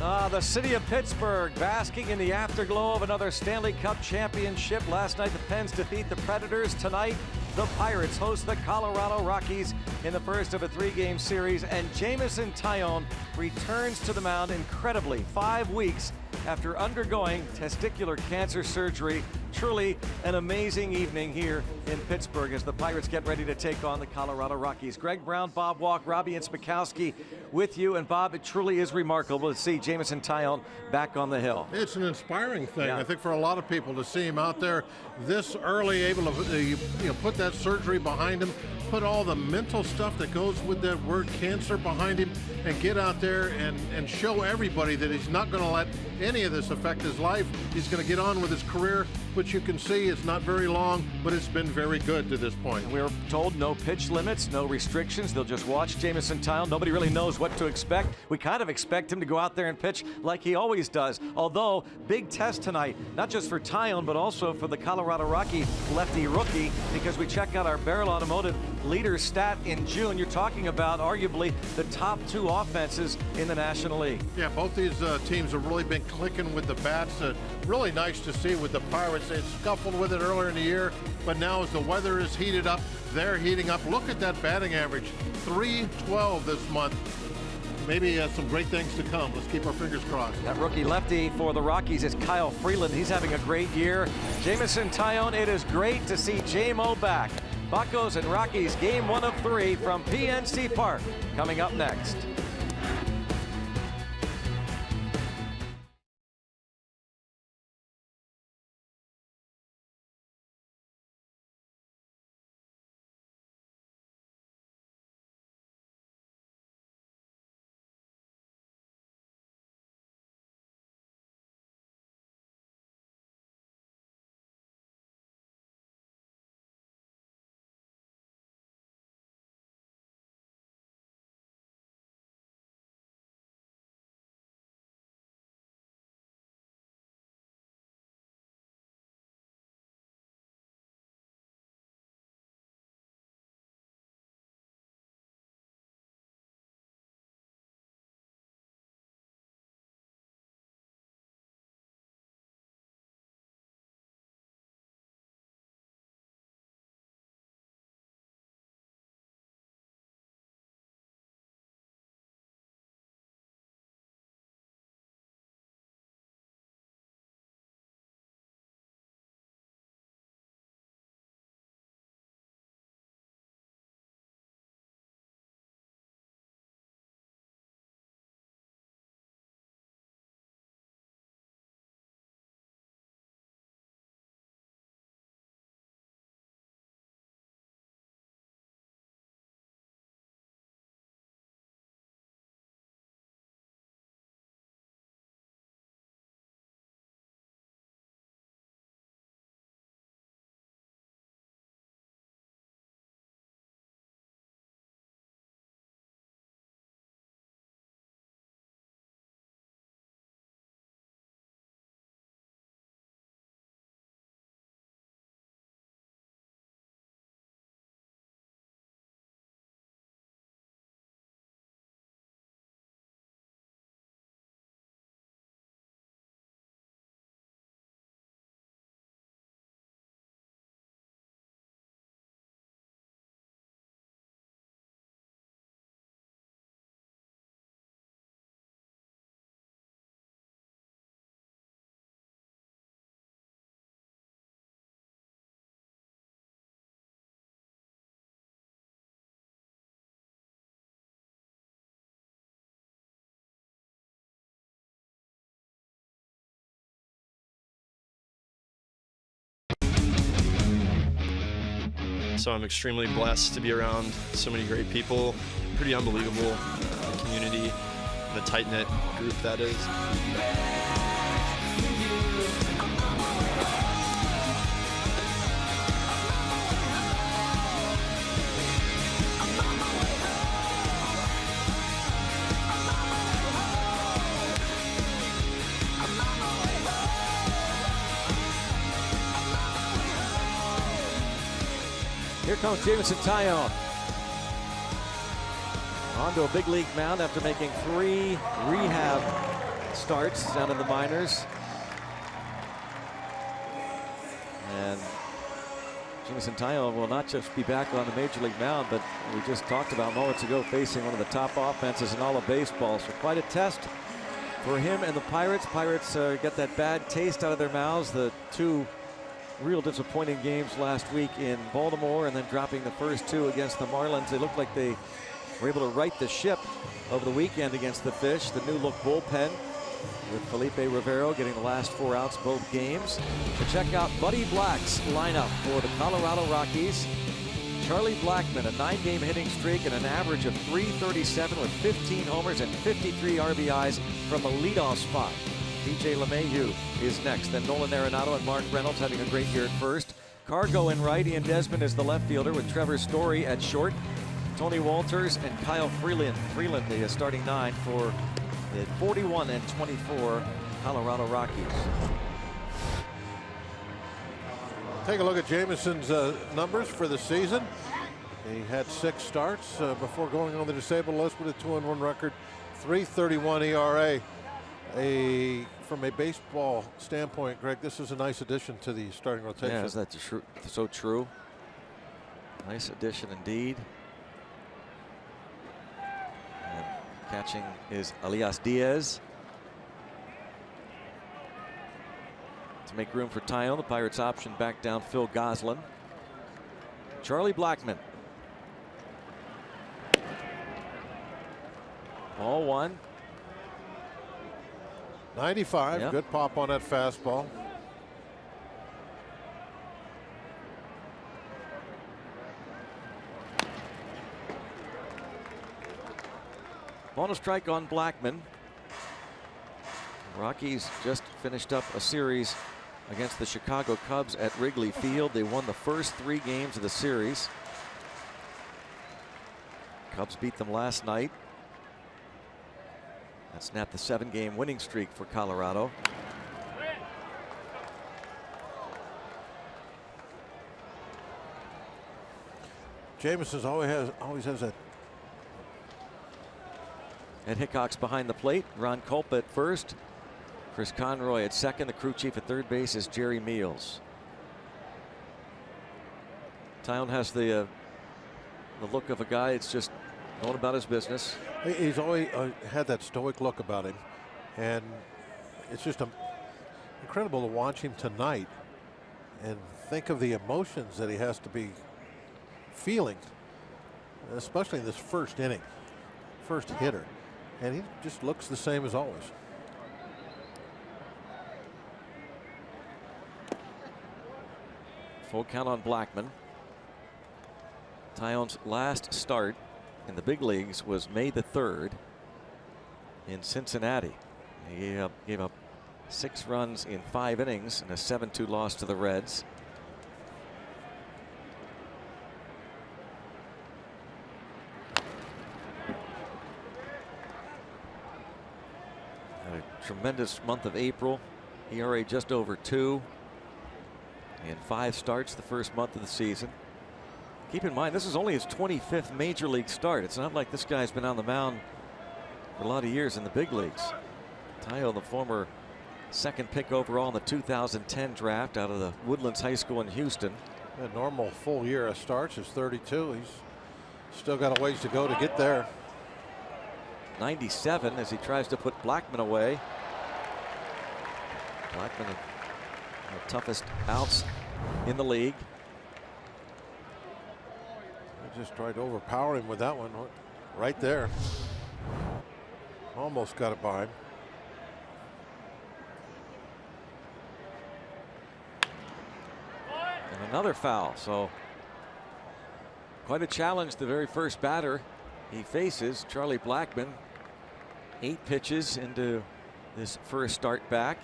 The city of Pittsburgh basking in the afterglow of another Stanley Cup championship. Last night, the Pens defeat the Predators. Tonight, the Pirates host the Colorado Rockies in the first of a three-game series. And Jameson Taillon returns to the mound incredibly 5 weeks after undergoing testicular cancer surgery. Truly an amazing evening here in Pittsburgh as the Pirates get ready to take on the Colorado Rockies. Greg Brown, Bob Walk, Robbie and Smikowski with you. And Bob, it truly is remarkable to see Jameson Taillon back on the hill. It's an inspiring thing, yeah. I think, for a lot of people to see him out there this early, able to put that surgery behind him, put all the mental stuff that goes with that word cancer behind him, and get out there and show everybody that he's not going to let any of this affect his life. He's going to get on with his career, which you can see it's not very long, but it's been very good to this point. We're told no pitch limits, no restrictions. They'll just watch Jameson Taillon. Nobody really knows what to expect. We kind of expect him to go out there and pitch like he always does. Although, big test tonight, not just for Taillon, but also for the Colorado Rocky lefty rookie, because we check out our Barrel Automotive leader stat in June. You're talking about arguably the top two offenses in the National League. Yeah, both these teams have really been clicking with the bats. Really nice to see with the Pirates. They scuffled with it earlier in the year, but now as the weather is heated up, they're heating up. Look at that batting average, .312 this month. Maybe some great things to come. Let's keep our fingers crossed. That rookie lefty for the Rockies is Kyle Freeland. He's having a great year. Jameson Taillon, it is great to see J-Mo back. Buccos and Rockies, game 1 of 3 from PNC Park, coming up next. So I'm extremely blessed to be around so many great people. Pretty unbelievable community, the tight-knit group that is. Here comes Jameson Taillon. Onto a big league mound after making 3 rehab starts down in the minors. And Jameson Taillon will not just be back on the major league mound, but we just talked about moments ago facing one of the top offenses in all of baseball. So quite a test for him and the Pirates. Pirates get that bad taste out of their mouths. The two real disappointing games last week in Baltimore, and then dropping the first two against the Marlins. They looked like they were able to right the ship over the weekend against the Fish. The new look bullpen with Felipe Rivero getting the last 4 outs both games. To check out Buddy Black's lineup for the Colorado Rockies. Charlie Blackmon, a 9-game hitting streak and an average of .337 with 15 homers and 53 RBIs from a leadoff spot. DJ LeMahieu is next. Then Nolan Arenado and Mark Reynolds having a great year at first. Cargo in right. Ian Desmond is the left fielder with Trevor Story at short. Tony Walters and Kyle Freeland the starting 9 for the 41-24 Colorado Rockies. Take a look at Jameson's numbers for the season. He had 6 starts before going on the disabled list with a 2-1 record, .331 ERA. From a baseball standpoint, Greg, this is a nice addition to the starting rotation. Yeah, that's so true. Nice addition indeed. And catching is Elias Diaz. To make room for Taillon, the Pirates option back down Phil Gosselin. Charlie Blackmon. Ball 1. 95, yep. Good pop on that fastball. Ball and a strike on Blackmon. Rockies just finished up a series against the Chicago Cubs at Wrigley Field. They won the first 3 games of the series. Cubs beat them last night. That snapped the 7-game winning streak for Colorado. Jameson's always has that. Ed Hickok's behind the plate. Ron Culpa at first. Chris Conroy at second. The crew chief at third base is Jerry Meals. Taillon has the look of a guy that's just going about his business. He's always had that stoic look about him, and it's just incredible to watch him tonight and think of the emotions that he has to be feeling, especially in this first inning, first hitter, and he just looks the same as always. Full count on Blackmon. Taillon's last start in the big leagues was May the 3rd in Cincinnati. He gave up 6 runs in 5 innings and a 7-2 loss to the Reds. Had a tremendous month of April. ERA just over 2. And 5 starts the first month of the season. Keep in mind, this is only his 25th major league start. It's not like this guy's been on the mound for a lot of years in the big leagues. Taillon, the former 2nd pick overall in the 2010 draft out of the Woodlands High School in Houston. A normal full year of starts is 32. He's still got a ways to go to get there. 97 as he tries to put Blackmon away. Blackmon, the toughest outs in the league. Just tried to overpower him with that one right there. Almost got it by him. And another foul. So quite a challenge. The very first batter he faces, Charlie Blackmon. 8 pitches into this first start back.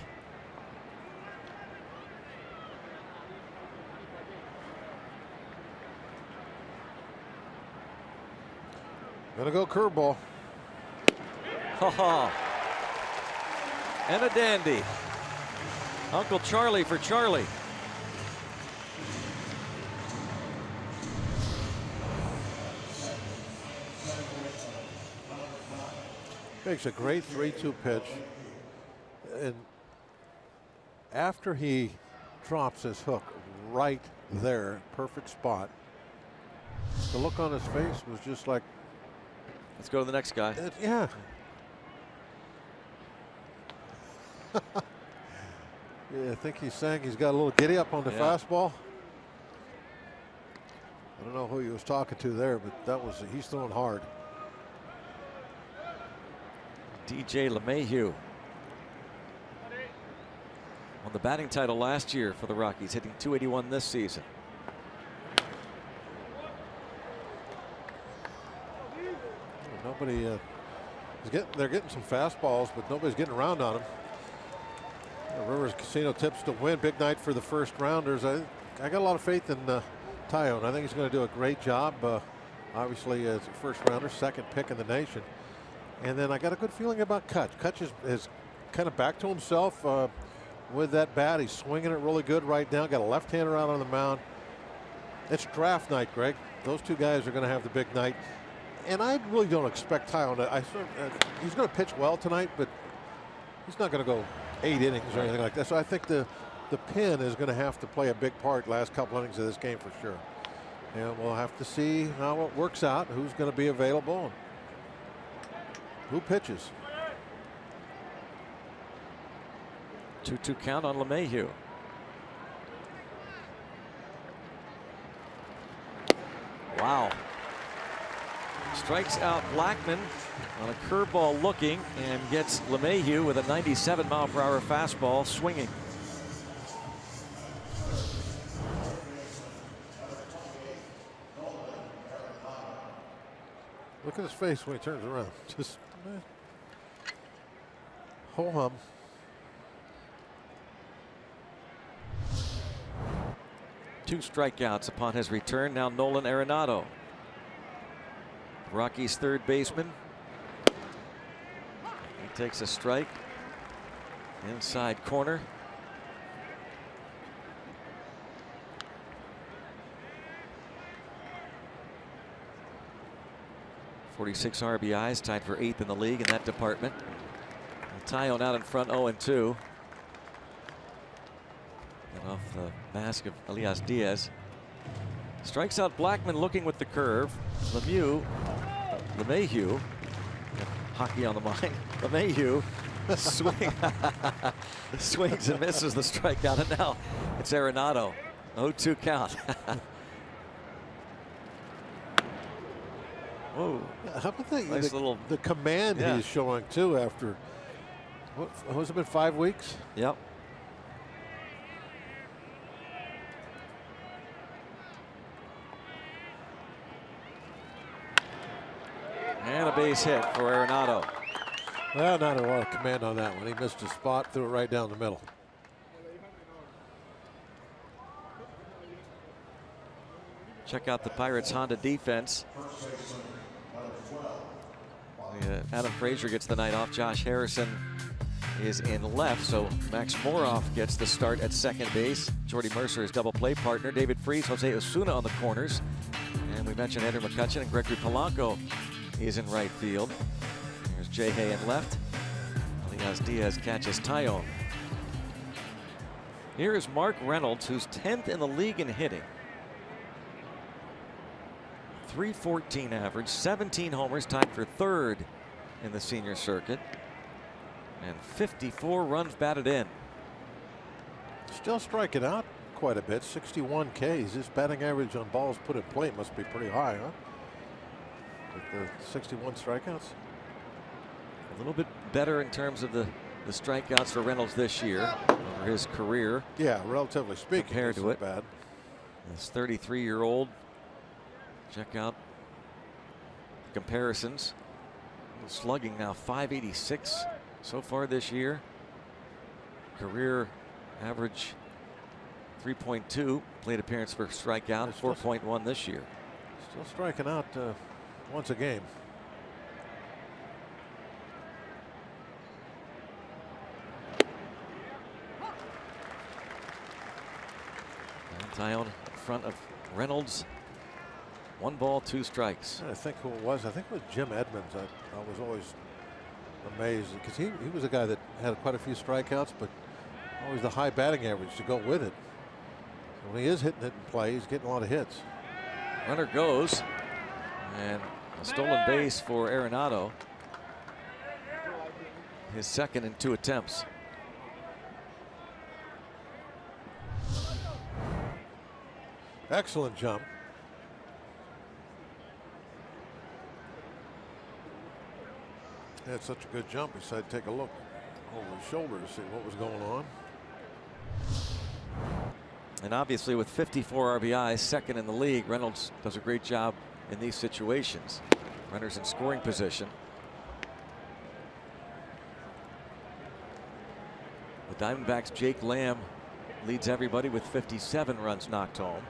Gonna go curveball. Ha ha. And a dandy. Uncle Charlie for Charlie. Makes a great 3-2 pitch. and after he drops his hook right there, perfect spot, the look on his face was just like, let's go to the next guy. Yeah. Yeah, I think he's saying he's got a little giddy up on the fastball. I don't know who he was talking to there, but he's throwing hard. DJ LeMahieu won the batting title last year for the Rockies, hitting .281 this season. Nobody they're getting some fastballs, but nobody's getting around on them. Rivers Casino tips to win. Big night for the first rounders. I got a lot of faith in Tyone. I think he's going to do a great job. Obviously, as a first rounder, second pick in the nation. And then I got a good feeling about Kutch. Kutch is kind of back to himself with that bat. He's swinging it really good right now. Got a left-hander out on the mound. It's draft night, Greg. Those two guys are going to have the big night. And I really don't expect Tyone. He's going to pitch well tonight, but he's not going to go 8 innings or anything like that. So I think the pin is going to have to play a big part last couple innings of this game for sure. And we'll have to see how it works out, who's going to be available, and who pitches. 2-2 count on LeMahieu. Wow. Strikes out Blackman on a curveball looking and gets LeMahieu with a 97-mile-per-hour fastball swinging. Look at his face when he turns around. Just ho hum. Two strikeouts upon his return. Now Nolan Arenado, Rockies' third baseman. He takes a strike. Inside corner. .46 RBIs, tied for 8th in the league in that department. Tyone out in front, 0-2. And off the mask of Elias Diaz. Strikes out Blackman looking with the curve. LeMahieu, hockey on the mind. LeMahieu swings and misses the strikeout, and now it's Arenado. 0-2 count. Whoa. How about that? Nice little the command he's showing too after what has it been, 5 weeks? Yep. And a base hit for Arenado. Well, not a lot of command on that one. He missed a spot, threw it right down the middle. Check out the Pirates Honda defense. Adam Frazier gets the night off. Josh Harrison is in left, so Max Moroff gets the start at second base. Jordy Mercer is double play partner. David Freese, Jose Osuna on the corners. And we mentioned Andrew McCutchen and Gregory Polanco is in right field. There's Jay Hay in left. Elias Diaz catches Tyone. Here is Mark Reynolds, who's 10th in the league in hitting. .314 average, 17 homers, tied for 3rd in the senior circuit, and 54 runs batted in. Still striking out quite a bit, 61 Ks. His batting average on balls put in play must be pretty high, huh? With the 61 strikeouts. A little bit better in terms of the strikeouts for Reynolds this year over his career. Yeah, relatively speaking, compared to it. Bad. This 33-year-old. Check out the comparisons. Slugging now .586 so far this year. Career average 3.2. Plate appearance per strikeout, 4.1 this year. Still striking out once a game. And Tyone in front of Reynolds. 1 ball, 2 strikes. I think who it was. I think it was Jim Edmonds. I was always Amazing, because he was a guy that had quite a few strikeouts, but always the high batting average to go with it. So when he is hitting it in play, he's getting a lot of hits. Runner goes, and a stolen base for Arenado. His second in 2 attempts. Excellent jump. He had such a good jump, he decided to take a look over his shoulder to see what was going on. And obviously with 54 RBIs, second in the league, Reynolds does a great job in these situations. Runners in scoring position. The Diamondbacks' Jake Lamb leads everybody with 57 runs knocked home.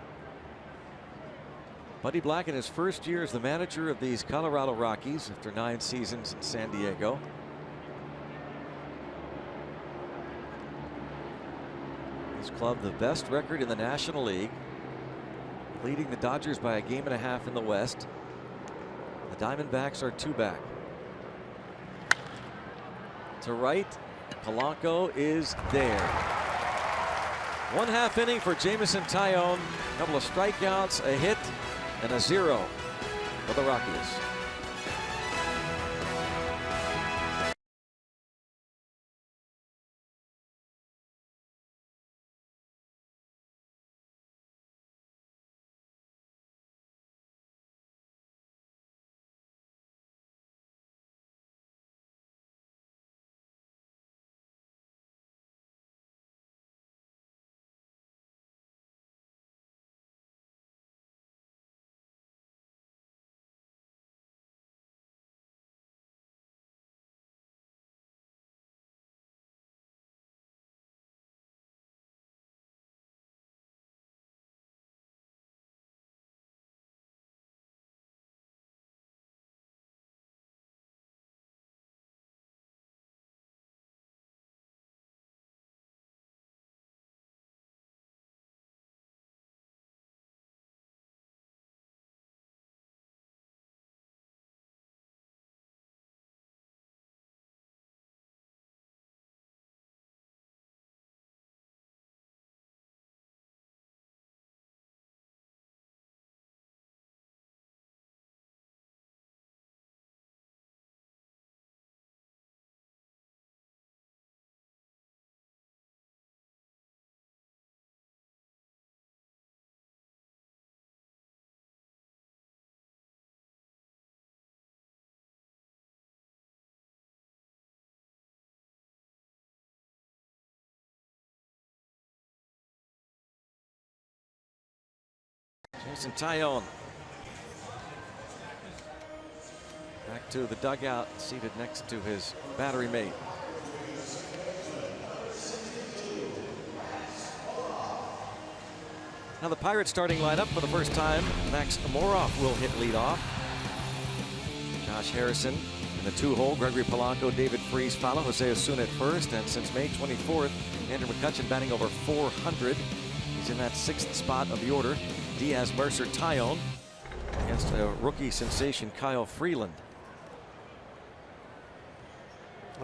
Buddy Black in his first year as the manager of these Colorado Rockies after 9 seasons in San Diego. His club the best record in the National League, leading the Dodgers by 1.5 games in the West. The Diamondbacks are 2 back. To right, Polanco is there. 1/2 inning for Jameson Taillon. A couple of strikeouts, a hit, and a 0 for the Rockies. Jameson Taillon back to the dugout, seated next to his battery mate. Now the Pirates starting lineup for the first time. Max Moroff will hit leadoff. Josh Harrison in the 2-hole. Gregory Polanco, David Freese follow. Jose Osuna at first. And since May 24th, Andrew McCutchen batting over 400. He's in that 6th spot of the order. Diaz, Mercer, Taillon against a rookie sensation, Kyle Freeland.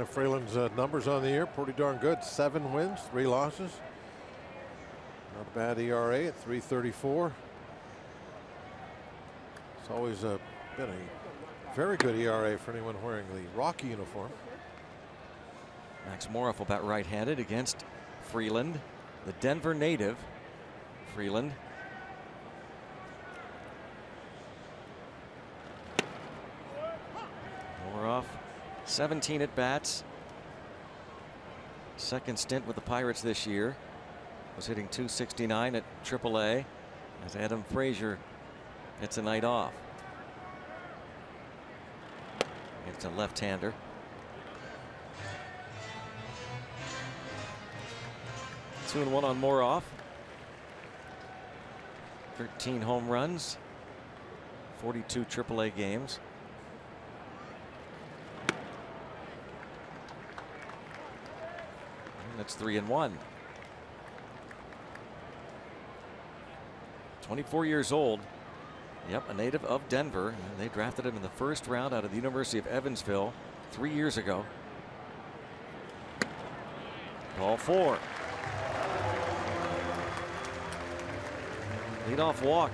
Freeland's numbers on the year pretty darn good. 7 wins, 3 losses. Not a bad ERA at 3.34. It's always been a very good ERA for anyone wearing the Rocky uniform. Max Moroff will bat right-handed against Freeland, the Denver native. Freeland. Moroff, 17 at bats. Second stint with the Pirates this year. Was hitting .269 at AAA as Adam Frazier gets a night off. It's a left-hander. Two and 1 on Moroff. 13 home runs, 42 AAA games. And that's 3 and 1. 24 years old. Yep, a native of Denver. And they drafted him in the 1st round out of the University of Evansville. 3 years ago. Ball 4. Leadoff walk.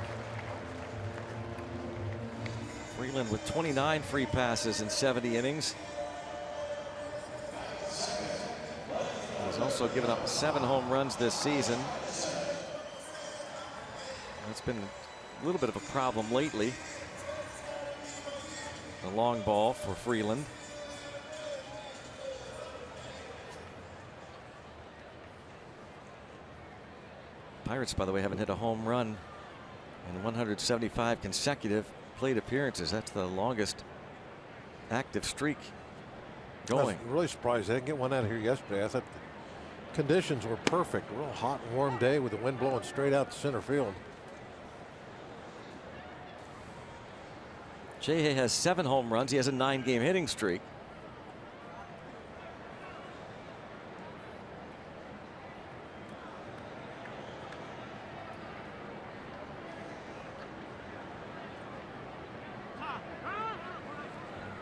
Freeland with 29 free passes in 70 innings. He's also given up 7 home runs this season. That's been a little bit of a problem lately. The long ball for Freeland. Pirates, by the way, haven't hit a home run in 175 consecutive plate appearances. That's the longest active streak going. I was really surprised they didn't get one out of here yesterday. I thought the conditions were perfect. A real hot and warm day with the wind blowing straight out to center field. Jay has 7 home runs. He has a 9-game hitting streak.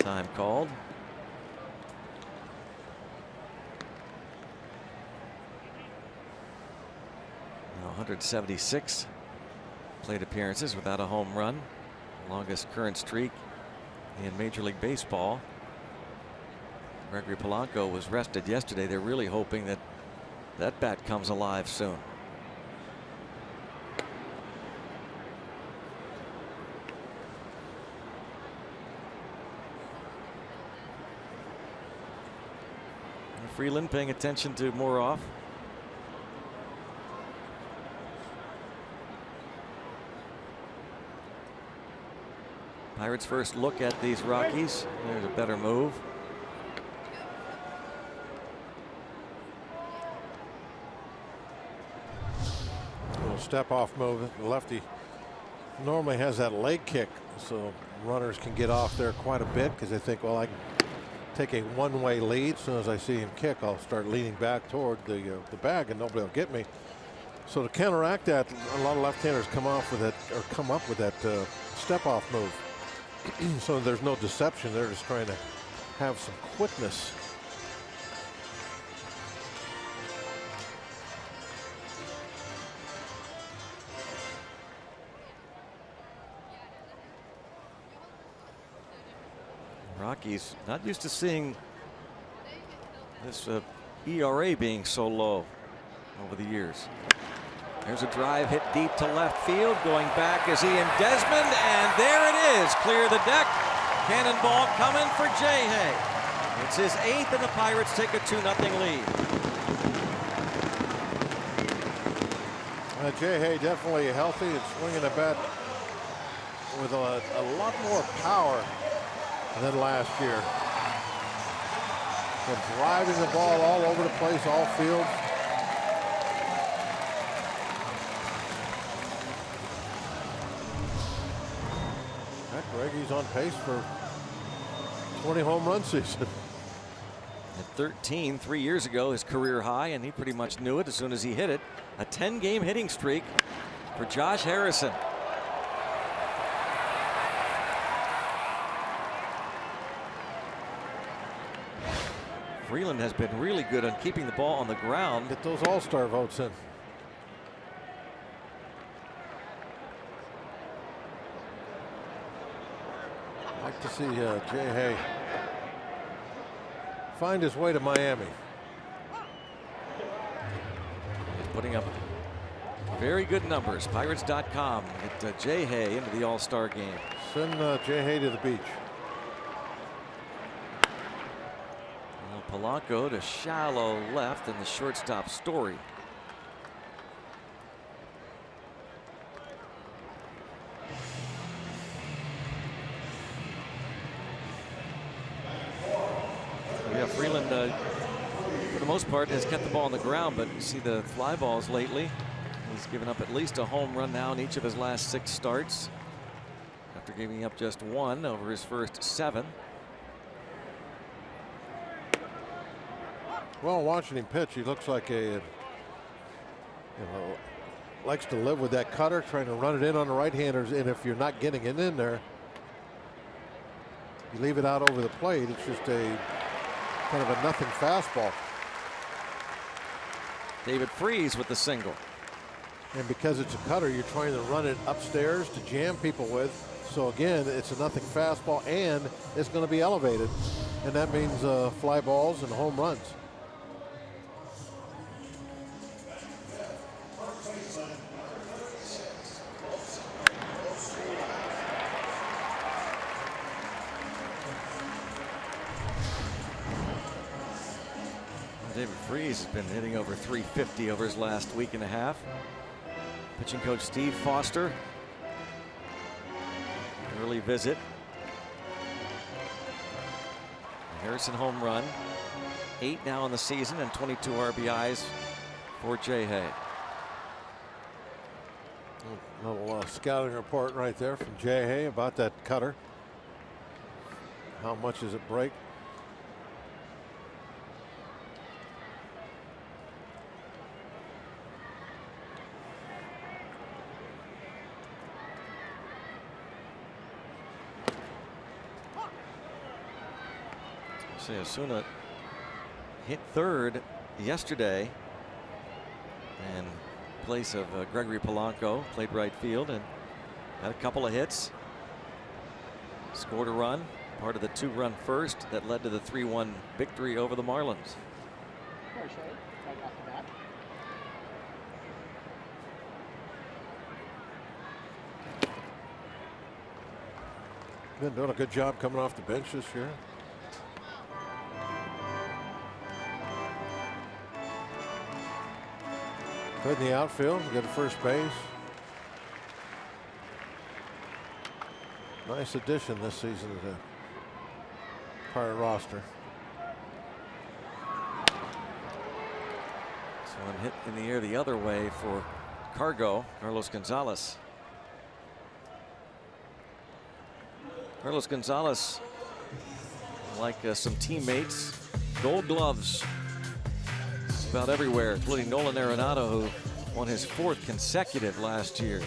Time called. Now 176 plate appearances without a home run. Longest current streak in Major League Baseball. Gregory Polanco was rested yesterday. They're really hoping that that bat comes alive soon. Freeland paying attention to Moroff. Pirates first look at these Rockies. There's a better move. A little step off move. The lefty normally has that leg kick, so runners can get off there quite a bit because they think, well, I can take a one-way lead. As soon as I see him kick, I'll start leaning back toward the bag and nobody will get me. So to counteract that, a lot of left-handers come off with that, or come up with that step-off move. So there's no deception. They're just trying to have some quickness. Rockies not used to seeing this ERA being so low over the years. There's a drive hit deep to left field. Going back is Ian Desmond, and there it is. Clear the deck. Cannonball coming for Jay Hay. It's his 8th, and the Pirates take a 2-0 lead. Jay Hay definitely healthy and swinging a bat with a lot more power than last year. And driving the ball all over the place, all field. He's on pace for 20 home run season. At 13 3 years ago, his career high, and he pretty much knew it as soon as he hit it. A 10-game hitting streak for Josh Harrison. Freeland has been really good on keeping the ball on the ground. Get those all-star votes in. Like to see Jay Hay find his way to Miami. He's putting up very good numbers. Pirates.com. Get Jay Hay into the All-Star game. Send Jay Hay to the beach. Well, Polanco to shallow left, and the shortstop Story. Freeland, for the most part, has kept the ball on the ground, but you see the fly balls lately. He's given up at least a home run now in each of his last 6 starts, after giving up just 1 over his first 7. Well, watching him pitch, he looks like likes to live with that cutter, trying to run it in on the right-handers, and if you're not getting it in there, You leave it out over the plate, it's just a kind of a nothing fastball. David Freese with the single. And because it's a cutter, you're trying to run it upstairs to jam people with. So again, it's a nothing fastball, and it's going to be elevated, and that means fly balls and home runs. David Freese has been hitting over 350 over his last week and a half. Pitching coach Steve Foster. Early visit. Harrison home run. 8 now in the season and 22 RBIs for Jay Hay. A little scouting report right there from Jay Hay about that cutter. How much does it break? Osuna hit third yesterday in place of Gregory Polanco. Played right field and had a couple of hits. Scored a run, part of the 2-run first that led to the 3-1 victory over the Marlins. Been doing a good job coming off the bench this year. Good in the outfield, good at first base. Nice addition this season to the Pirate roster. So one hit in the air the other way for Carlos Gonzalez. Carlos Gonzalez, like some teammates, Gold Gloves about everywhere, including Nolan Arenado, who won his 4th consecutive last year.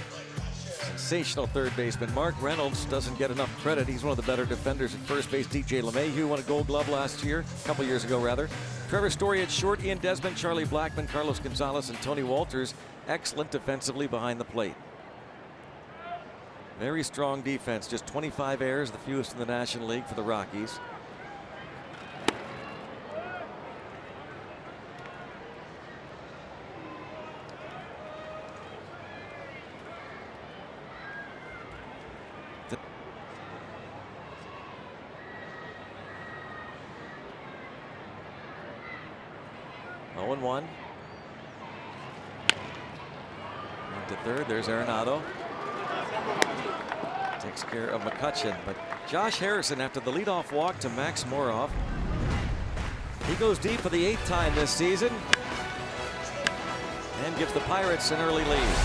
Sensational third baseman. Mark Reynolds doesn't get enough credit. He's one of the better defenders at first base. DJ LeMahieu won a Gold Glove last year, a couple years ago rather. Trevor Story at short, Ian Desmond, Charlie Blackmon, Carlos Gonzalez, and Tony Walters, excellent defensively behind the plate. Very strong defense, just 25 errors, the fewest in the National League for the Rockies. And 1. To third, there's Arenado. Takes care of McCutchen, but Josh Harrison, after the leadoff walk to Max Moroff, he goes deep for the 8th time this season and gives the Pirates an early lead.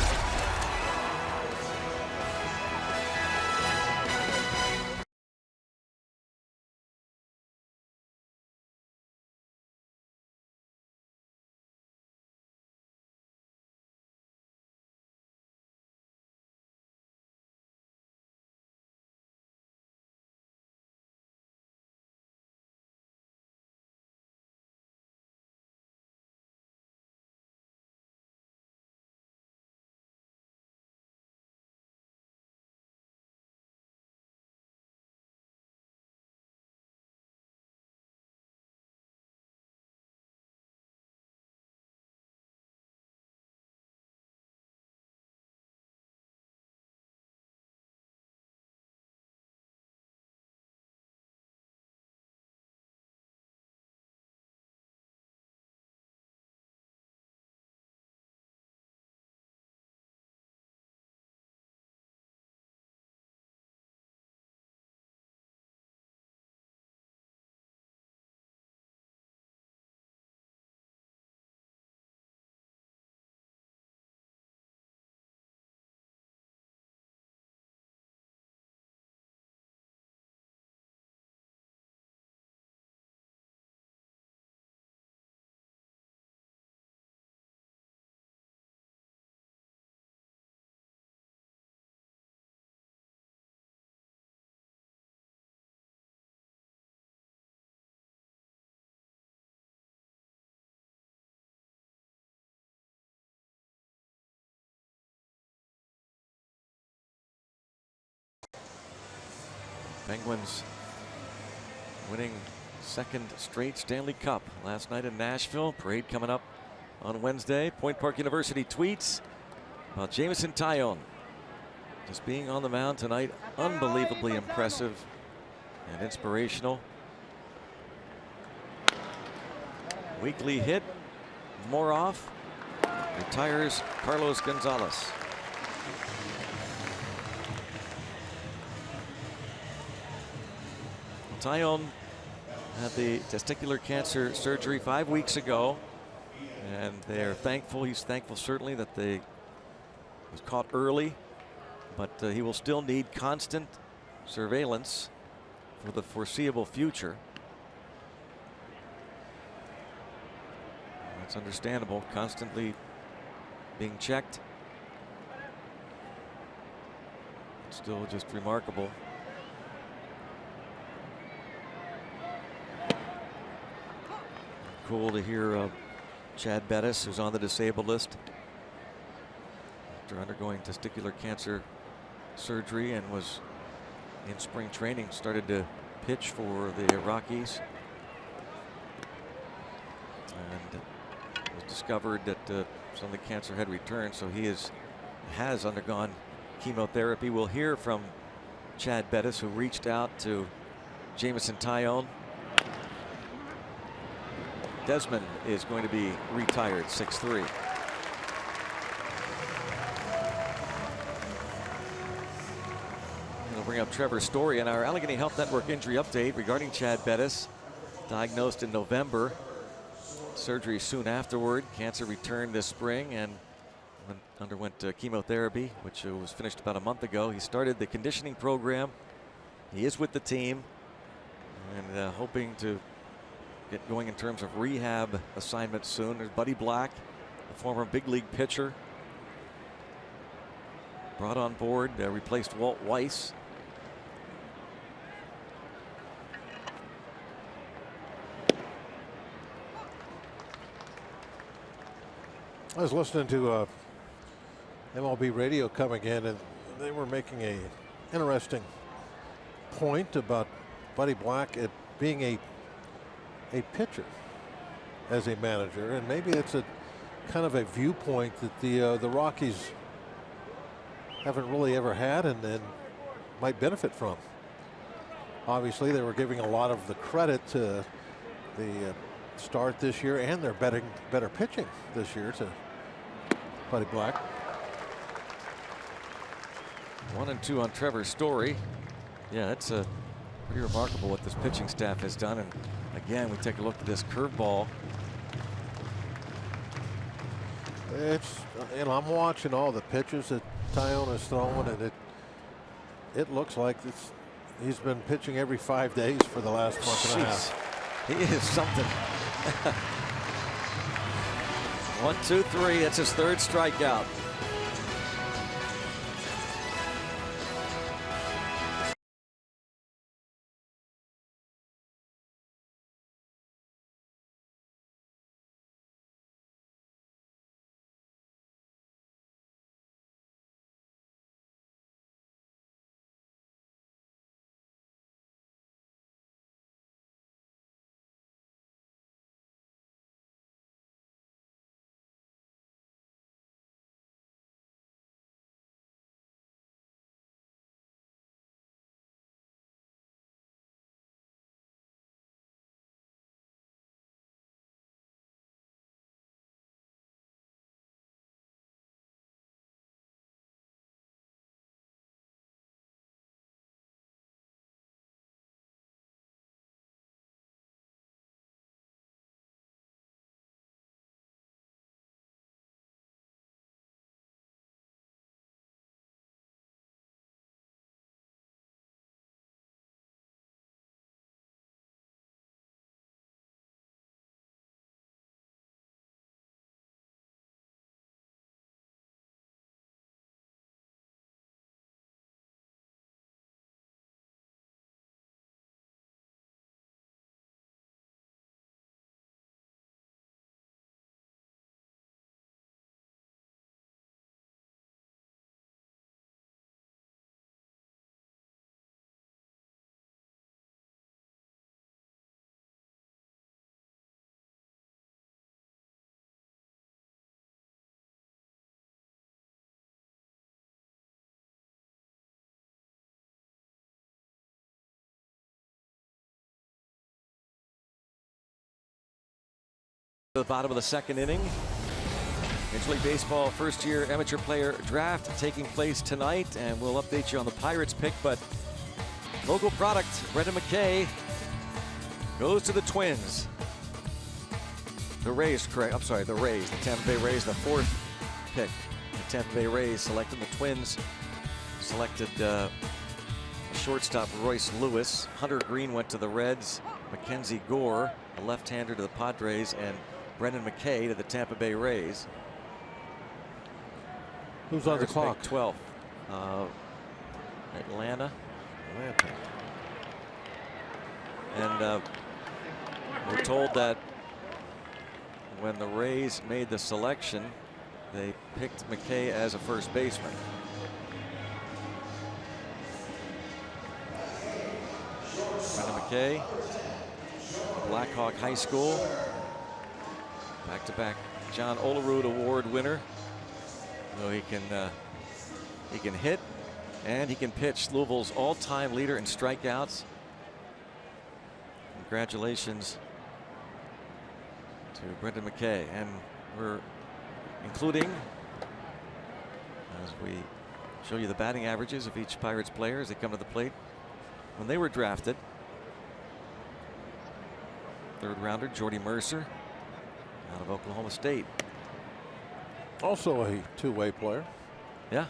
Penguins winning second straight Stanley Cup last night in Nashville. Parade coming up on Wednesday. Point Park University tweets about Jameson Taillon just being on the mound tonight. Unbelievably impressive and inspirational. Weekly hit. Moroff retires Carlos Gonzalez. Taillon had the testicular cancer surgery 5 weeks ago, and they're thankful. He's thankful certainly that they was caught early, but he will still need constant surveillance for the foreseeable future. That's understandable, constantly being checked. Still just remarkable. Cool to hear Chad Bettis, who's on the disabled list after undergoing testicular cancer surgery and was in spring training, started to pitch for the Rockies, and it was discovered that some of the cancer had returned, so he has undergone chemotherapy. We'll hear from Chad Bettis, who reached out to Jameson Taillon. Desmond is going to be retired, 6'3". We'll bring up Trevor's story in our Allegheny Health Network injury update regarding Chad Bettis, diagnosed in November. Surgery soon afterward. Cancer returned this spring and underwent chemotherapy, which was finished about a month ago. He started the conditioning program. He is with the team and hoping to get going in terms of rehab assignments soon. There's Buddy Black, the former big league pitcher, brought on board, replaced Walt Weiss. I was listening to MLB radio coming in, and they were making a interesting point about Buddy Black being a pitcher as a manager, and maybe it's a kind of a viewpoint that the Rockies haven't really ever had and might benefit from. Obviously, they were giving a lot of the credit to the start this year and their better pitching this year to Buddy Black. 1-2 on Trevor's story. Yeah, it's pretty remarkable what this pitching staff has done. And again, we take a look at this curveball. It's, I'm watching all the pitches that Taillon is throwing, and it looks like he's been pitching every 5 days for the last month and a half. He is something. 1, 2, 3. That's his third strikeout. The bottom of the second inning. Major League Baseball first-year amateur player draft taking place tonight, and we'll update you on the Pirates pick. But local product, Brendan McKay goes to the Twins. The Rays, correct? I'm sorry, the Rays. The Tampa Bay Rays, the fourth pick. The Tampa Bay Rays selected the Twins. Selected shortstop Royce Lewis. Hunter Green went to the Reds. Mackenzie Gore, a left-hander, to the Padres, and Brendan McKay to the Tampa Bay Rays. Who's on the clock? 12. Atlanta. And we're told that when the Rays made the selection, they picked McKay as a first baseman. Brendan McKay, Blackhawk High School, back-to-back John Olerud Award winner. So he can hit and he can pitch. Louisville's all-time leader in strikeouts. Congratulations to Brendan McKay, and we're including, as we show you the batting averages of each Pirates player as they come to the plate. When they were drafted, third rounder Jordy Mercer out of Oklahoma State. Also a two-way player. Yeah.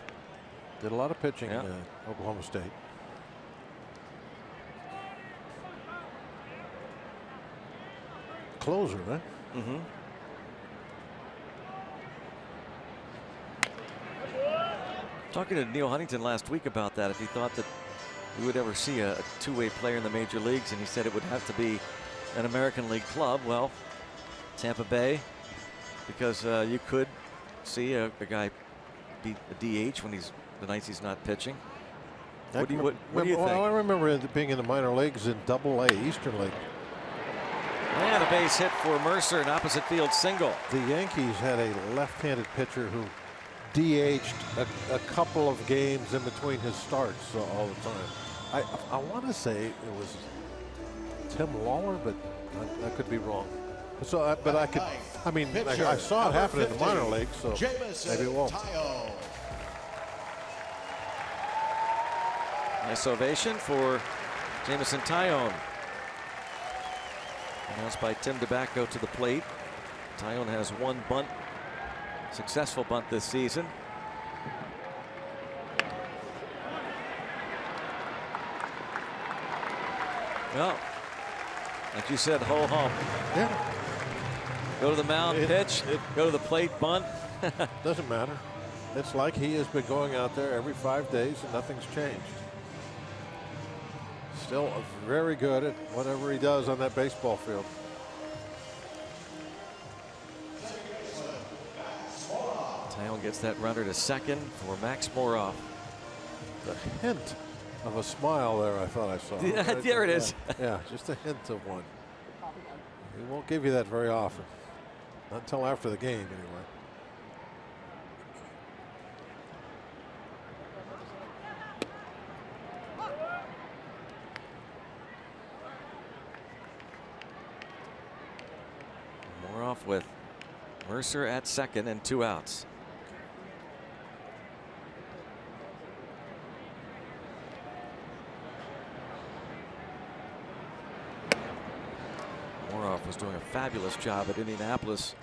Did a lot of pitching in Oklahoma State. Closer, right? Mm-hmm. Talking to Neil Huntington last week about that, if he thought that we would ever see a two-way player in the major leagues, and he said it would have to be an American League club. Well, Tampa Bay, because you could see a guy beat a DH when the nights he's not pitching. What do you think? Well, I remember it being in the minor leagues in Double-A, Eastern League. And a base hit for Mercer, an opposite field single. The Yankees had a left-handed pitcher who DH'd a couple of games in between his starts all the time. I want to say it was Tim Lawler, but I could be wrong. So, I saw it happen in the minor leagues, so maybe it won't. Nice ovation for Jameson Taillon. Announced by Tim DeBacco to the plate. Taillon has one bunt, successful bunt this season. Well, like you said, ho hum. Yeah. Go to the mound, pitch, go to the plate, bunt. Doesn't matter. It's like he has been going out there every 5 days and nothing's changed. Still very good at whatever he does on that baseball field. Taillon gets that runner to second for Max Moroff. The hint of a smile there, I thought I saw. Yeah, there it is. Yeah, just a hint of one. He won't give you that very often. Not until after the game, anyway. Moroff with Mercer at second and 2 outs. Moroff was doing a fabulous job at Indianapolis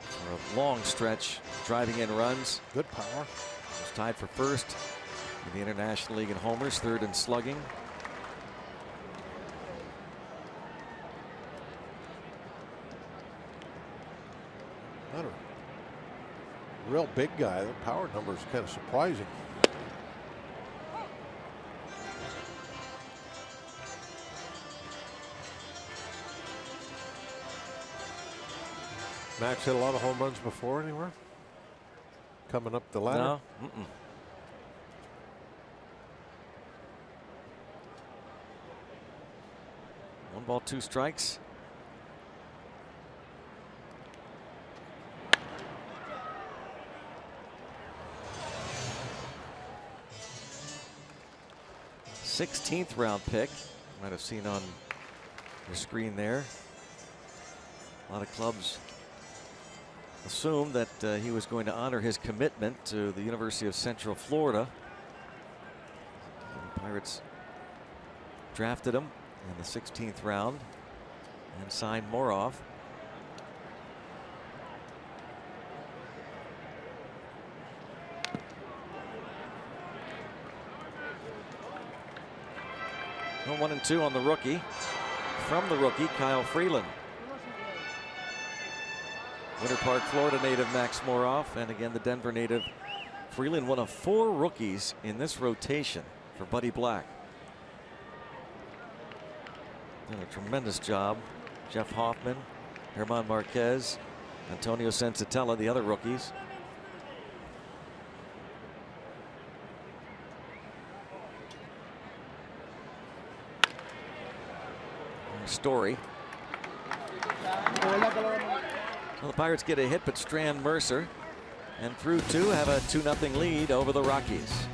for a long stretch, driving in runs. Good power. Was tied for first in the International League in homers, third in slugging. Not a real big guy. The power number is kind of surprising. Max hit a lot of home runs before anywhere? Coming up the ladder? No. 1 ball, 2 strikes. '16th round pick. Might have seen on your screen there. A lot of clubs assumed that he was going to honor his commitment to the University of Central Florida. The Pirates drafted him in the 16th round and signed Moroff. No 1-2 on the rookie. From the rookie, Kyle Freeland. Winter Park, Florida native Max Moroff, and again the Denver native Freeland, one of 4 rookies in this rotation for Buddy Black. Done a tremendous job. Jeff Hoffman, German Marquez, Antonio Sensatella, the other rookies. Story. Well, the Pirates get a hit, but Strand Mercer, and through 2 have a 2-0 lead over the Rockies.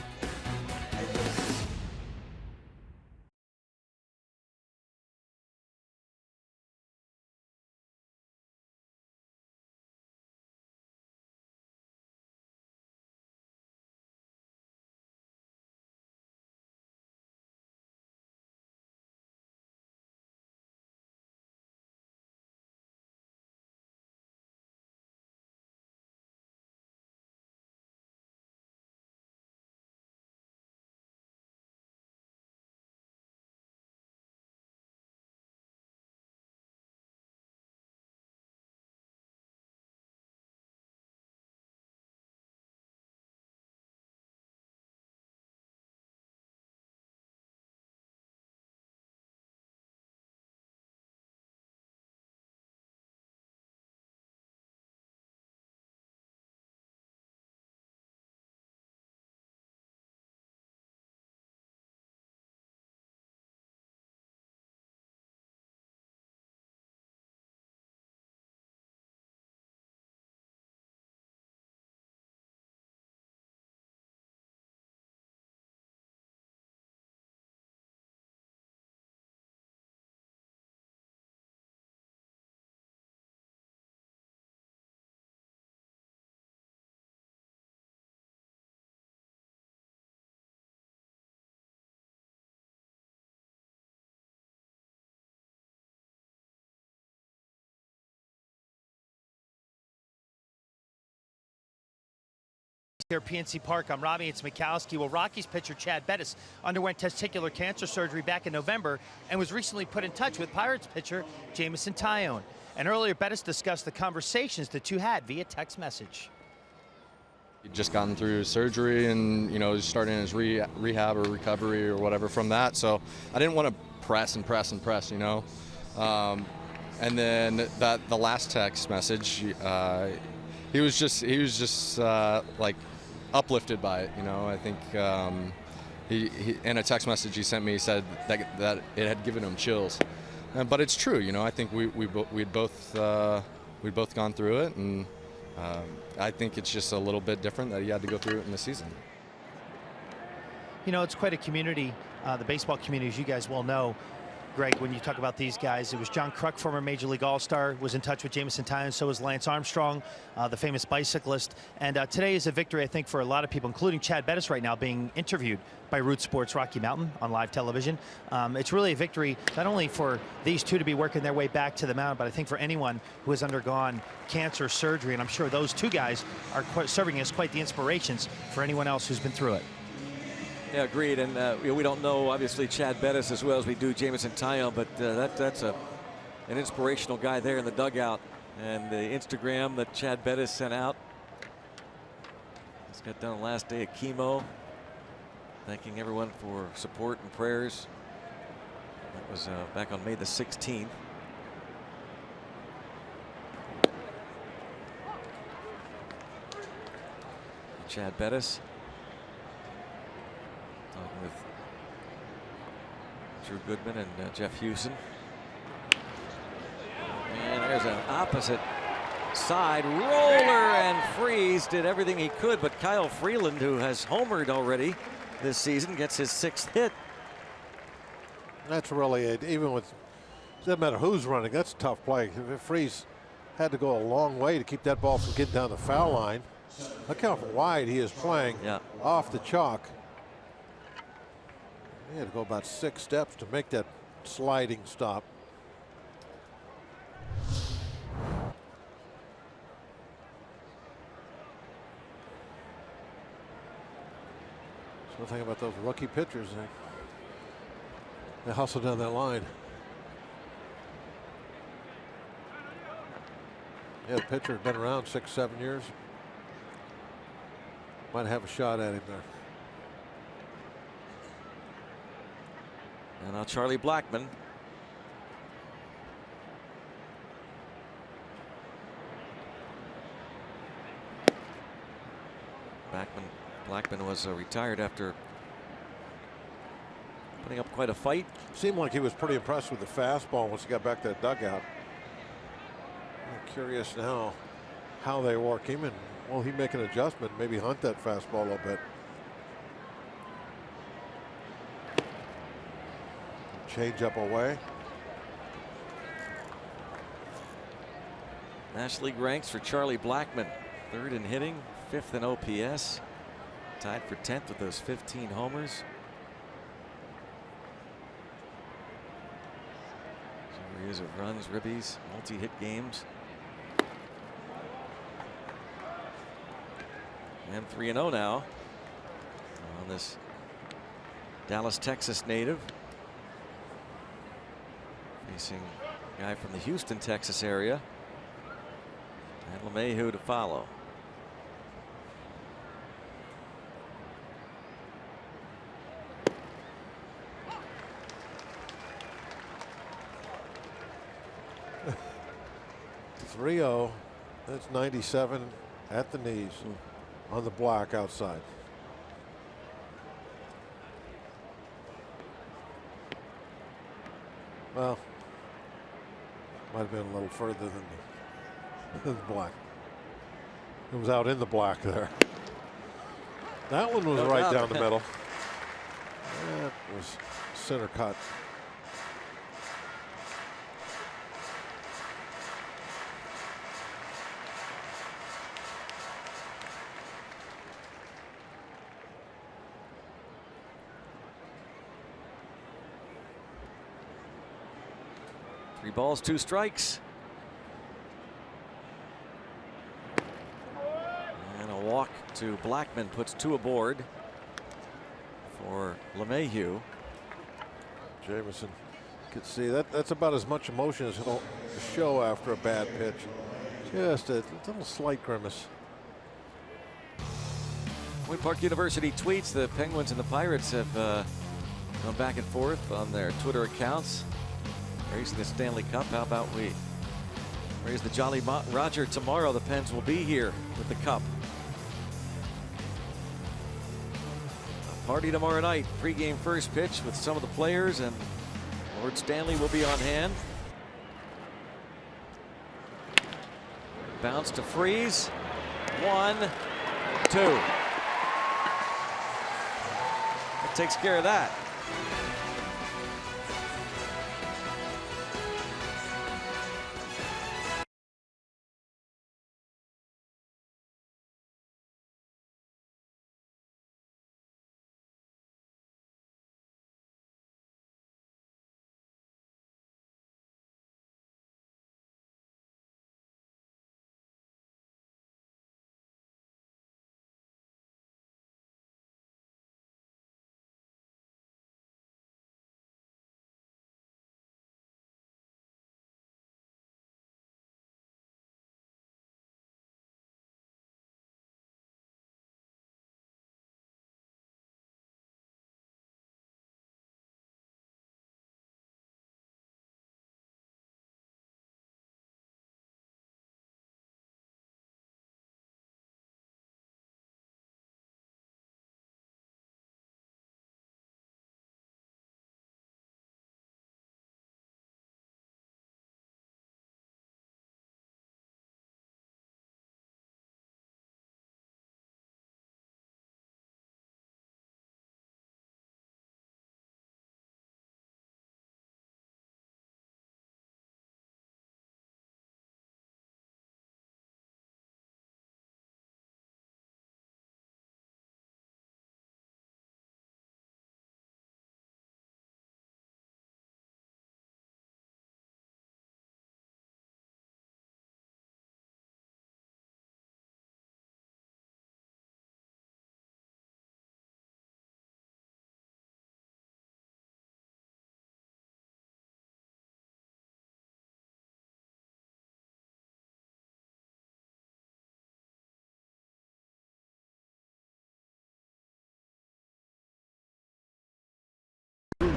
Here at PNC Park, I'm Robbie. It's Mikowski. Well, Rockies pitcher Chad Bettis underwent testicular cancer surgery back in November and was recently put in touch with Pirates pitcher Jameson Taillon. And earlier, Bettis discussed the conversations the two had via text message. He'd just gotten through surgery and, you know, starting his rehab or recovery or whatever from that. So I didn't want to press, you know. And then the last text message, he was just like uplifted by it, you know. I think he in a text message he sent me, he said that it had given him chills, but it's true, you know. I think we'd both gone through it, and I think it's just a little bit different that he had to go through it in the season. You know, it's quite a community, the baseball community, as you guys well know. Greg, when you talk about these guys, it was John Kruk, former Major League All-Star, was in touch with Jameson Taillon. So was Lance Armstrong, the famous bicyclist. And today is a victory, I think, for a lot of people, including Chad Bettis right now being interviewed by Root Sports Rocky Mountain on live television. It's really a victory, not only for these two to be working their way back to the mound, but I think for anyone who has undergone cancer surgery. And I'm sure those two guys are serving as quite the inspirations for anyone else who's been through it. Yeah, agreed. And we don't know, obviously, Chad Bettis as well as we do Jameson Taillon, but that's an inspirational guy there in the dugout. And the Instagram that Chad Bettis sent out, just got done the last day of chemo, thanking everyone for support and prayers. That was back on May the 16th. Chad Bettis talking with Drew Goodman and Jeff Hewson. And there's an opposite side roller, and Freeze did everything he could, but Kyle Freeland, who has homered already this season, gets his 6th hit. That's really it. Even with, doesn't matter who's running, that's a tough play. Freeze had to go a long way to keep that ball from getting down the foul line. Look how wide he is playing off the chalk. He had to go about 6 steps to make that sliding stop. One thing about those rookie pitchers, they hustle down that line. Yeah, the pitcher had been around 6, 7 years. Might have a shot at him there. And now Charlie Blackmon. Blackmon was retired after putting up quite a fight. Seemed like he was pretty impressed with the fastball once he got back to the dugout. I'm curious now how they work him, and will he make an adjustment, maybe hunt that fastball a little bit. Change up away. National League ranks for Charlie Blackmon: 3rd in hitting, 5th in OPS, tied for 10th with those 15 homers. Series of runs, ribbies, multi-hit games. And 3-0 now on this Dallas, Texas native. Facing a guy from the Houston, Texas area. And LeMahieu to follow. .30. That's 97 at the knees on the block outside. Well, might have been a little further than the block. It was out in the block there. That one was right down the middle. That was center cut. Three balls, 2 strikes. And a walk to Blackmon puts 2 aboard for LeMahieu. Jamison could see that. That's about as much emotion as he'll show after a bad pitch. Just a little slight grimace. Point Park University tweets: the Penguins and the Pirates have gone back and forth on their Twitter accounts, raising the Stanley Cup. How about we raise the Jolly Roger tomorrow? The Pens will be here with the cup. A party tomorrow night. Pre-game first pitch with some of the players, and Lord Stanley will be on hand. Bounce to Freeze. 1, 2. That takes care of that.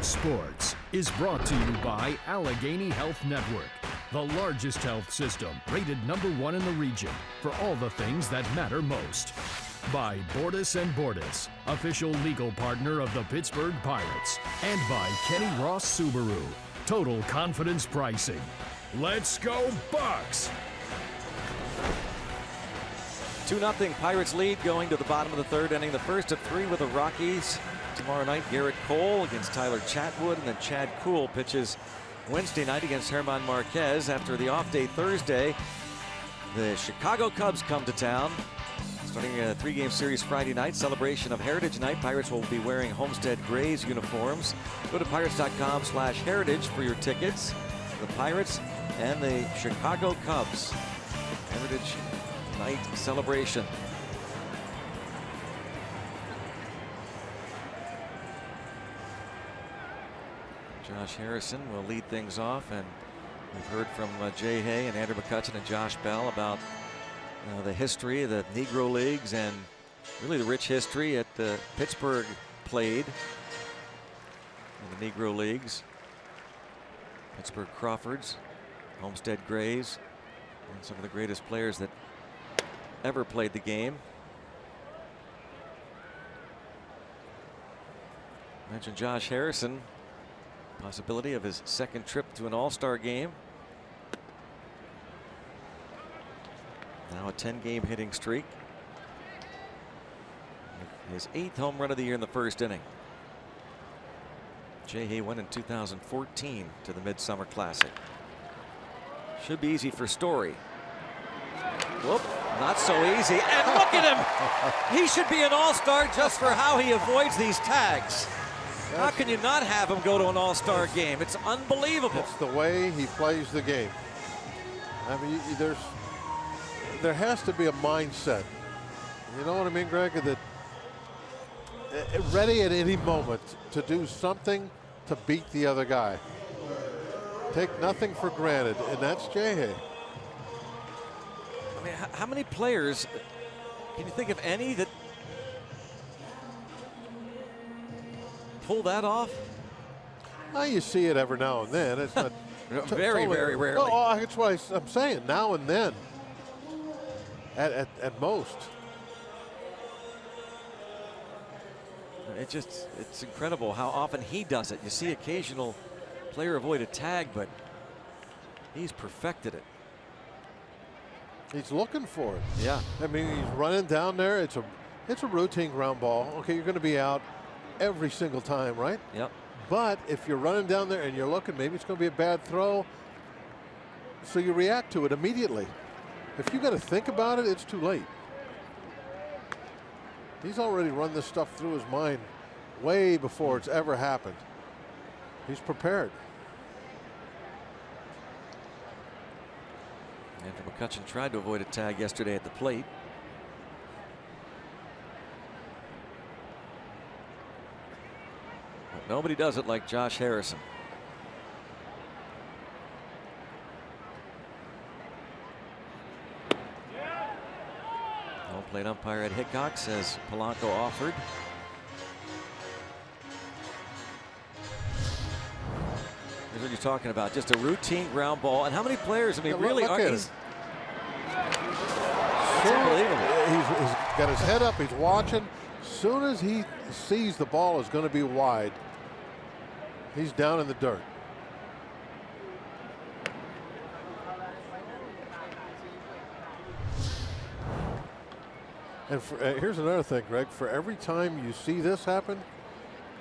Sports Sports is brought to you by Allegheny Health Network, the largest health system rated #1 in the region for all the things that matter most. By Bordas & Bordas, official legal partner of the Pittsburgh Pirates. And by Kenny Ross Subaru, total confidence pricing. Let's go Bucks! 2-0 Pirates lead going to the bottom of the third inning. The first of 3 with the Rockies. Tomorrow night, Garrett Cole against Tyler Chatwood, and then Chad Kuhl pitches Wednesday night against German Marquez. After the off day Thursday, the Chicago Cubs come to town. Starting a 3-game series Friday night, celebration of Heritage Night. Pirates will be wearing Homestead Grays uniforms. Go to pirates.com/heritage for your tickets. The Pirates and the Chicago Cubs. Heritage Night celebration. Josh Harrison will lead things off, and we've heard from Jay Hay and Andrew McCutchen and Josh Bell about the history of the Negro Leagues and really the rich history at Pittsburgh played in the Negro Leagues. Pittsburgh Crawfords, Homestead Grays, and some of the greatest players that ever played the game. Mentioned Josh Harrison, possibility of his second trip to an All-Star game. Now a 10-game hitting streak. His 8th home run of the year in the first inning. Jay Hay went in 2014 to the Midsummer Classic. Should be easy for Story. Whoop, not so easy. And look at him. He should be an all-star just for how he avoids these tags. How can you not have him go to an all-star game? It's unbelievable. It's the way he plays the game. I mean, there has to be a mindset. You know what I mean, Greg? That ready at any moment to do something to beat the other guy. Take nothing for granted, and that's Jay Hay. I mean, how many players can you think of any that pull that off? Well, you see it every now and then. It's not very rarely. Oh, that's what I'm saying. Now and then, at most. It's incredible how often he does it. You see occasional player avoid a tag, but he's perfected it. He's looking for it. Yeah. I mean, he's running down there. It's a routine ground ball. Okay, you're going to be out every single time, right? Yep. But if you're running down there and you're looking, maybe it's going to be a bad throw. So you react to it immediately. If you got to think about it, it's too late. He's already run this stuff through his mind way before it's ever happened. He's Andrew McCutchen tried to avoid a tag yesterday at the plate. But nobody does it like Josh Harrison. Home plate umpire Ed Hickok says Polanco offered. Here's what you're talking about. Just a routine ground ball. And how many players? I mean, really are these? It's unbelievable. He's got his head up. He's watching. As soon as he sees the ball is going to be wide, he's down in the dirt. And here's another thing, Greg. For every time you see this happen,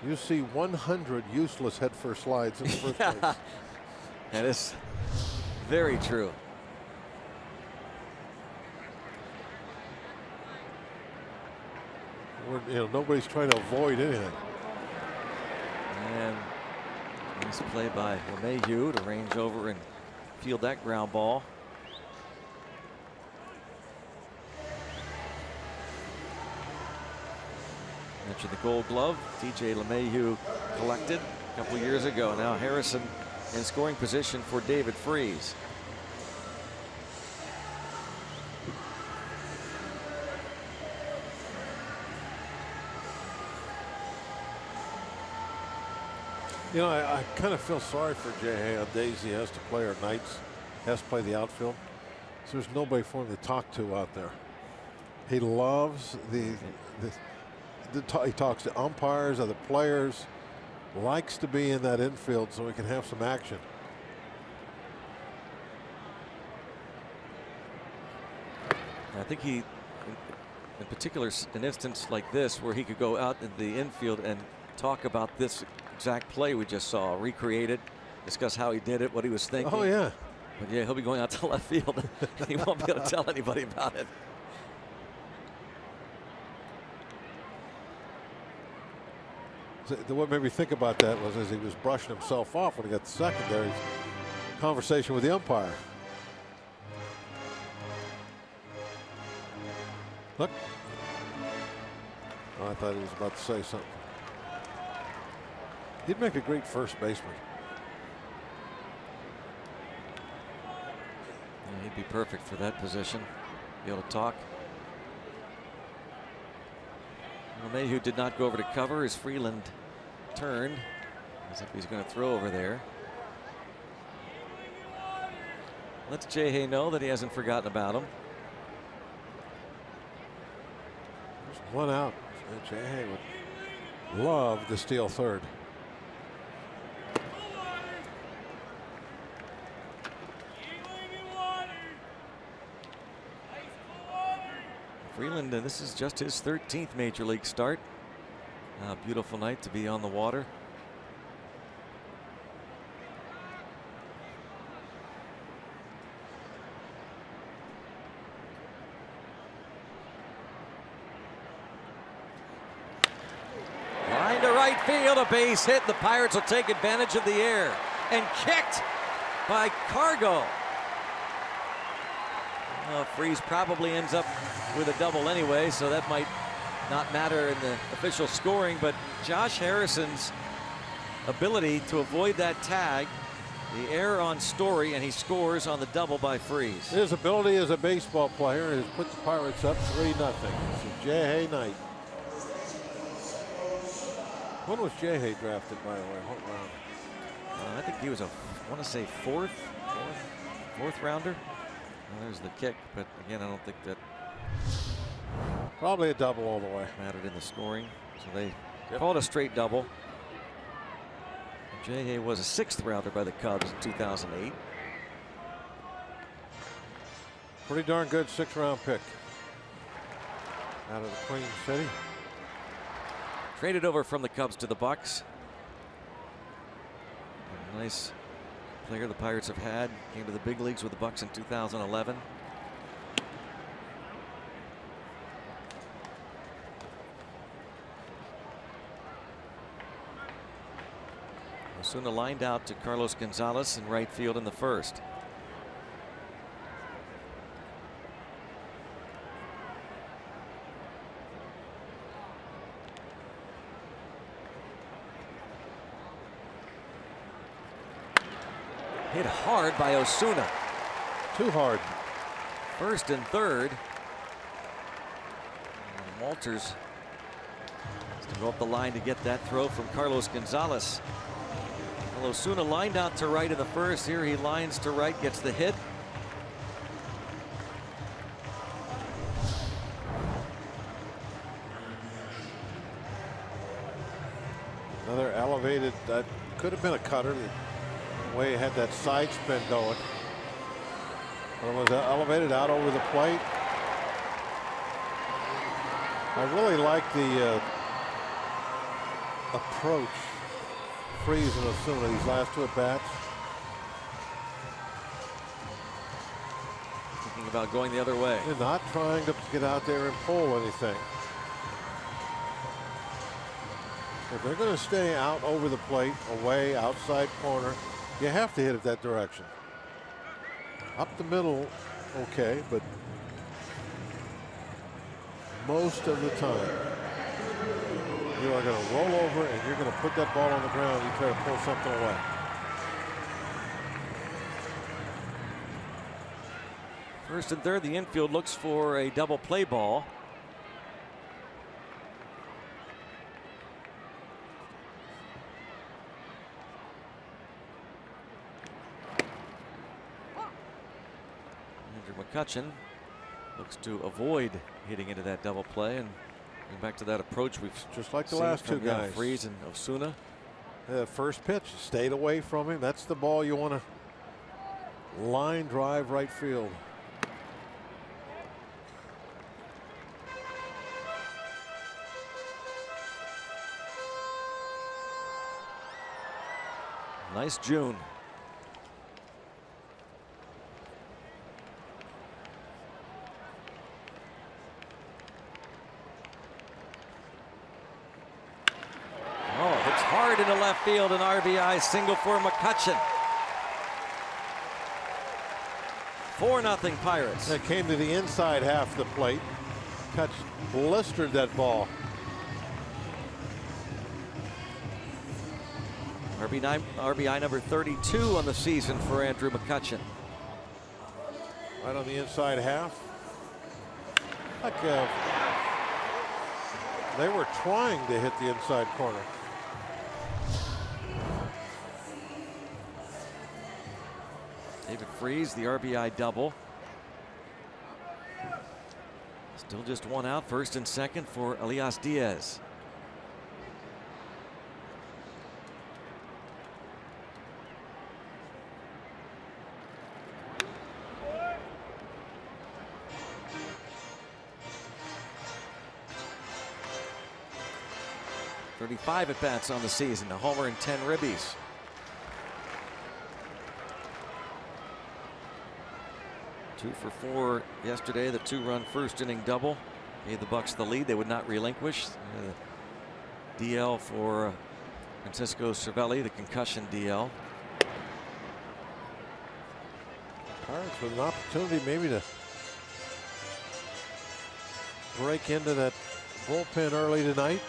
you see 100 useless headfirst slides in the first place. That is very true. Nobody's trying to avoid anything. And nice play by LeMahieu to range over and field that ground ball. Mentioned the Gold Glove DJ LeMahieu collected a couple years ago. Now Harrison in scoring position for David Freese. You know, I kind of feel sorry for J.A. on days he has to play or nights has to play the outfield. So there's nobody for him to talk to out there. He loves he talks to umpires, other players, likes to be in that infield so he can have some action. I think he, in particular, an instance like this where he could go out in the infield and talk about this exact play we just saw, recreate it, discuss how he did it, what he was thinking. Oh, yeah. But yeah, he'll be going out to left field. He won't be able to tell anybody about it. What made me think about that was as he was brushing himself off when he got the secondary conversation with the umpire. Look. Oh, I thought he was about to say something. He'd make a great first baseman. Yeah, he'd be perfect for that position. Be able to talk. Mayhew did not go over to cover as Freeland turned as if he's going to throw over there. Lets J.A. know that he hasn't forgotten about him. Just one out. J.A. would love to steal third. Freeland, this is just his 13th major league start. Beautiful night to be on the water. Line to right field, a base hit. The Pirates will take advantage of the air and kicked by Cargo. Freeze probably ends up with a double anyway, so that might not matter in the official scoring, but Josh Harrison's ability to avoid that tag, the error on Story, and he scores on the double by Freeze. His ability as a baseball player has put the Pirates up 3-0. It's a J.A. night. When was J.A. drafted, by the way? What round? I think he was I want to say fourth rounder. Well, there's the kick, but again, I don't think that probably a double all the way mattered in the scoring. So they called a straight double. J.A. was a 6th rounder by the Cubs in 2008. Pretty darn good 6th round pick out of the Queen City. Traded over from the Cubs to the Bucks. A nice player the Pirates have had. Came to the big leagues with the Bucks in 2011. Osuna lined out to Carlos Gonzalez in right field in the first. Hit hard by Osuna. Too hard. First and third. And Walters has to go up the line to get that throw from Carlos Gonzalez. Well, Osuna lined out to right in the first. Here he lines to right, gets the hit. Another elevated, that could have been a cutter. The way he had that side spin going. But it was elevated out over the plate. I really like the approach Freeze and Osuna these last 2 at bats. Thinking about going the other way. They're not trying to get out there and pull anything. If they're going to stay out over the plate, away, outside corner, you have to hit it that direction. Up the middle, okay, but most of the time, you are going to roll over and you're going to put that ball on the ground and you try to pull something away. First and third, the infield looks for a double play ball. McCutchen looks to avoid hitting into that double play and going back to that approach we've just like the seen last two from guys. Freese and Osuna. First pitch stayed away from him. That's the ball you want to line drive right field. Nice June. Oh, hits hard into left field, an RBI single for McCutchen. 4-0 Pirates. That came to the inside half the plate. Kutch blistered that ball. RBI number 32 on the season for Andrew McCutchen. Right on the inside half. Like they were trying to hit the inside corner. David Freese, the RBI double. Still just one out, first and second for Elias Diaz. .35 at-bats on the season, a homer and 10 ribbies. Two for four yesterday. The two-run first-inning double gave the Bucks the lead. They would not relinquish. DL for Francisco Cervelli, the concussion DL. Pirates with an opportunity maybe to break into that bullpen early tonight.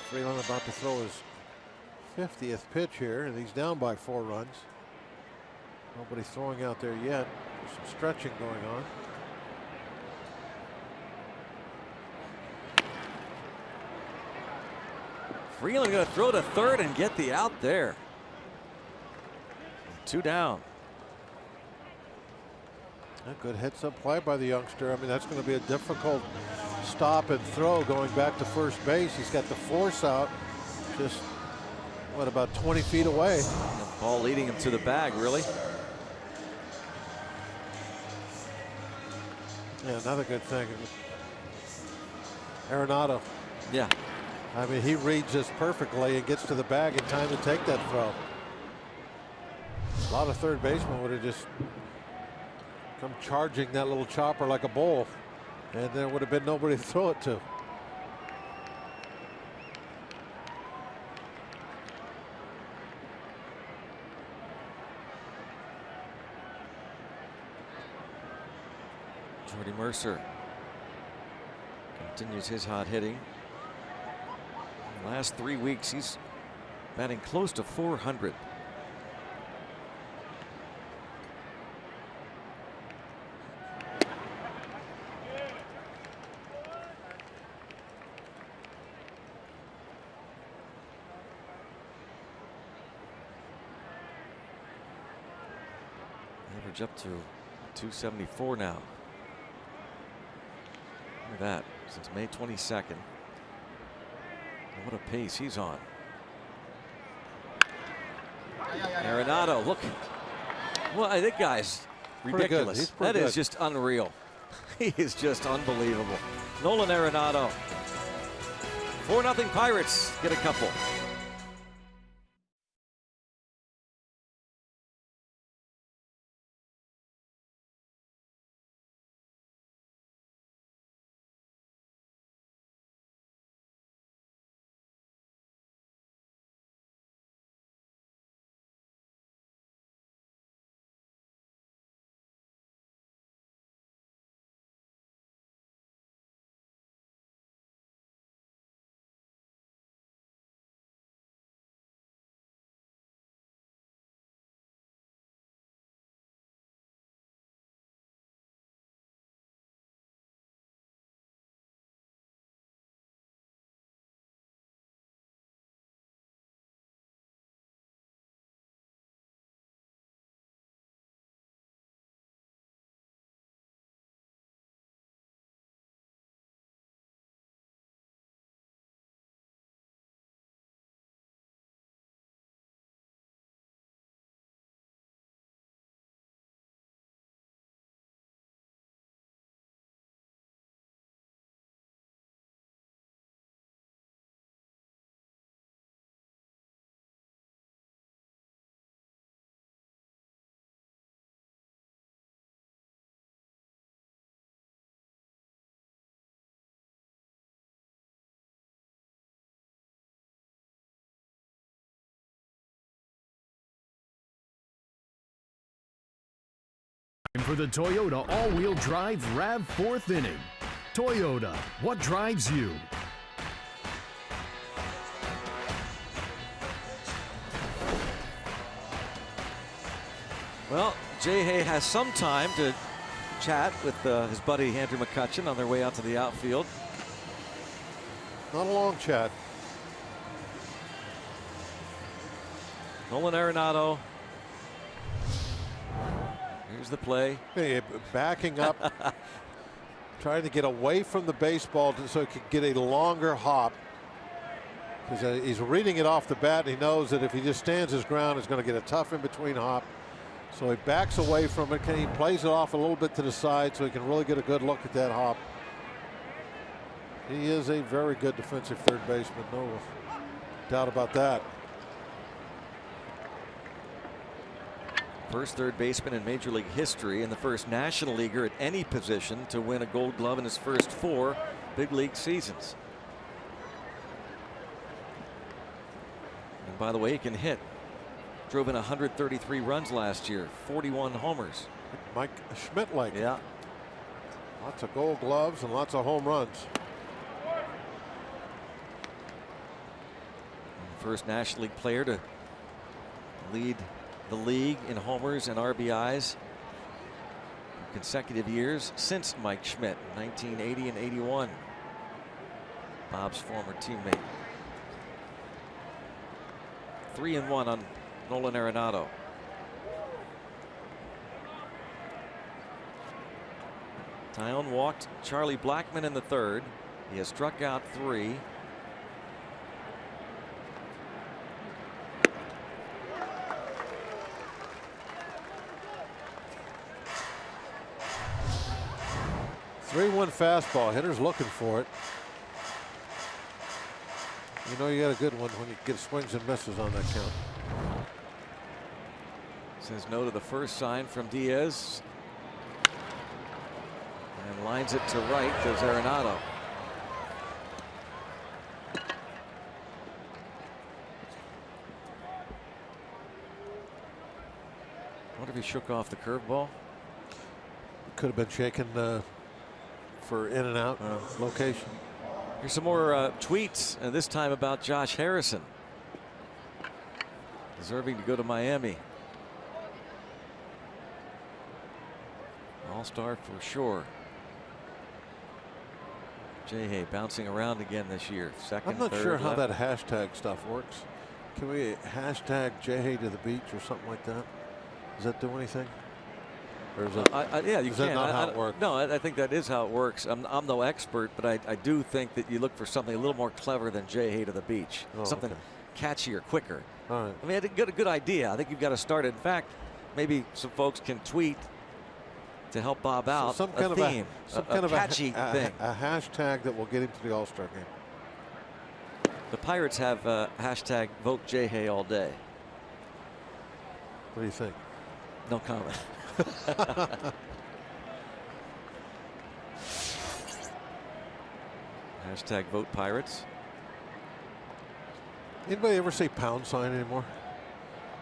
Freeland about to throw his 50th pitch here, and he's down by 4 runs. Nobody throwing out there yet. There's some stretching going on. Freeland going to throw to third and get the out there. 2 down. A good heads-up play by the youngster. I mean, that's going to be a difficult stop and throw going back to first base. He's got the force out, just what, about 20 feet away. The ball leading him to the bag, really. Yeah, another good thing. Arenado. Yeah. I mean, he reads this perfectly and gets to the bag in time to take that throw. A lot of third basemen would have just come charging that little chopper like a bull, and there would have been nobody to throw it to. Jordy Mercer continues his hot hitting. In the last 3 weeks, he's batting close to 400. Average up to 274 now. Look at that, since May 22nd. And what a pace he's on. Arenado, look. Well, that guy's ridiculous. That is just unreal. He is just unbelievable. Nolan Arenado. 4-0 Pirates get a couple. for the Toyota all-wheel drive RAV 4th inning. Toyota, what drives you? Well, Jay Hay has some time to chat with his buddy Andrew McCutchen on their way out to the outfield. Not a long chat. Nolan Arenado. Here's the play. Hey, backing up, trying to get away from the baseball so he could get a longer hop. Because he's reading it off the bat. And he knows that if he just stands his ground, he's going to get a tough in-between hop. So he backs away from it. He plays it off a little bit to the side so he can really get a good look at that hop. He is a very good defensive third baseman. No doubt about that. First third baseman in Major League history and the first National Leaguer at any position to win a Gold Glove in his first 4 big league seasons. And by the way, he can hit. Drove in 133 runs last year, 41 homers. Mike Schmidt-like. Yeah. Lots of Gold Gloves and lots of home runs. First National League player to lead the league in homers and RBIs in consecutive years since Mike Schmidt in 1980 and 81. Bob's former teammate. 3-1 on Nolan Arenado. Tyone walked Charlie Blackmon in the 3rd. He has struck out 3. Three-1 fastball. Hitter's looking for it. You know you got a good one when you get swings and misses on that count. Says no to the first sign from Diaz. And lines it to right. Goes Arenado. I wonder if he shook off the curveball. Could have been shaken for in and out location. Here's some more tweets, and this time about Josh Harrison. Deserving to go to Miami. All-star for sure. Jay Hay bouncing around again this year. Second, I'm not third, sure how left. that hashtag stuff works. Can we hashtag Jay Hay to the beach or something like that? Does that do anything? Or is it, yeah, you is can. that not how it works? No, I think that is how it works. I'm no expert, but I do think that you look for something a little more clever than Jay Hay to the beach. Oh, Something okay. catchier, quicker. All right. I mean, I think a good idea. I think you've got to start it. In fact, maybe some folks can tweet to help Bob out. Some kind a theme, some a kind of catchy thing. A hashtag that will get him to the All-Star game. The Pirates have hashtag vote Jay Hay all day. What do you think? No comment. Hashtag vote Pirates. Anybody ever say pound sign anymore?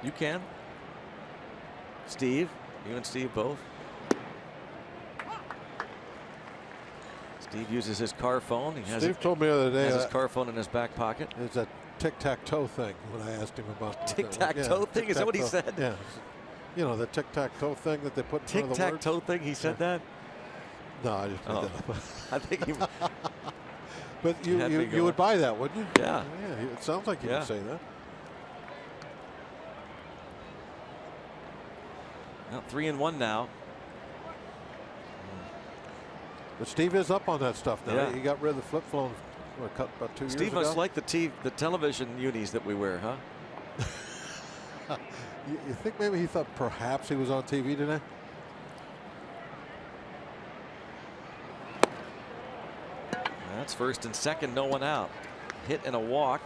You can. Steve, you and Steve both. Steve uses his car phone. He has Steve told me the other day has his car phone in his back pocket. It's a tic-tac-toe thing when I asked him about Tic-tac-toe thing? Is that what he said? Yeah. You know, the tic-tac-toe thing that they put in front of the words? Tic-tac-toe thing? He said that? No, I just made that up. I think he. But you would buy that, wouldn't you? Yeah. Yeah, it sounds like you would say that. Well, 3-1 now. But Steve is up on that stuff now. Yeah. He got rid of the flip phone about 2 years ago. Steve must like the television unis that we wear, huh? You think maybe he thought perhaps he was on TV today? That's first and second, no one out. Hit and a walk.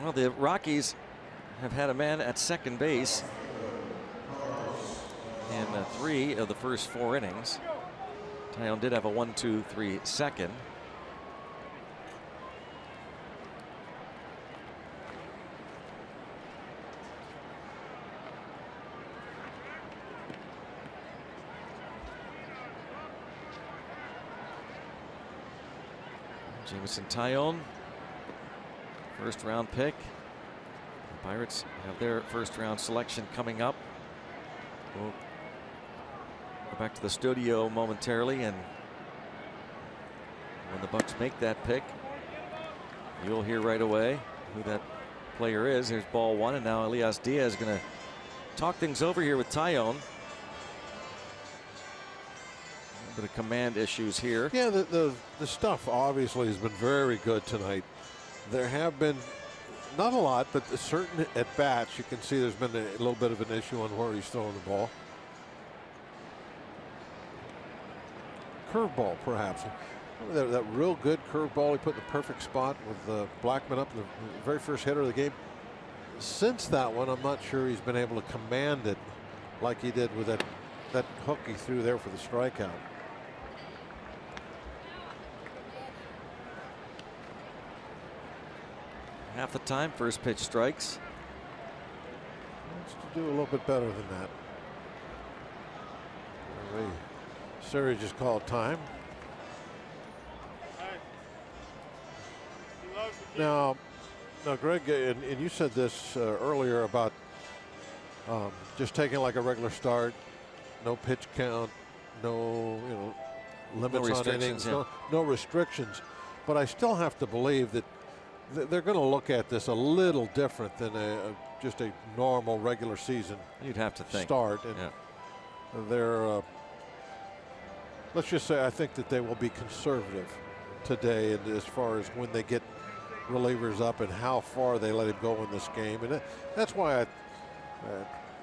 Well, the Rockies have had a man at second base in 3 of the first 4 innings. Tyone did have a 1-2-3 second. Jameson Taillon, first round pick. The Pirates have their first round selection coming up. We'll go back to the studio momentarily, and when the Bucks make that pick, you'll hear right away who that player is. Here's ball one, and now Elias Diaz is going to talk things over here with Taillon. A bit of command issues here. Yeah, the stuff obviously has been very good tonight. There have been not a lot, but certain at bats you can see there's been a little bit of an issue on where he's throwing the ball. Curveball, perhaps. That real good curveball he put in the perfect spot with Blackman up, the very first hitter of the game. Since that one, I'm not sure he's been able to command it like he did with that hook he threw there for the strikeout. Half the time, first pitch strikes. Wants to do a little bit better than that. Siri just called time. Now, Greg, and you said this earlier about just taking like a regular start, no pitch count, no limits on innings, no restrictions. But I still have to believe that they're going to look at this a little different than just a normal regular season. You'd have to think. Start, and they're. Let's just say I think that they will be conservative today, and as far as when they get relievers up and how far they let him go in this game. And that's why I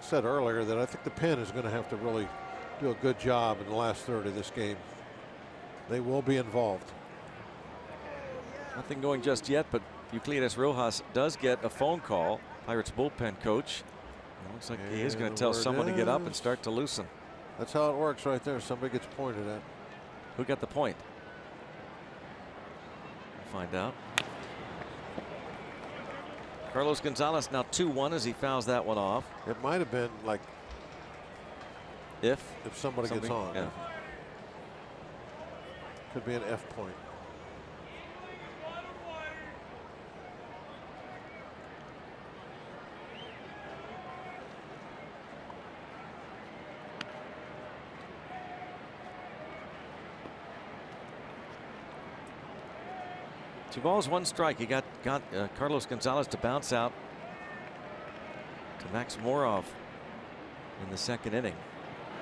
said earlier that I think the pen is going to have to really do a good job in the last third of this game. They will be involved. Nothing going just yet, but Euclides Rojas does get a phone call. Pirates bullpen coach. It looks like he is going to tell someone to get up and start to loosen. That's how it works right there. Somebody gets pointed at. Who got the point? We'll find out. Carlos Gonzalez now 2-1 as he fouls that one off. It might have been like if somebody gets on. Yeah. Could be an F point. Two balls, one strike. He got Carlos Gonzalez to bounce out to Max Moroff in the second inning.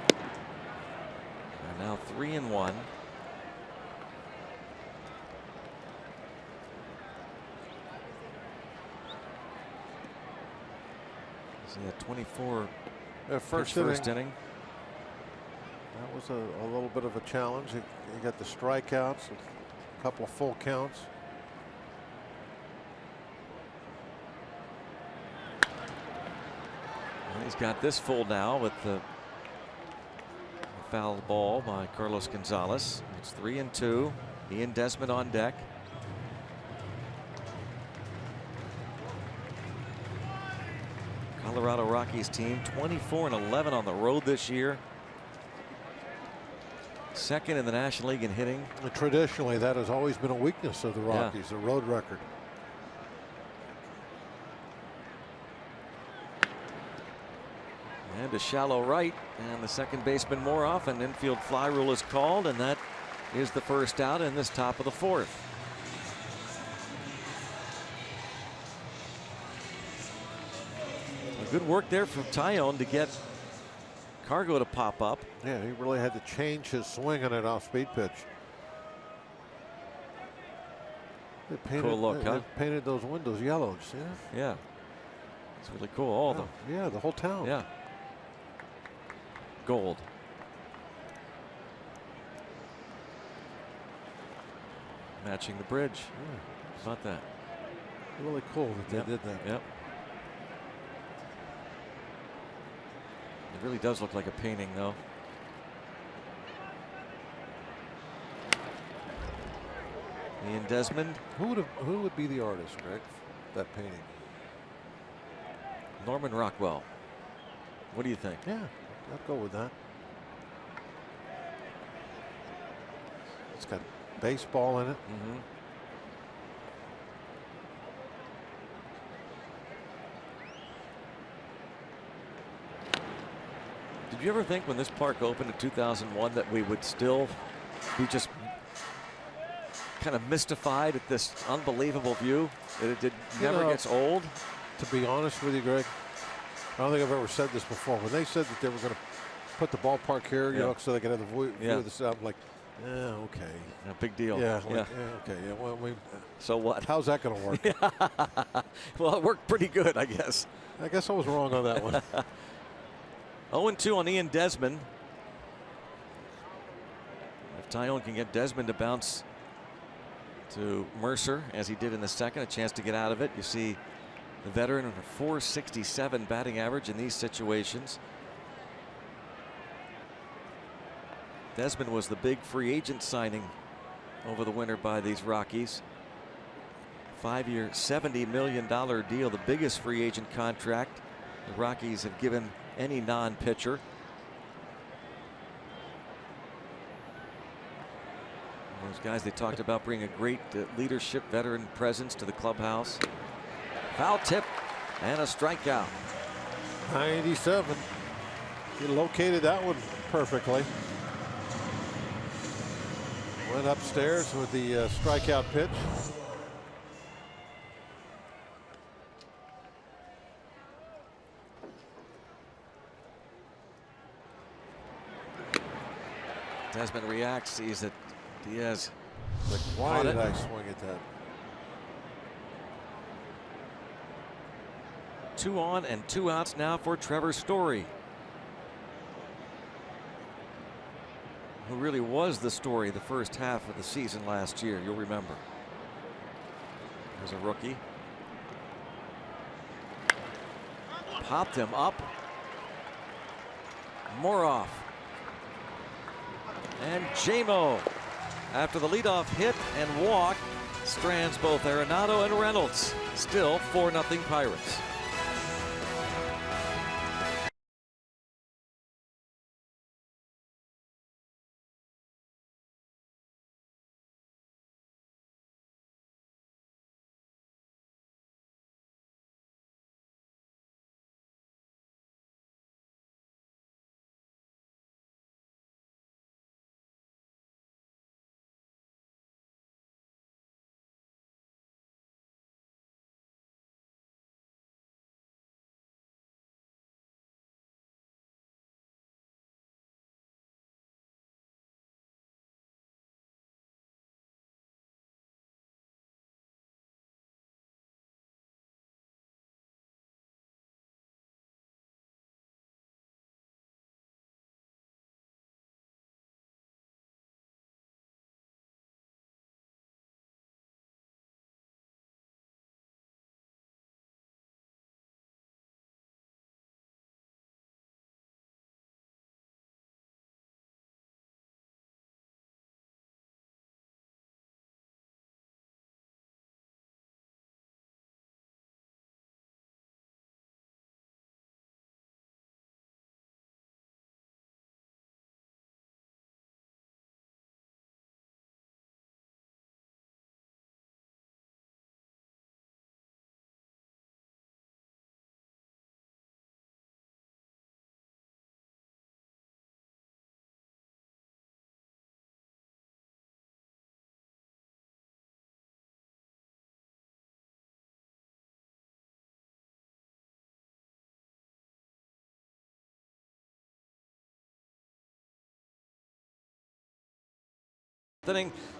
And now 3-1. He had 24 first inning. That was a little bit of a challenge. He got the strikeouts, a couple of full counts. He's got this full now with the foul ball by Carlos Gonzalez. It's 3-2. He and Desmond on deck. Colorado Rockies team 24-11 on the road this year. Second in the National League in hitting. Traditionally, that has always been a weakness of the Rockies, the road record. And a shallow right, and the second baseman Moroff, an infield fly rule is called, and that is the first out in this top of the fourth. Good work there from Taillon to get Cargo to pop up. Yeah, he really had to change his swing on that off-speed pitch. They painted, cool look, huh? They painted those windows yellow. See that? Yeah, it's really cool. All the the whole town. Yeah. Gold. Matching the bridge. How about that? Really cool that they did that. Yep. It really does look like a painting, though. Ian Desmond. Who would be the artist, Greg? That painting. Norman Rockwell. What do you think? Yeah, I'll go with that. It's got baseball in it. you ever think when this park opened in 2001 that we would still be just kind of mystified at this unbelievable view? That it never gets old? To be honest with you, Greg, I don't think I've ever said this before. When they said that they were going to put the ballpark here, you know, so they could have the view of the south, like, okay. Yeah, big deal. Yeah, like, okay. Yeah, well, so what? How's that going to work? Well, it worked pretty good, I guess. I guess I was wrong on that one. 0-2 on Ian Desmond. If Tyone can get Desmond to bounce to Mercer, as he did in the second, a chance to get out of it. You see the veteran with a .467 batting average in these situations. Desmond was the big free agent signing over the winter by these Rockies. 5-year, $70 million deal, the biggest free agent contract the Rockies have given any non-pitcher. Those guys they talked about bringing a great leadership, veteran presence to the clubhouse. Foul tip and a strikeout. 97. He located that one perfectly. Went upstairs with the strikeout pitch. Desmond reacts, sees that Diaz. Like, why did I swing at that? 2 on and 2 outs now for Trevor Story, who really was the story the first half of the season last year. You'll remember. There's a rookie. Popped him up. Moroff. And Jamo, after the leadoff hit and walk, strands both Arenado and Reynolds. Still 4-0 Pirates.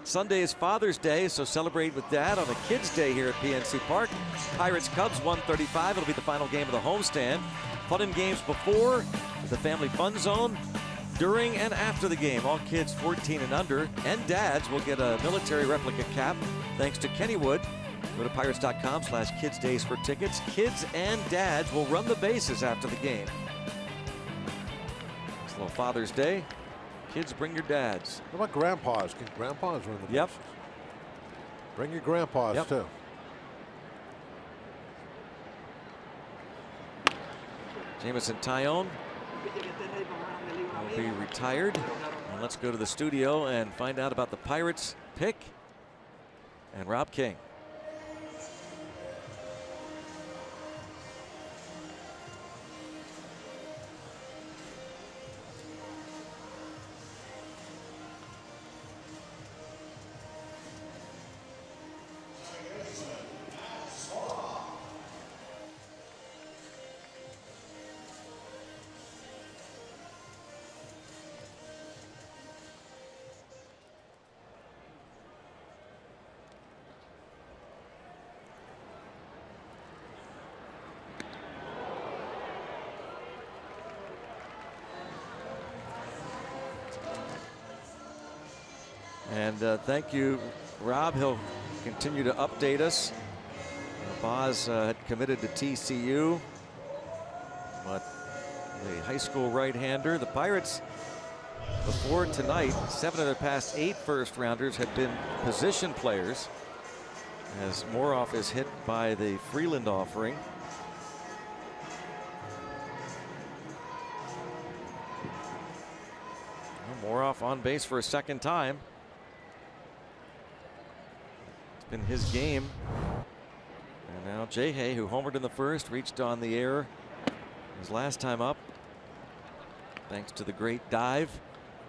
Sunday is Father's Day, so celebrate with Dad on a Kids' Day here at PNC Park. Pirates Cubs 1:35. It'll be the final game of the homestand. Fun and games before the family fun zone, during and after the game. All kids 14 and under and dads will get a military replica cap thanks to Kennywood. Go to pirates.com/kidsdays for tickets. Kids and dads will run the bases after the game. It's a little Father's Day. Kids, bring your dads. What about grandpas? Can grandpas run the bases? Yep. Bring your grandpas too. Jamison Tyone will be retired. And let's go to the studio and find out about the Pirates pick and Rob King. And thank you, Rob. He'll continue to update us. Boz had committed to TCU, but the high school right-hander. The Pirates, before tonight, 7 of their past 8 first-rounders had been position players, as Moroff is hit by the Freeland offering. Moroff on base for a second time. It's been his game. And now Jay, who homered in the first, reached on the air his last time up, thanks to the great dive,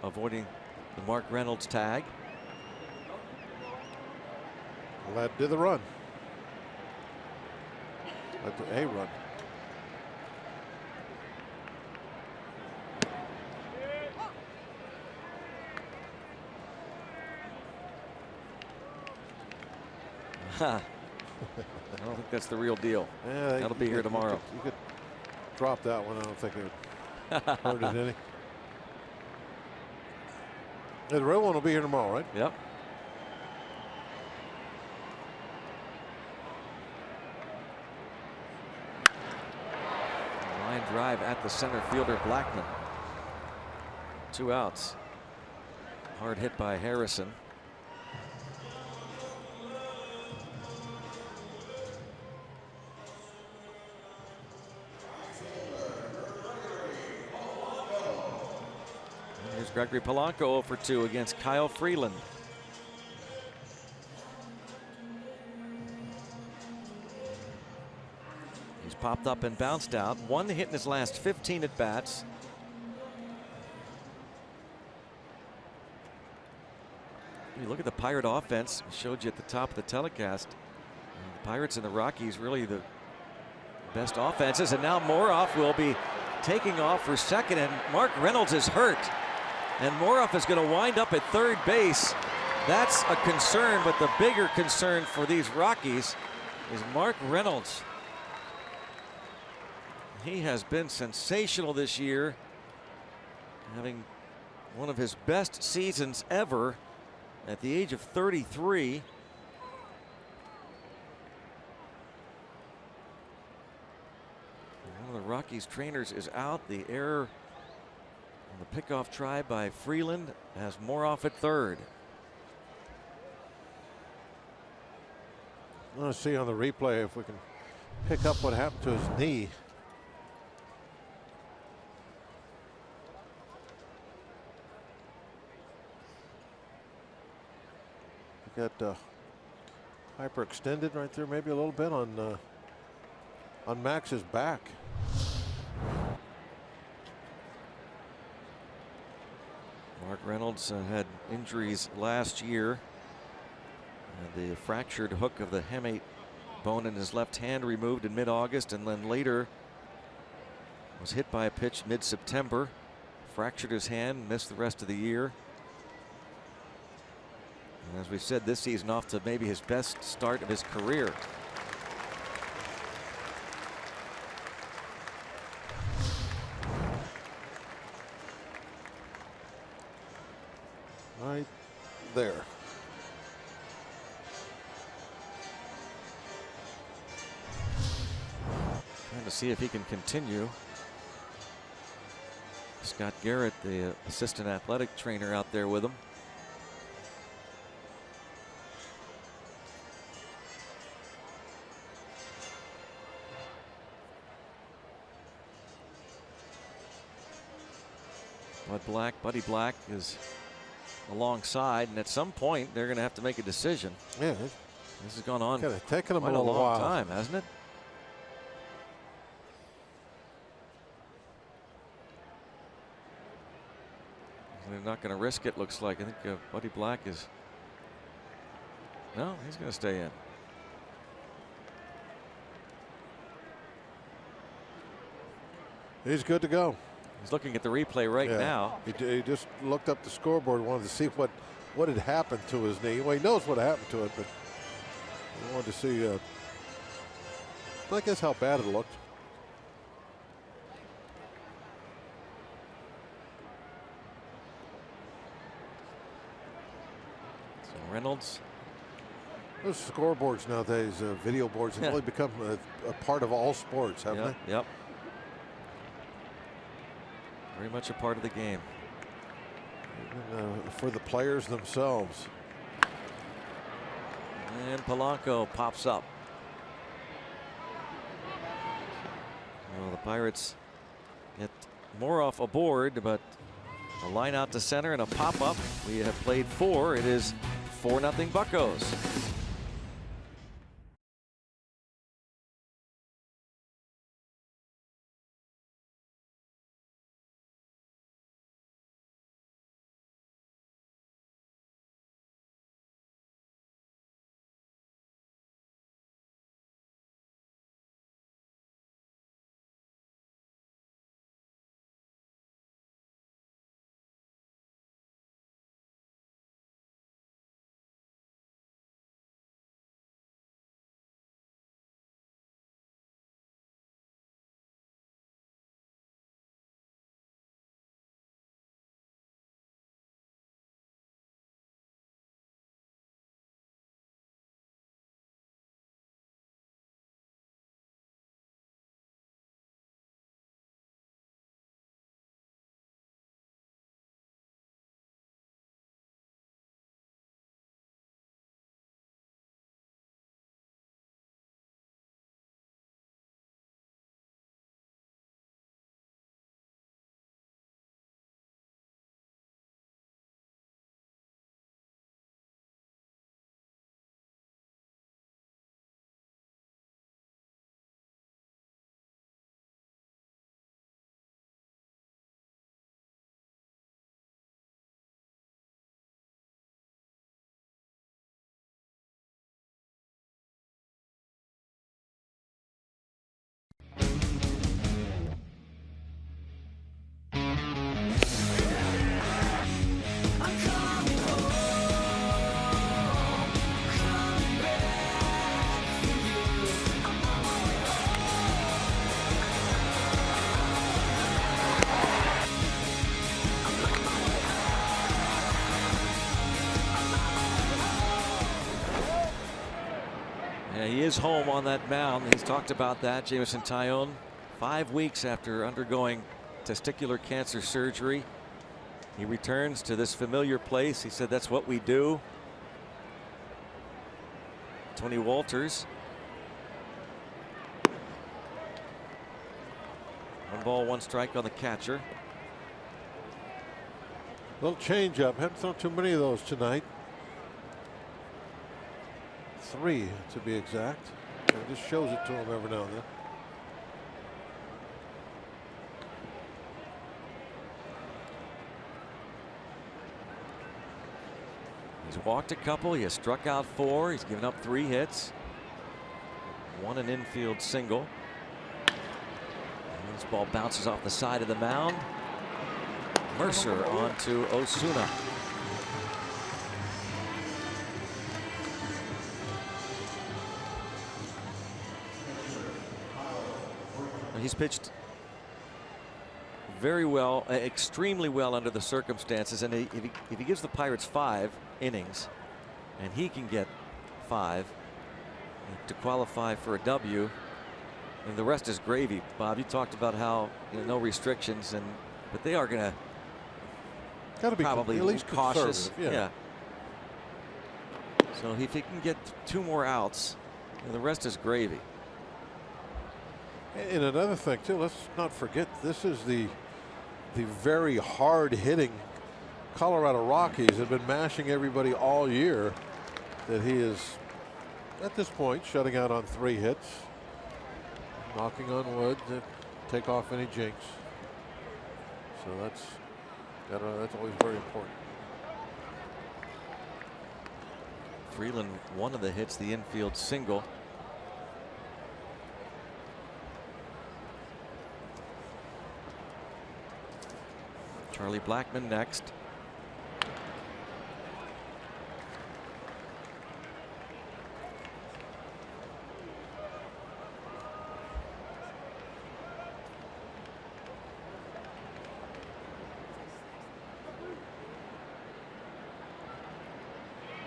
avoiding the Mark Reynolds tag. Well, that did the run. Let the A run. I don't think that's the real deal. Yeah, that'll be here tomorrow. You could drop that one. I don't think it would hurt it any. Yeah, the real one will be here tomorrow, right? Yep. Line drive at the center fielder Blackman. 2 outs. Hard hit by Harrison. Here's Gregory Polanco 0 for 2 against Kyle Freeland. He's popped up and bounced out. 1 hit in his last 15 at bats. You look at the Pirate offense. I showed you at the top of the telecast. The Pirates and the Rockies really the best offenses. And now Moroff will be taking off for second. And Mark Reynolds is hurt. And Moroff is going to wind up at third base. That's a concern, but the bigger concern for these Rockies is Mark Reynolds. He has been sensational this year, having one of his best seasons ever at the age of 33. One of the Rockies trainers is out. The error on the pickoff try by Freeland has Moroff at third. I want to see on the replay if we can pick up what happened to his knee. He got hyperextended right there, maybe a little bit on Max's back. Mark Reynolds had injuries last year. The fractured hook of the hamate bone in his left hand removed in mid-August, and then later was hit by a pitch mid-September, fractured his hand, missed the rest of the year. And as we said, this season off to maybe his best start of his career. Right there. Trying to see if he can continue. Scott Garrett, the assistant athletic trainer, out there with him. Buddy Black is alongside, and at some point they're going to have to make a decision. Yeah, this has gone on taken them quite a a long long time, hasn't it? They're not going to risk it, looks like. I think Buddy Black is. No, he's going to stay in. He's good to go. He's looking at the replay right now. He just looked up the scoreboard, wanted to see what had happened to his knee. Well, he knows what happened to it, but he wanted to see, I guess, how bad it looked. Reynolds. Those scoreboards nowadays, video boards, have really become a part of all sports, haven't they? Yep. Very much a part of the game. Even, for the players themselves. And Polanco pops up. Well, the Pirates get more off a board, but a line out to center and a pop up. We have played 4. It is 4-0 Buccos. He is home on that mound. He's talked about that. Jameson Taillon, 5 weeks after undergoing testicular cancer surgery. He returns to this familiar place. He said that's what we do. Tony Walters. 1 ball, 1 strike on the catcher. Little change up. Haven't thrown too many of those tonight. 3 to be exact. It just shows it to him every now and then. He's walked a couple. He has struck out 4. He's given up 3 hits. 1 an infield single. And this ball bounces off the side of the mound. Mercer onto Osuna. He's pitched very well, extremely well under the circumstances, and if he gives the Pirates 5 innings and he can get 5 to qualify for a W, and the rest is gravy. Bob, you talked about how no restrictions, but they are going to probably at least cautious. Yeah. So if he can get 2 more outs, the rest is gravy. And another thing too, let's not forget, this is the very hard hitting Colorado Rockies have been mashing everybody all year, that he is at this point shutting out on 3 hits, knocking on wood to take off any jinx. So that's always very important. Freeland, 1 of the hits, the infield single. Charlie Blackmon next.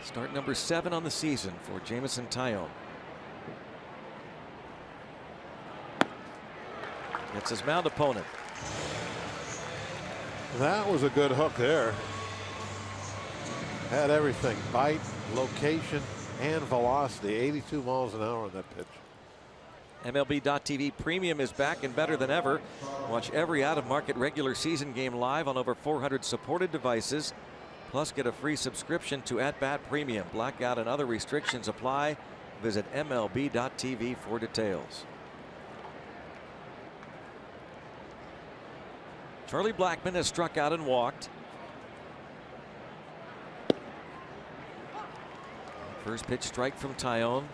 Start number 7 on the season for Jameson Taillon. It's his mound opponent. That was a good hook there. Had everything: bite, location, and velocity. 82 miles an hour on that pitch. MLB.TV Premium is back and better than ever. Watch every out-of-market regular season game live on over 400 supported devices. Plus, get a free subscription to At Bat Premium. Blackout and other restrictions apply. Visit MLB.TV for details. Charlie Blackmon has struck out and walked. First pitch strike from Taillon.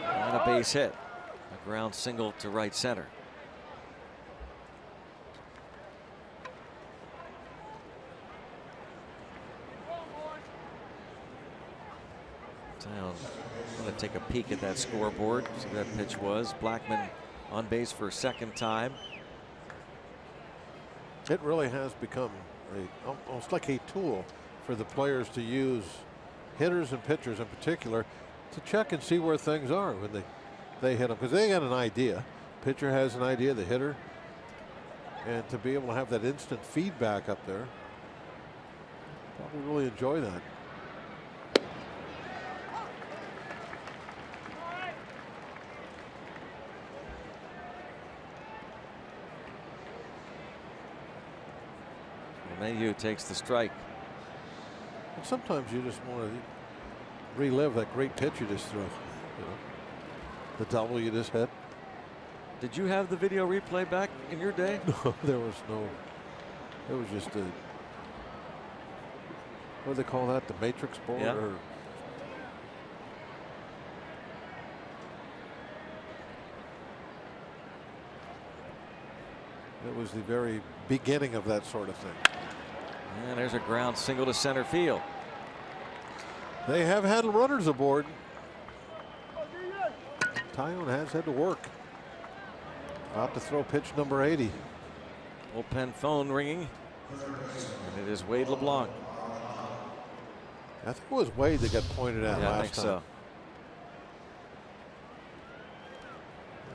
And a base hit. A ground single to right center. Taillon going to take a peek at that scoreboard. See where that pitch was. Blackmon on base for a second time. It really has become almost like a tool for the players to use, hitters and pitchers in particular, to check and see where things are when they hit them, because they got an idea. Pitcher has an idea, the hitter, and to be able to have that instant feedback up there, probably really enjoy that. Mayhew takes the strike. And sometimes you just want to relive that great pitch you just threw. You know, the double you just hit. Did you have the video replay back in your day? No, there was no. It was just a. What do they call that? The matrix board? Yeah. Or, it was the very beginning of that sort of thing. And there's a ground single to center field. They have had runners aboard. Taillon has had to work. About to throw pitch number 80. Bullpen phone ringing. And it is Wade LeBlanc. I think it was Wade that got pointed at Yeah, last I think time. so.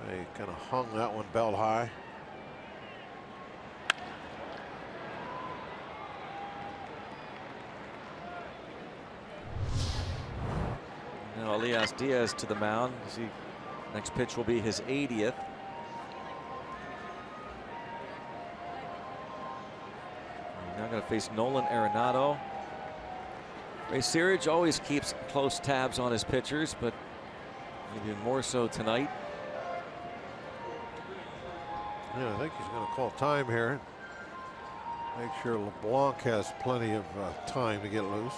He kind of hung that one belt high. Now Elias Diaz to the mound. Next pitch will be his 80th. Now going to face Nolan Arenado. Ray Searage always keeps close tabs on his pitchers, but maybe more so tonight. Yeah, I think he's going to call time here. Make sure LeBlanc has plenty of time to get loose.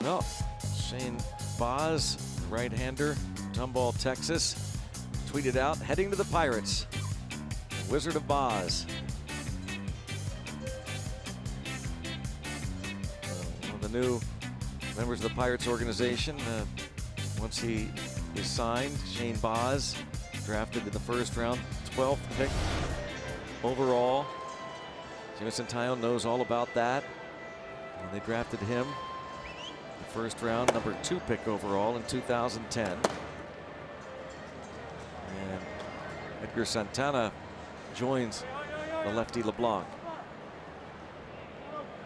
Well, Shane Baz, right-hander, Tomball, Texas, tweeted out, heading to the Pirates. The Wizard of Baz. One of the new members of the Pirates organization. Once he is signed, Shane Baz, drafted in the first round, 12th pick overall. Jameson Taillon knows all about that. And they drafted him the first round, number 2 pick overall in 2010. And Edgar Santana joins the lefty LeBlanc.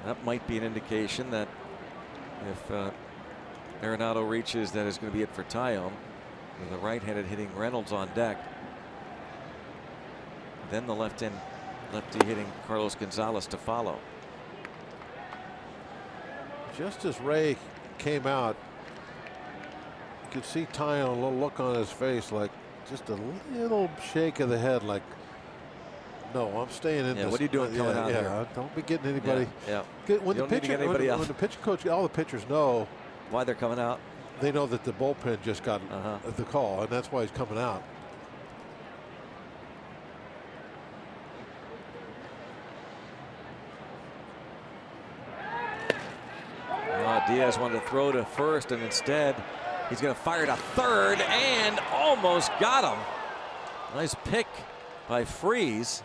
That might be an indication that if Arenado reaches, that is going to be it for Taillon, with the right-handed hitting Reynolds on deck. Then the lefty hitting Carlos Gonzalez to follow. Just as Ray came out, you could see Taillon, a little look on his face, like just a little shake of the head, like, no, I'm staying in Yeah, this. what are you doing coming out here? Don't be getting anybody. Yeah. When the pitcher, when the pitching coach, all the pitchers know why they're coming out. they know that the bullpen just got the call, and that's why he's coming out. Diaz wanted to throw to first, and instead he's going to fire to third and almost got him. Nice pick by Freeze.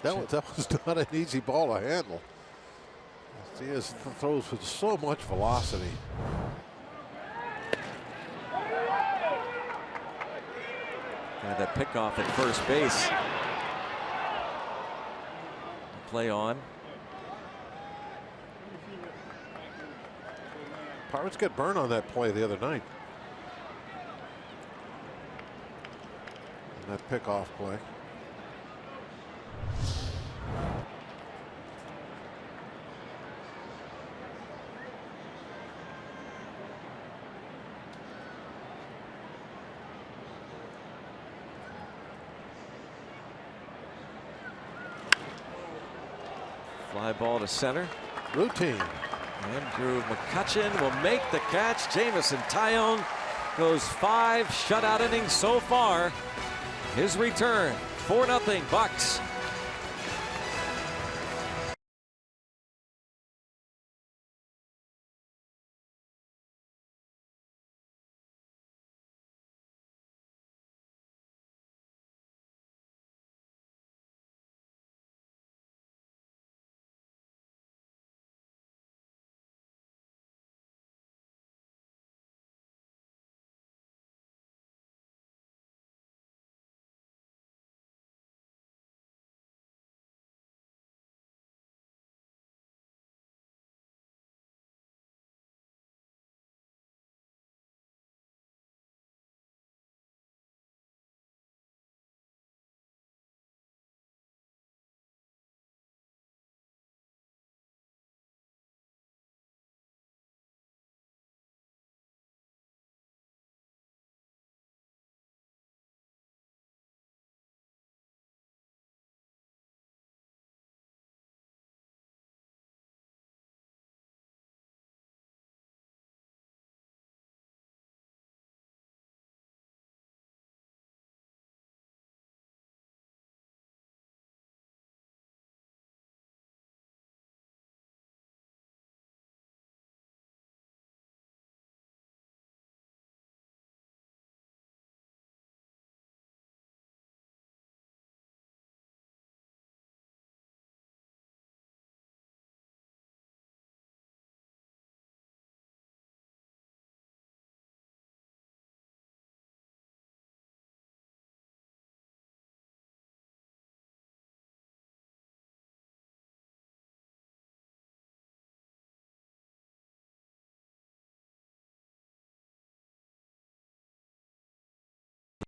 That was not an easy ball to handle. Diaz throws with so much velocity. Had that pick off at first base. Play on. Pirates got burned on that play the other night. And that pickoff play. Fly ball to center. Routine. Andrew McCutchen will make the catch. Jameson Taillon goes 5 shutout innings so far. His return, 4-0 Bucks.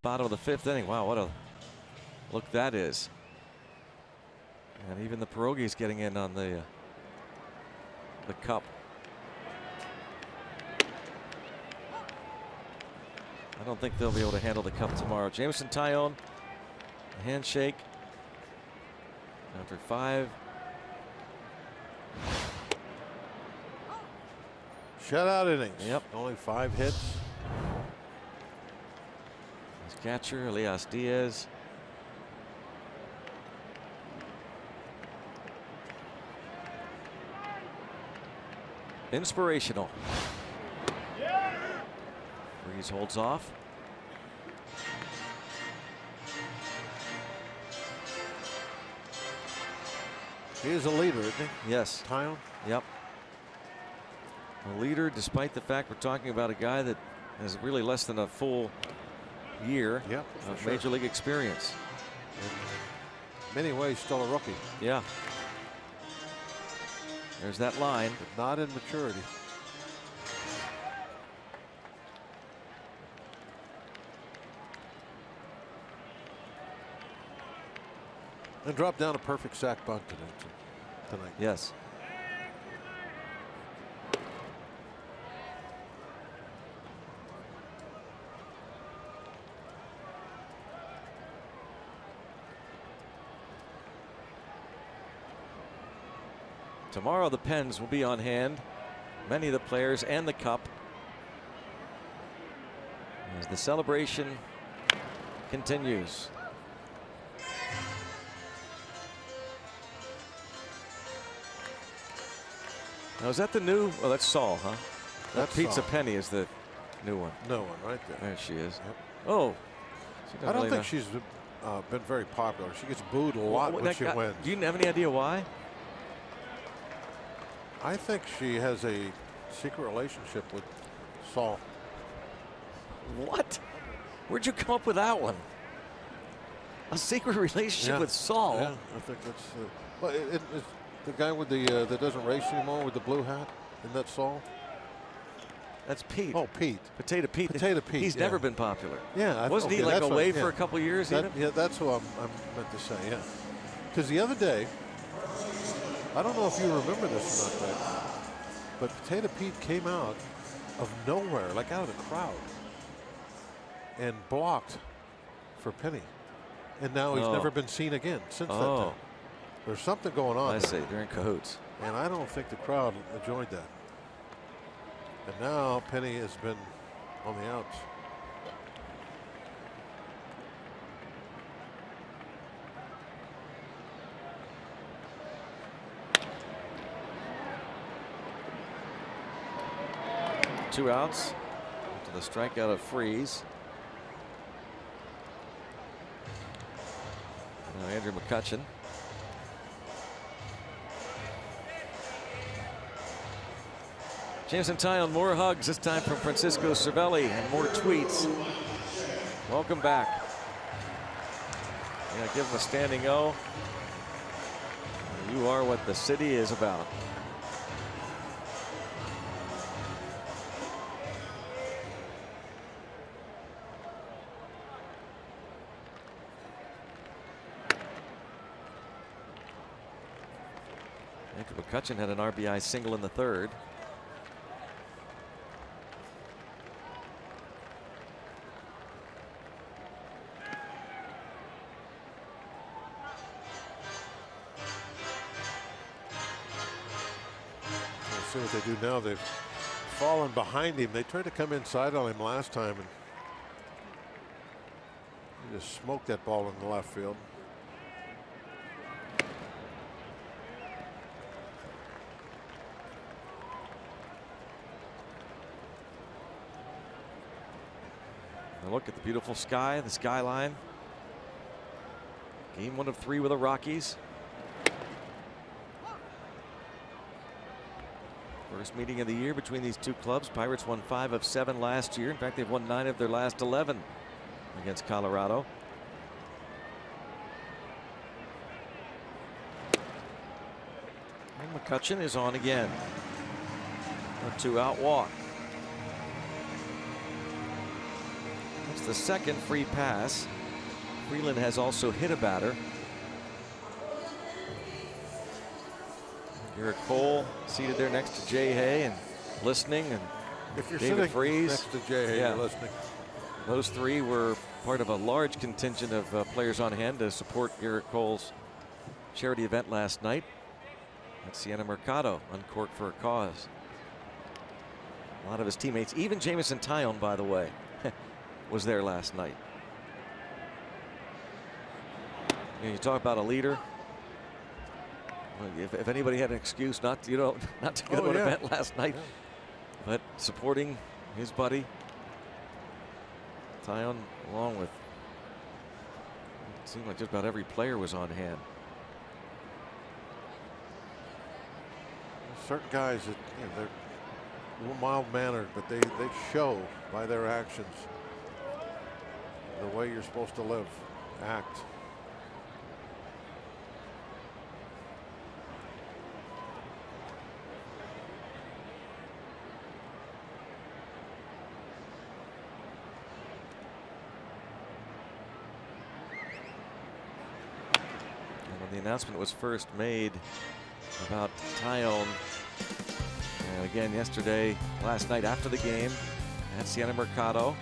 Bottom of the 5th inning. Wow, what a look that is. And even the pierogies getting in on the cup. I don't think they'll be able to handle the cup tomorrow. Jameson Taillon, handshake after 5. Shutout innings. Yep. Only 5 hits. His catcher, Elias Diaz. Inspirational. Freeze holds off. He is a leader, isn't he? Yes. Taillon? Yep. A leader, despite the fact we're talking about a guy that has really less than a full year of major league experience. In many ways, still a rookie. Yeah. There's that line. But not in maturity. And dropped down a perfect sac bunt tonight. Yes. Tomorrow the Pens will be on hand many of the players and the cup as the celebration continues. Now, is that the new? Oh, that's Saul, huh? That Pizza Saul. Penny is the new one. No one right there. There she is. Yep. Oh. I don't think she's been very popular. She gets booed a lot when she wins. Do you have any idea why? I think she has a secret relationship with Saul. What? Where'd you come up with that one? A secret relationship with Saul? Yeah, I think that's. Well, it's the guy with the that doesn't race anymore with the blue hat. Isn't that Saul? That's Pete. Oh, Pete. Potato Pete. Potato Pete. He's never been popular. Yeah. Wasn't he like away for a couple years? Yeah, that's who I'm meant to say. Yeah. Because the other day, I don't know if you remember this or not, Dave, but Potato Pete came out of nowhere, like out of the crowd, and blocked for Penny, and now he's never been seen again since that time. There's something going on. I see. They're in cahoots. And I don't think the crowd enjoyed that. And now Penny has been on the outs. Two outs to the strikeout of Freeze. Now Andrew McCutchen. Jameson Tyon, more hugs, this time from Francisco Cervelli, and more tweets. Welcome back. Yeah, give him a standing O. You are what the city is about. Andrew McCutchen had an RBI single in the third. See what they do now. They've fallen behind him. They tried to come inside on him last time, and he just smoked that ball in the left field. Now look at the beautiful sky, the skyline. Game 1 of 3 with the Rockies. First meeting of the year between these two clubs. Pirates won 5 of 7 last year. In fact, they've won 9 of their last 11 against Colorado. And McCutchen is on again. A 2-out walk. That's the second free pass. Freeland has also hit a batter. Garrett Cole seated there next to Jay Hay and listening, and if you're David sitting Freese next to Jay Hay, you're listening. Those three were part of a large contingent of players on hand to support Garrett Cole's charity event last night at Siena Mercado, Uncorked for a Cause. A lot of his teammates, even Jameson Tyon, by the way, was there last night. You talk about a leader. If anybody had an excuse not to go to an event last night, but supporting his buddy Tyon, along with, it seemed like just about every player was on hand. Certain guys that they're a little mild-mannered, but they show by their actions the way you're supposed to live, act. The announcement was first made about Tyon, and again last night after the game at Siena Mercado.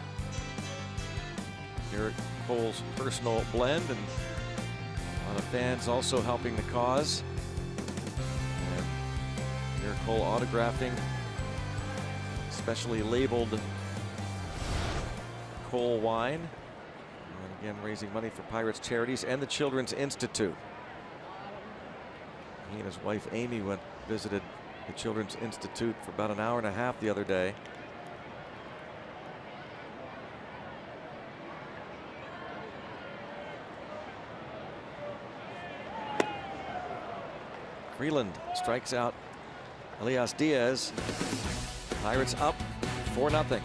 Garrett Cole's personal blend, and a lot of fans also helping the cause. And Garrett Cole autographing specially labeled COL wine. And again, raising money for Pirates charities and the Children's Institute. He and his wife Amy visited the Children's Institute for about an hour and a half the other day. Freeland strikes out Elias Diaz. Pirates up 4-0.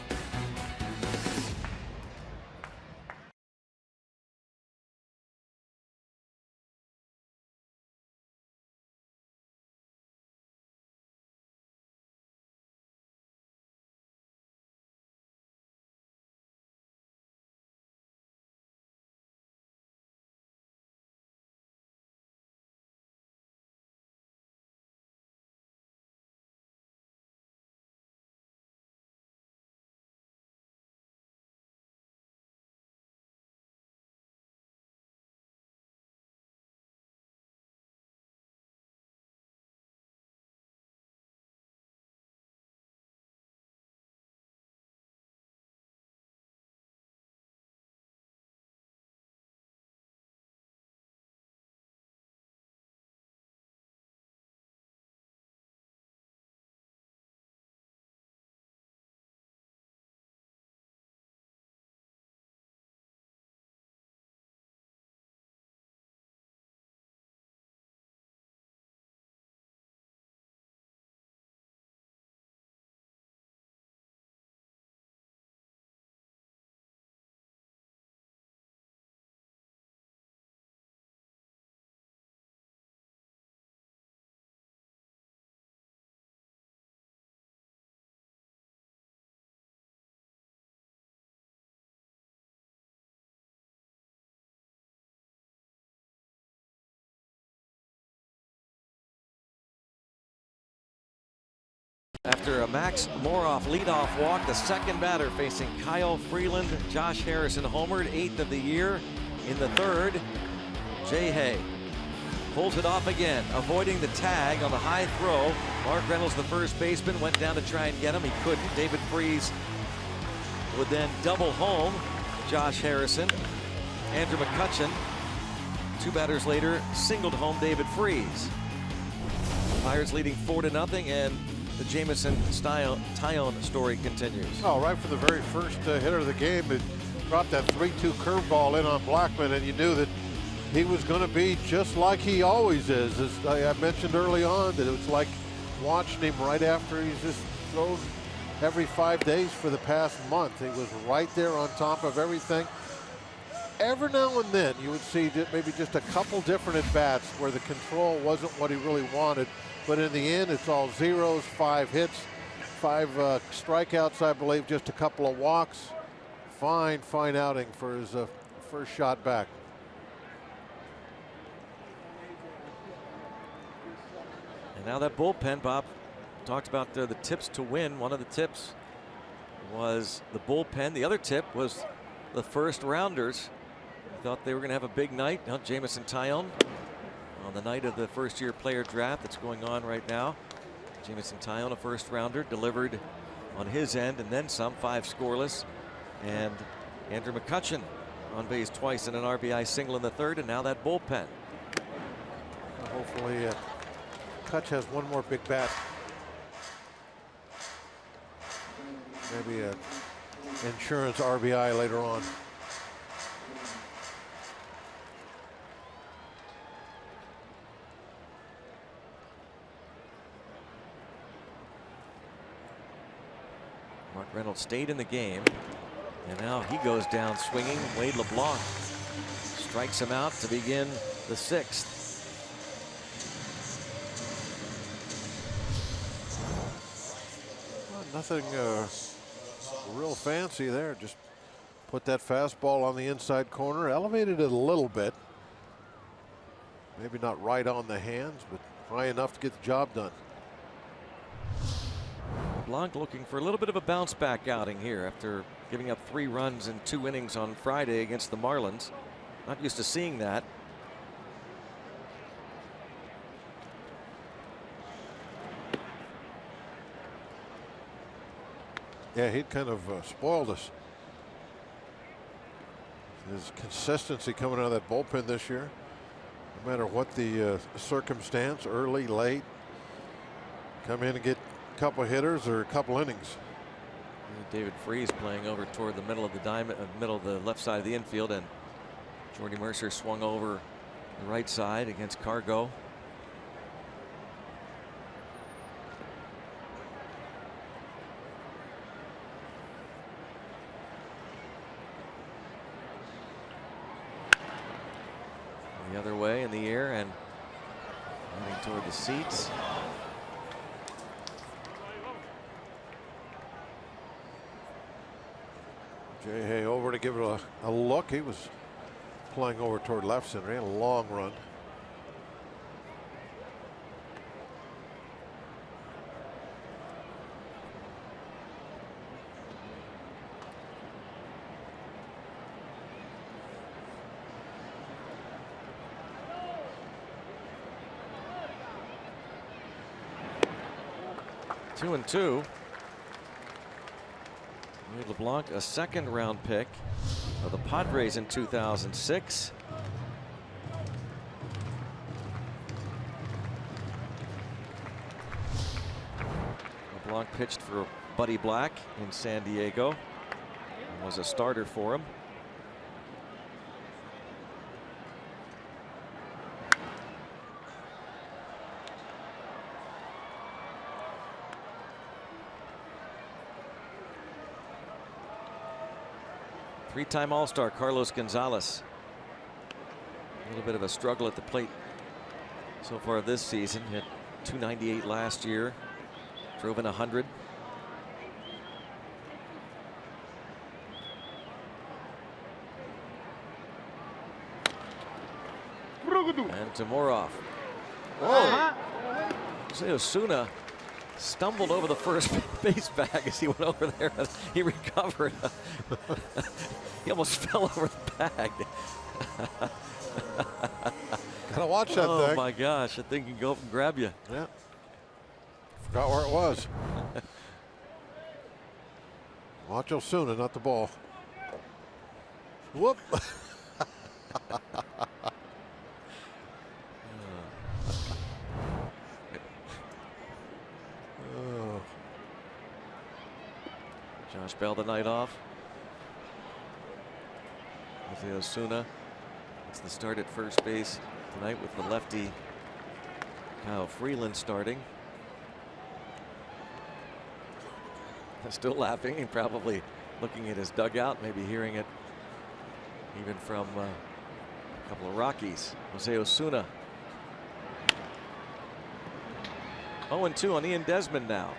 After a Max Moroff leadoff walk, the second batter facing Kyle Freeland. Josh Harrison homered, 8th of the year. In the third, Jay Hay pulls it off again, avoiding the tag on the high throw. Mark Reynolds, the first baseman, went down to try and get him. He couldn't. David Freese would then double home Josh Harrison. Andrew McCutchen, 2 batters later, singled home David Freese. Pirates leading 4-0, and the Jamison Tyone story continues. Oh, right from the very first hitter of the game, it dropped that 3-2 curveball in on Blackman, and you knew that he was going to be just like he always is. As I mentioned early on, that it was like watching him right after he's just thrown every 5 days for the past month. He was right there on top of everything. Every now and then you would see maybe just a couple different at-bats where the control wasn't what he really wanted. But in the end, it's all zeros, 5 hits, 5 strikeouts, I believe, just a couple of walks. Fine outing for his first shot back. And now that bullpen, Bob talked about the tips to win. One of the tips was the bullpen. The other tip was the first rounders. Thought they were going to have a big night. Now Jamison Tyone on the night of the first-year player draft that's going on right now. Jamison Tyone, a first-rounder, delivered on his end and then some, 5 scoreless. And Andrew McCutchen on base twice and an RBI single in the third, and now that bullpen. Hopefully Kutch has one more big bat. Maybe an insurance RBI later on. Mark Reynolds stayed in the game, and now he goes down swinging. Wade LeBlanc strikes him out to begin the 6th. Well, nothing real fancy there. Just put that fastball on the inside corner, elevated it a little bit. Maybe not right on the hands, but high enough to get the job done. LeBlanc looking for a little bit of a bounce back outing here after giving up 3 runs in 2 innings on Friday against the Marlins. Not used to seeing that. Yeah, he kind of spoiled us. His consistency coming out of that bullpen this year, no matter what the circumstance, early, late, come in and get a couple hitters or a couple innings. David Freese playing over toward the middle of the left side of the infield, and Jordy Mercer swung over the right side against Cargo. The other way in the air and heading toward the seats. Jay Hay over to give it a look. He was playing over toward left center. He had a long run. Two and two. LeBlanc, a second-round pick of the Padres in 2006. LeBlanc pitched for Buddy Black in San Diego and was a starter for him. Three-time All-Star Carlos Gonzalez. A little bit of a struggle at the plate so far this season. Hit .298 last year. Drove in 100. And to Moroff. Whoa! Jose Osuna stumbled over the first base bag as he went over there. He recovered. He almost fell over the bag. Gotta watch that thing. Oh my gosh, that thing can go up and grab you. Yeah. Forgot where it was. Watch Osuna, not the ball. Whoop. Josh Bell the night off. Jose Osuna. It's the start at first base tonight with the lefty Kyle Freeland starting. Still laughing and probably looking at his dugout, maybe hearing it even from a couple of Rockies. Jose Osuna. 0-2 on Ian Desmond now.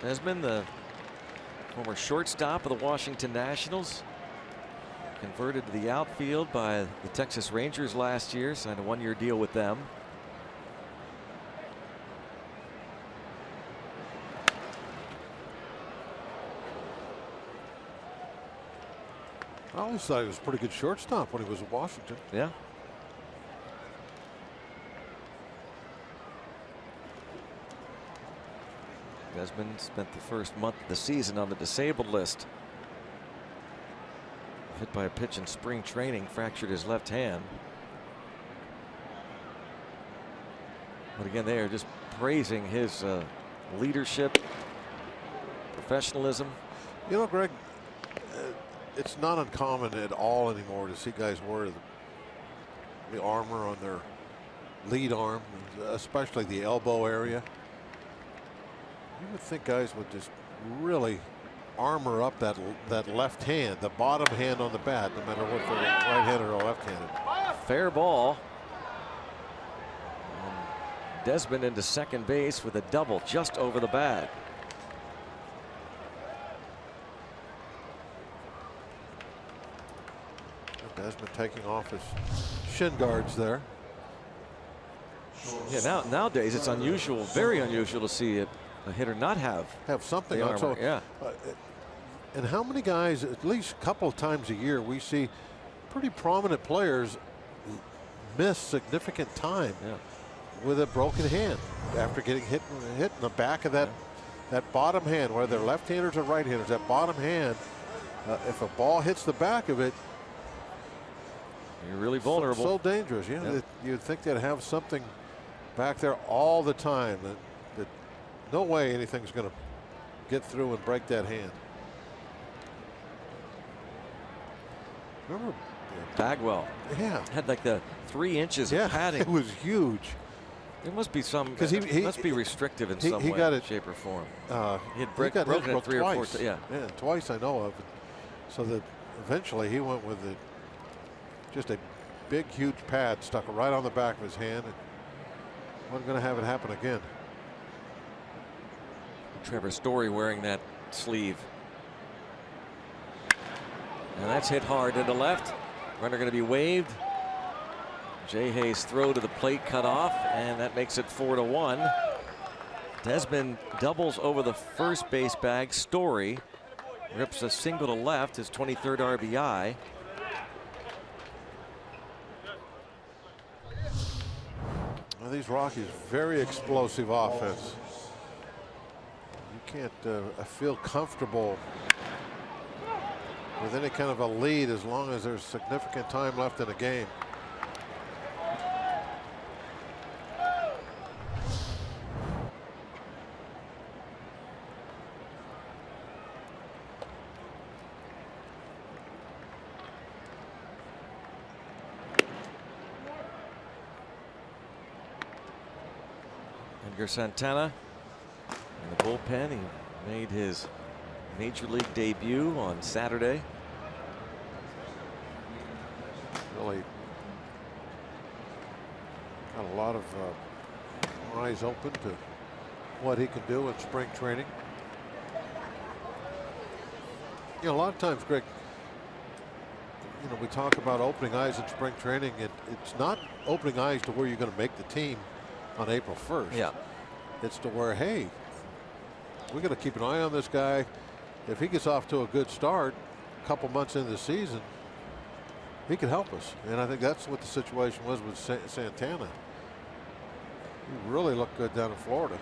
Desmond, the former shortstop of the Washington Nationals, converted to the outfield by the Texas Rangers last year, signed a one-year deal with them. I always thought he was a pretty good shortstop when he was in Washington. Yeah. Desmond spent the first month of the season on the disabled list. Hit by a pitch in spring training, fractured his left hand. But again, they are just praising his leadership, professionalism. You know, Greg, it's not uncommon at all anymore to see guys wear the armor on their lead arm, especially the elbow area. You would think guys would just really armor up that left hand, the bottom hand on the bat, no matter what they're right-handed or left-handed. Fair ball. And Desmond into second base with a double just over the bag. Desmond taking off his shin guards there. Yeah, nowadays it's unusual, very unusual to see a hitter not have something the on. armor. So, yeah. And how many guys, at least a couple of times a year, we see pretty prominent players missed significant time with a broken hand after getting hit in the back of that bottom hand, whether they're left-handers or right-handers. That bottom hand, if a ball hits the back of it, you're really vulnerable. So dangerous. You know, you'd think they'd have something back there all the time. That no way anything's going to get through and break that hand. Remember Bagwell? Yeah, had like the 3 inches of padding. It was huge. There must be some, because he must be restrictive in some way, got it, shape, or form. He had got broken it 3 or 4 times. Yeah, twice I know of. So that eventually he went with just a big, huge pad stuck right on the back of his hand, and wasn't going to have it happen again. Trevor Story wearing that sleeve. And that's hit hard to the left. Runner going to be waved. Jay Hayes' throw to the plate cut off, and that makes it 4-1. Desmond doubles over the first base bag. Story rips a single to left, his 23rd RBI. Well, these Rockies, very explosive offense. You can't feel comfortable with any kind of a lead as long as there's significant time left in a game. Edgar Santana in the bullpen. He made his Major League debut on Saturday. Really got a lot of eyes open to what he can do in spring training. You know, a lot of times, Greg, you know, we talk about opening eyes in spring training. It's not opening eyes to where you're going to make the team on April 1st. Yeah. It's to where, hey, we got to keep an eye on this guy. If he gets off to a good start a couple months into the season, he could help us. And I think that's what the situation was with Santana. He really looked good down in Florida.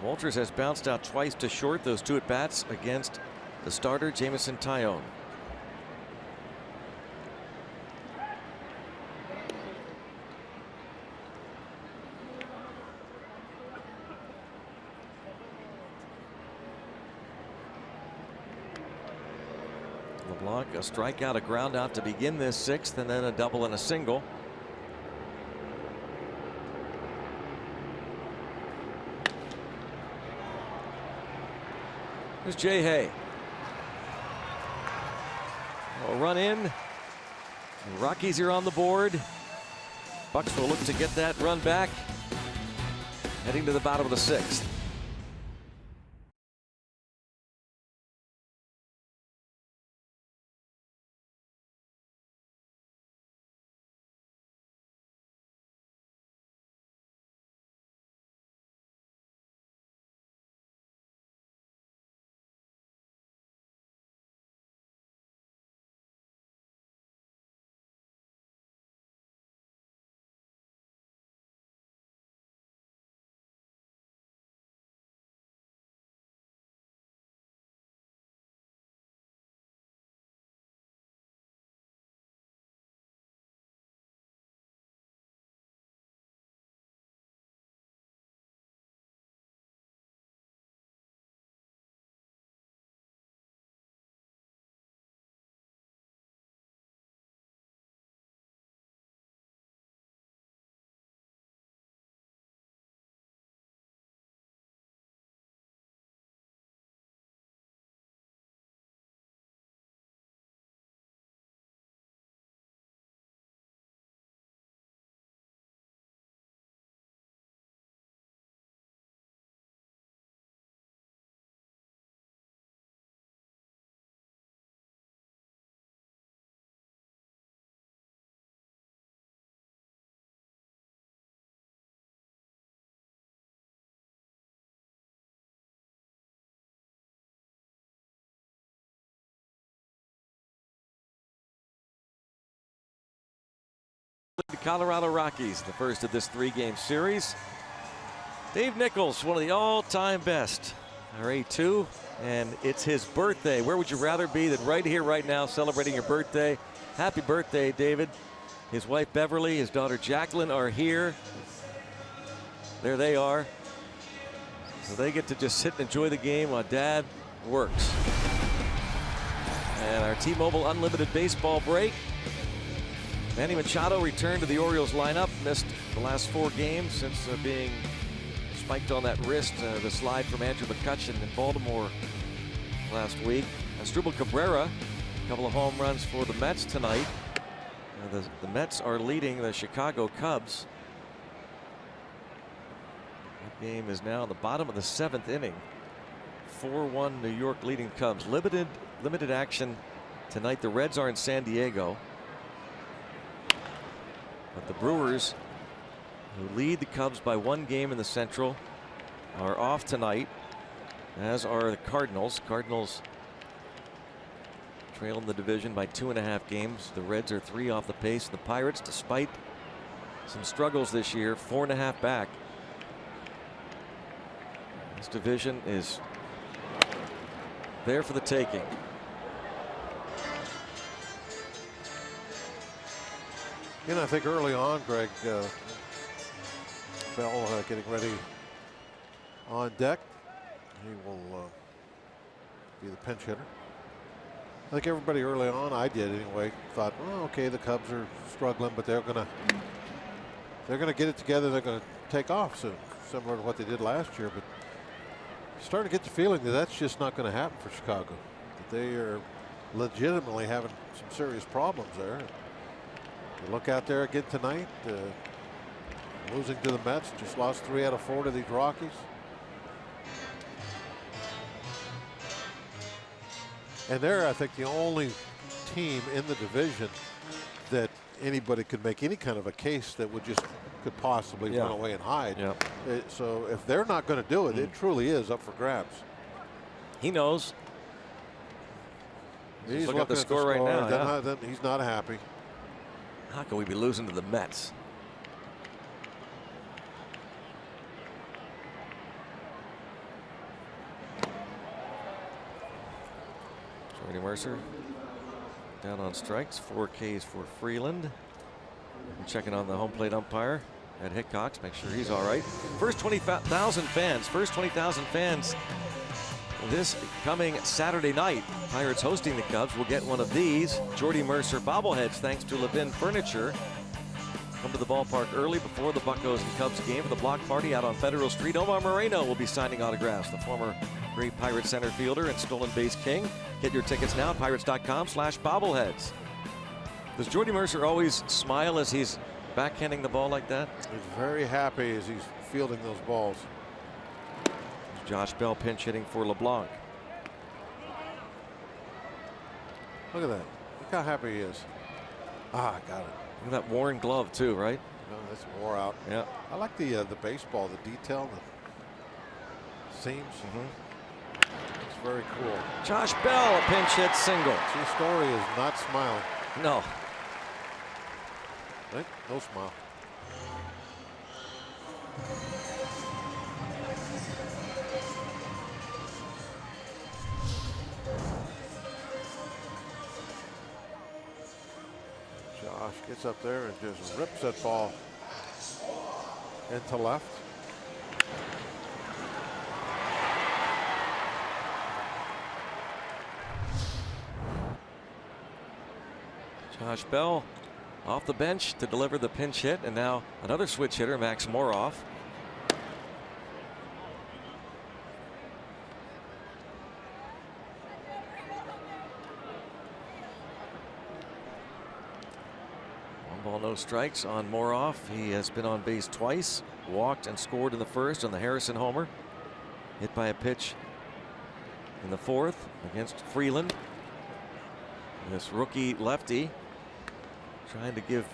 Walters has bounced out twice to short, those 2 at bats against the starter Jameson Taillon. LeBlanc, a strikeout, a ground out to begin this 6th, and then a double and a single. Here's Jay Hay. A run in. The Rockies are on the board. Bucks will look to get that run back. Heading to the bottom of the 6th. The Colorado Rockies, the first of this 3-game series. Dave Nichols, one of the all-time best, our A2, and it's his birthday. Where would you rather be than right here, right now, celebrating your birthday? Happy birthday, David. His wife Beverly, his daughter Jacqueline are here. There they are. So they get to just sit and enjoy the game while Dad works. And our T-Mobile Unlimited baseball break. Manny Machado returned to the Orioles lineup. Missed the last 4 games since being spiked on that wrist, the slide from Andrew McCutchen in Baltimore last week. Asdrubal Cabrera, a couple of home runs for the Mets tonight. The Mets are leading the Chicago Cubs. That game is now in the bottom of the 7th inning. 4-1 New York leading Cubs. Limited action tonight. The Reds are in San Diego. But the Brewers, who lead the Cubs by 1 game in the Central, are off tonight, as are the Cardinals. Cardinals trail in the division by 2.5 games. The Reds are 3 off the pace. The Pirates, despite some struggles this year, 4.5 back. This division is there for the taking. You know, I think early on, Greg, Bell getting ready on deck. He will be the pinch hitter. I think everybody early on, I did anyway, thought, well, okay, the Cubs are struggling, but they're gonna get it together. They're gonna take off soon, similar to what they did last year. But you're starting to get the feeling that that's just not going to happen for Chicago. That they are legitimately having some serious problems there. You look out there again tonight, losing to the Mets, just lost 3 out of 4 to these Rockies. And they're, I think, the only team in the division that anybody could make any kind of a case that would just could possibly run away and hide. So if they're not going to do it, it truly is up for grabs. He knows. He's looking at the score right now. He's not happy. How can we be losing to the Mets? Jordy Mercer down on strikes. 4 Ks for Freeland. I'm checking on the home plate umpire, Ed Hickox, make sure he's all right. First 20,000 fans this coming Saturday night. Pirates hosting the Cubs will get one of these Jordy Mercer bobbleheads thanks to Levin Furniture. Come to the ballpark early before the Buccos and Cubs game for the block party out on Federal Street. Omar Moreno will be signing autographs, the former great Pirate center fielder and stolen base king. Get your tickets now at pirates.com/bobbleheads. Does Jordy Mercer always smile as he's backhanding the ball like that? He's very happy as he's fielding those balls. Josh Bell pinch hitting for LeBlanc. Look at that. Look how happy he is. Ah, got it. Look at that worn glove too, right? No, that's wore out. Yeah. I like the baseball, the detail, the seams. It's very cool. Josh Bell, a pinch hit single. See, Story is not smiling. No. Right? No smile. Josh gets up there and just rips that ball into left. Josh Bell off the bench to deliver the pinch hit, and now another switch hitter, Max Moroff. No strikes on Moroff. He has been on base twice, walked and scored in the first on the Harrison homer. Hit by a pitch in the 4th against Freeland. This rookie lefty trying to give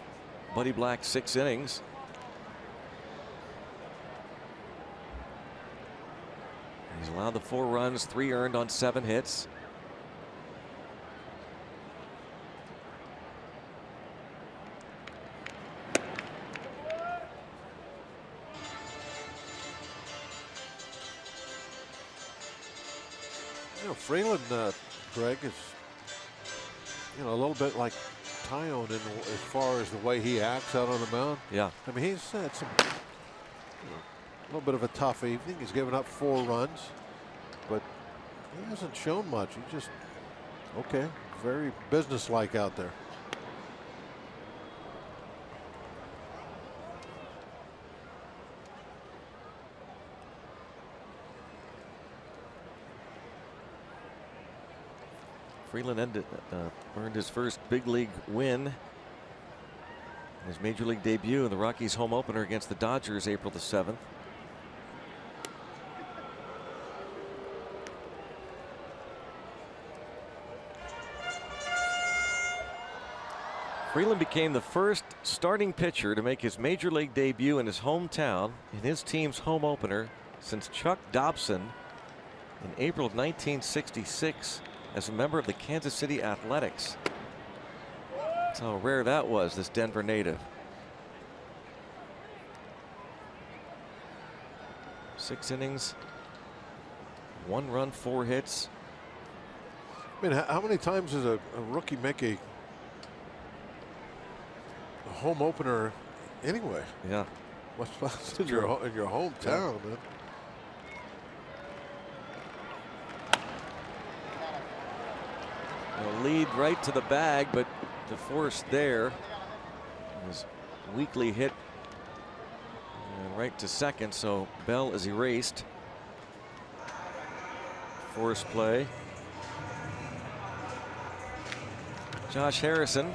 Buddy Black 6 innings. He's allowed the 4 runs, 3 earned on 7 hits. Freeland, Greg, is a little bit like Tyone as far as the way he acts out on the mound. Yeah. I mean, he's had some a little bit of a tough evening. He's given up 4 runs, but he hasn't shown much. He just very businesslike out there. Freeland earned his first big league win, his major league debut in the Rockies home opener against the Dodgers April the 7th. Freeland became the first starting pitcher to make his major league debut in his hometown in his team's home opener since Chuck Dobson in April of 1966 as a member of the Kansas City Athletics. That's how rare that was, this Denver native. 6 innings, 1 run, 4 hits. I mean, how many times does a rookie make a home opener anyway? Yeah. Much less in your hometown, man. A lead right to the bag, but DeForest there was weakly hit right to second, so Bell is erased. Force play. Josh Harrison,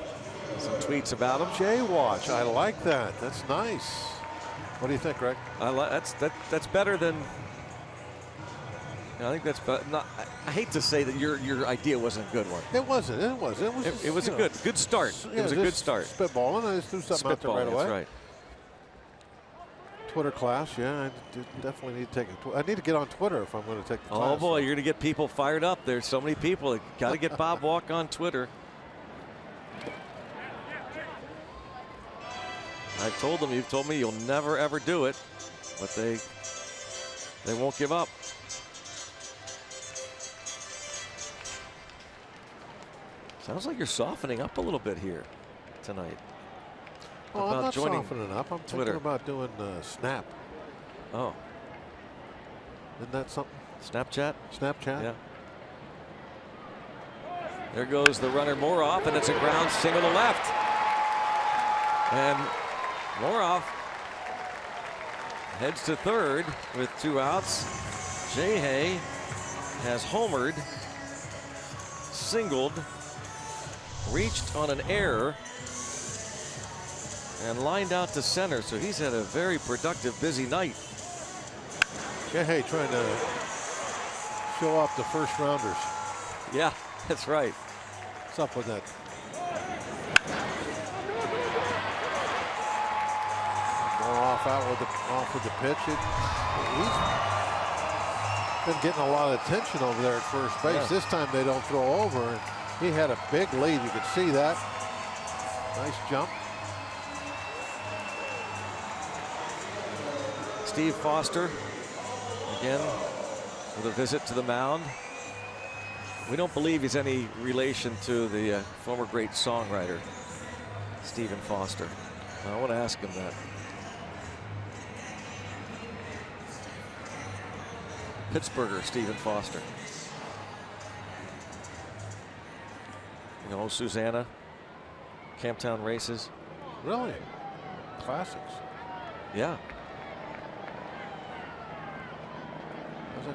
some tweets about him. Jay watch, I like that. That's nice. What do you think, Greg? I like that's better than. I think that's not. I hate to say that your idea wasn't a good one. It wasn't. It was. It was a good start. Yeah, it was a good start. Spitballing. I just threw something out there right away. That's right. Twitter class. Yeah, I definitely need to take it. I need to get on Twitter if I'm going to take the class. Oh boy, you're going to get people fired up. There's so many people that got to get Bob Walk on Twitter. I've told them. You've told me you'll never ever do it, but they won't give up. Sounds like you're softening up a little bit here tonight. Oh, I'm not softening up. I'm Twitter. thinking about doing Snap. Oh. Isn't that something? Snapchat? Snapchat? Yeah. There goes the runner Moroff, and it's a ground single to left. And Moroff heads to third with 2 outs. Jay Hay has homered, singled, reached on an error, and lined out to center. So he's had a very productive, busy night. Jay Hay trying to show off the first rounders. Yeah, that's right. What's up with that? More off with the pitch. He's been getting a lot of attention over there at first base. Yeah. This time they don't throw over. And he had a big lead. You could see that. Nice jump. Steve Foster again with a visit to the mound. We don't believe he's any relation to the former great songwriter Stephen Foster. I want to ask him that. Pittsburgher Stephen Foster. You know, Susanna, Camptown Races. Really? Classics. Yeah.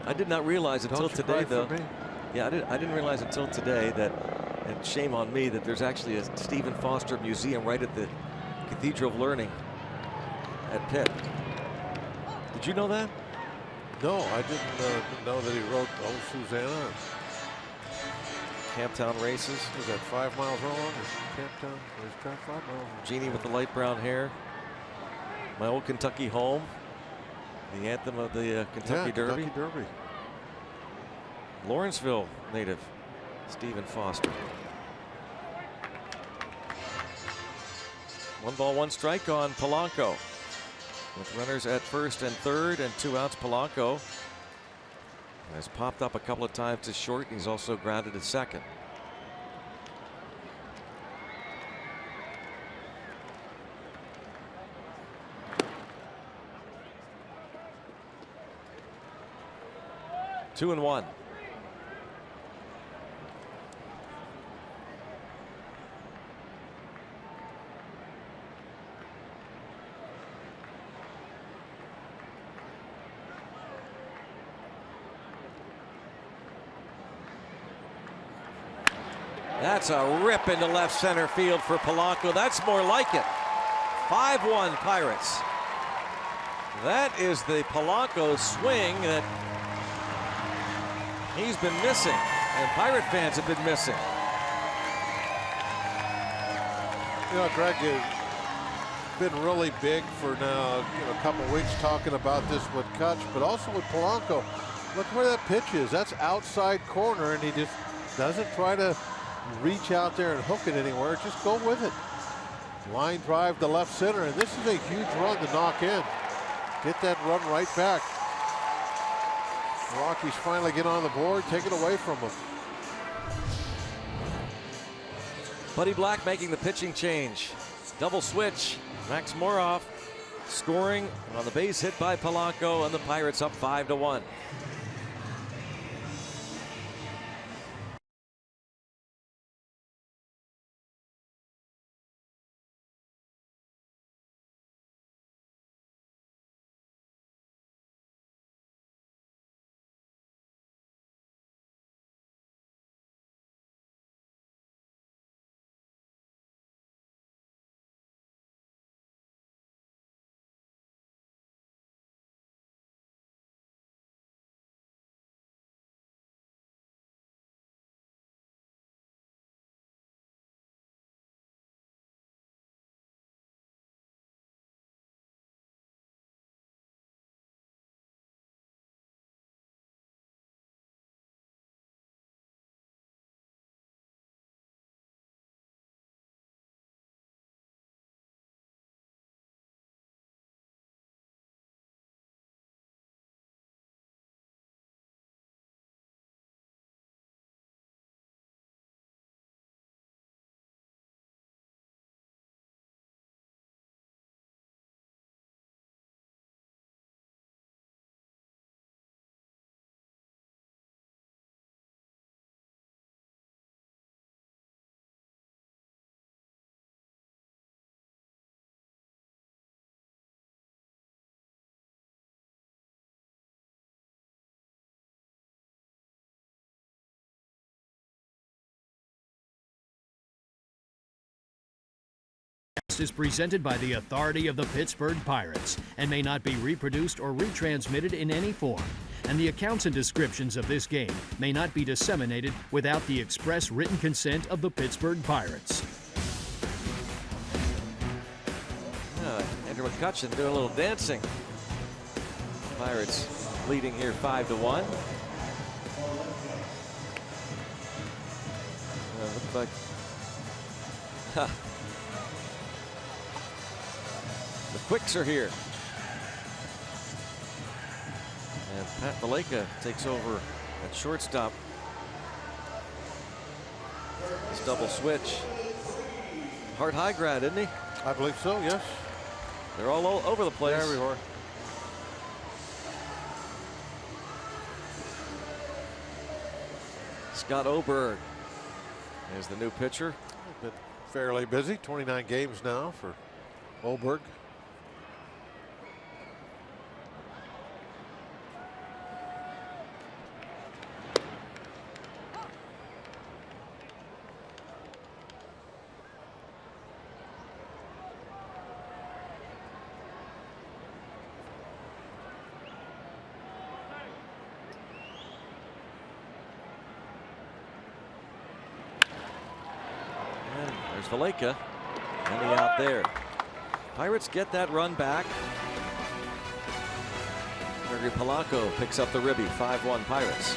I did not realize until today, though. Yeah, I didn't realize until today that, and shame on me, that there's actually a Stephen Foster museum right at the Cathedral of Learning at Pitt. Did you know that? No, I didn't know that he wrote "Oh Susanna." Camptown Races. Is that 5 miles long? Is Camptown? Is track 5 miles? Jeannie with the light brown hair. My old Kentucky home. The anthem of the Kentucky Derby. Kentucky Derby. Lawrenceville native Stephen Foster. 1 ball, 1 strike on Polanco. With runners at first and third and 2 outs, Polanco Has popped up a couple of times to short. He's also grounded at second. Two and one. That's a rip into left center field for Polanco. That's more like it. 5-1 Pirates. That is the Polanco swing that he's been missing, and Pirate fans have been missing. You know, Greg, it's been really big for now a couple of weeks talking about this with Kutch, but also with Polanco. Look where that pitch is. That's outside corner, and he just doesn't try to reach out there and hook it anywhere. Just go with it. Line drive to left center, and this is a huge run to knock in. Get that run right back. The Rockies finally get on the board, take it away from them. Buddy Black making the pitching change. Double switch. Max Moroff scoring on the base hit by Polanco, and the Pirates up 5-1. Is presented by the authority of the Pittsburgh Pirates and may not be reproduced or retransmitted in any form. And the accounts and descriptions of this game may not be disseminated without the express written consent of the Pittsburgh Pirates. Andrew McCutchen doing a little dancing. Pirates leading here 5-1. Looks like the Quicks are here. And Pat Valleca takes over at shortstop. This double switch. Hart high grad, isn't he? I believe so, yes. They're all over the place. Everywhere. Scott Oberg is the new pitcher. Been fairly busy. 29 games now for Oberg. There's Valleca, and he out there. Pirates get that run back. Gregory Polanco picks up the ribby. 5-1 Pirates.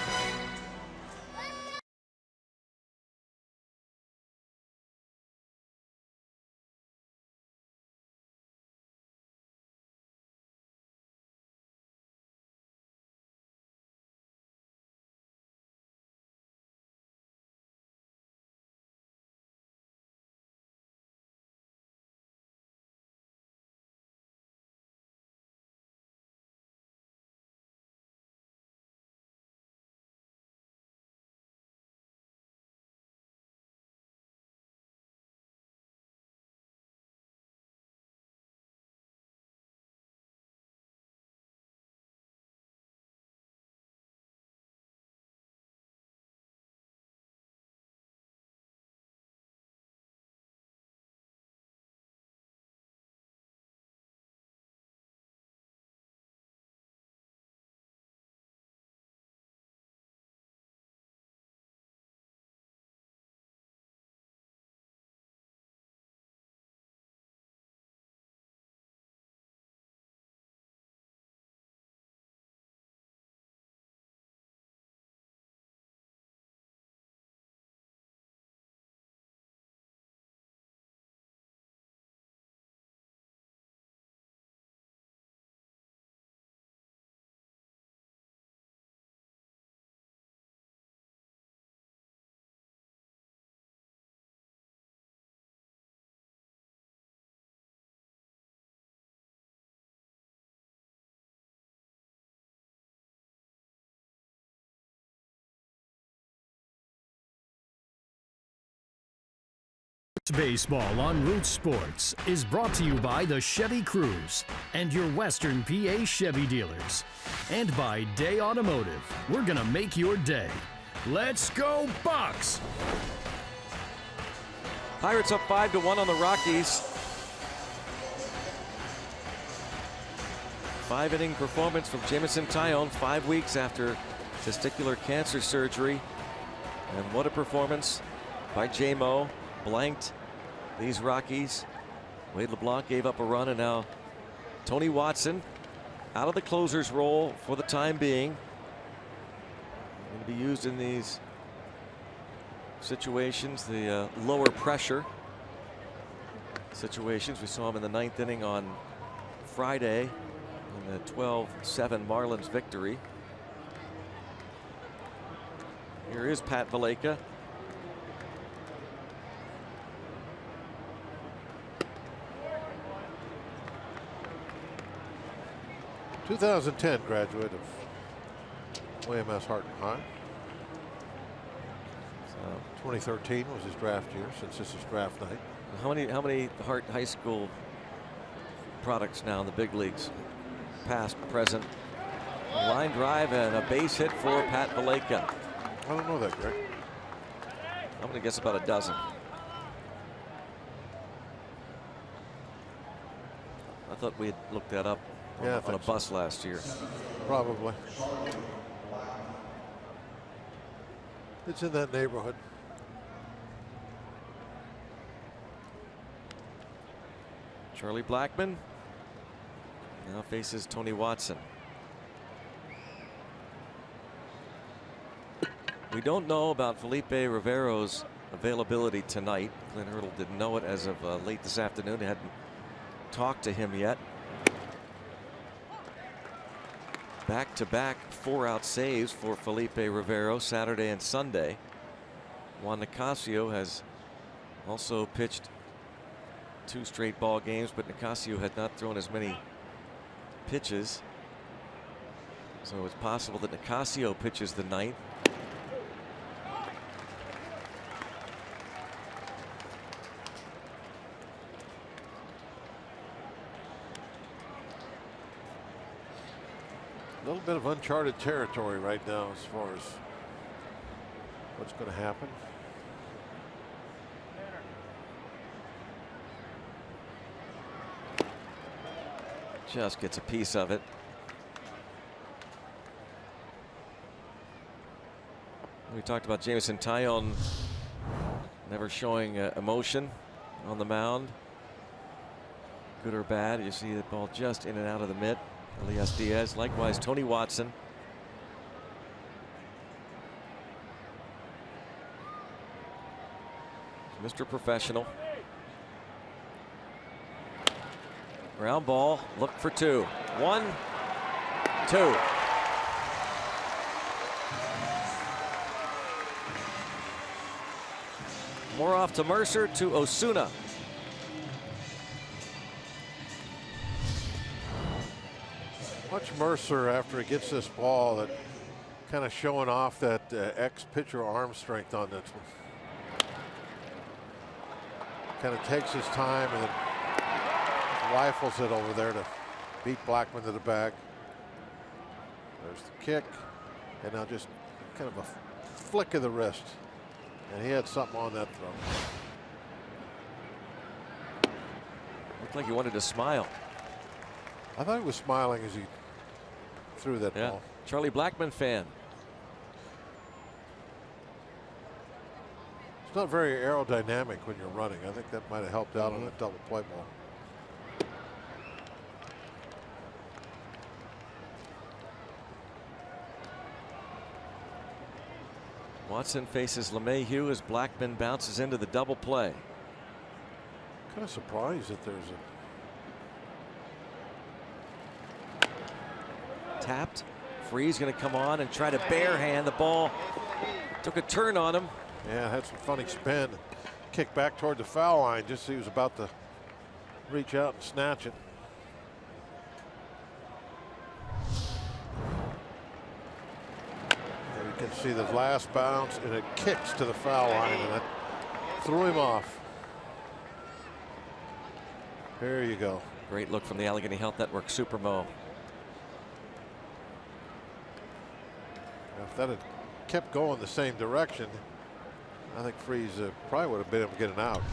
Baseball on Root Sports is brought to you by the Chevy Cruze and your Western PA Chevy dealers. And by Day Automotive. We're going to make your day. Let's go Bucks! Pirates up 5-1 on the Rockies. 5-inning performance from Jameson Taillon 5 weeks after testicular cancer surgery. And what a performance by J-Mo. Blanked these Rockies. Wade LeBlanc gave up a run, and now Tony Watson out of the closer's role for the time being. Going to be used in these situations, the lower pressure situations. We saw him in the 9th inning on Friday in the 12-7 Marlins victory. Here is Pat Valaika. In 2010 graduate of William S. Harton High. 2013 was his draft year, since this is draft night. How many Hart High School products now in the big leagues? Past, present. A line drive and a base hit for Pat Valaika. I don't know that, Greg. I'm going to guess about a dozen. I thought we had looked that up on a bus last year. Probably. It's in that neighborhood. Charlie Blackmon now faces Tony Watson. We don't know about Felipe Rivero's availability tonight. Clint Hurdle didn't know it as of late this afternoon. He hadn't talked to him yet. Back-to-back 4-out saves for Felipe Rivero Saturday and Sunday. Juan Nicasio has also pitched 2 straight ball games, but Nicasio had not thrown as many pitches. So it's possible that Nicasio pitches the 9th. A little bit of uncharted territory right now as far as what's going to happen. Just gets a piece of it. We talked about Jameson Taillon never showing emotion on the mound. Good or bad, you see the ball just in and out of the mitt. Elias Diaz, likewise Tony Watson. Mr. Professional. Ground ball, look for 2. 1, 2. More off to Mercer, to Osuna. Watch Mercer after he gets this ball, that kind of showing off that ex-pitcher arm strength on this one. Kind of takes his time and then rifles it over there to beat Blackmon to the bag. There's the kick, and now just kind of a flick of the wrist, and he had something on that throw. Looked like he wanted to smile. I thought he was smiling as he threw that ball. Charlie Blackmon fan. It's not very aerodynamic when you're running. I think that might have helped out on that double play ball. Watson faces LeMahieu as Blackmon bounces into the double play. Kind of surprised that there's a tapped. Freeze going to come on and try to barehand the ball. Took a turn on him. Yeah, had some funny spin. Kicked back toward the foul line just as he was about to reach out and snatch it. And you can see the last bounce, and it kicks to the foul line, and that threw him off. There you go. Great look from the Allegheny Health Network Supermo. If that had kept going the same direction, I think Freese probably would have been able to get an out.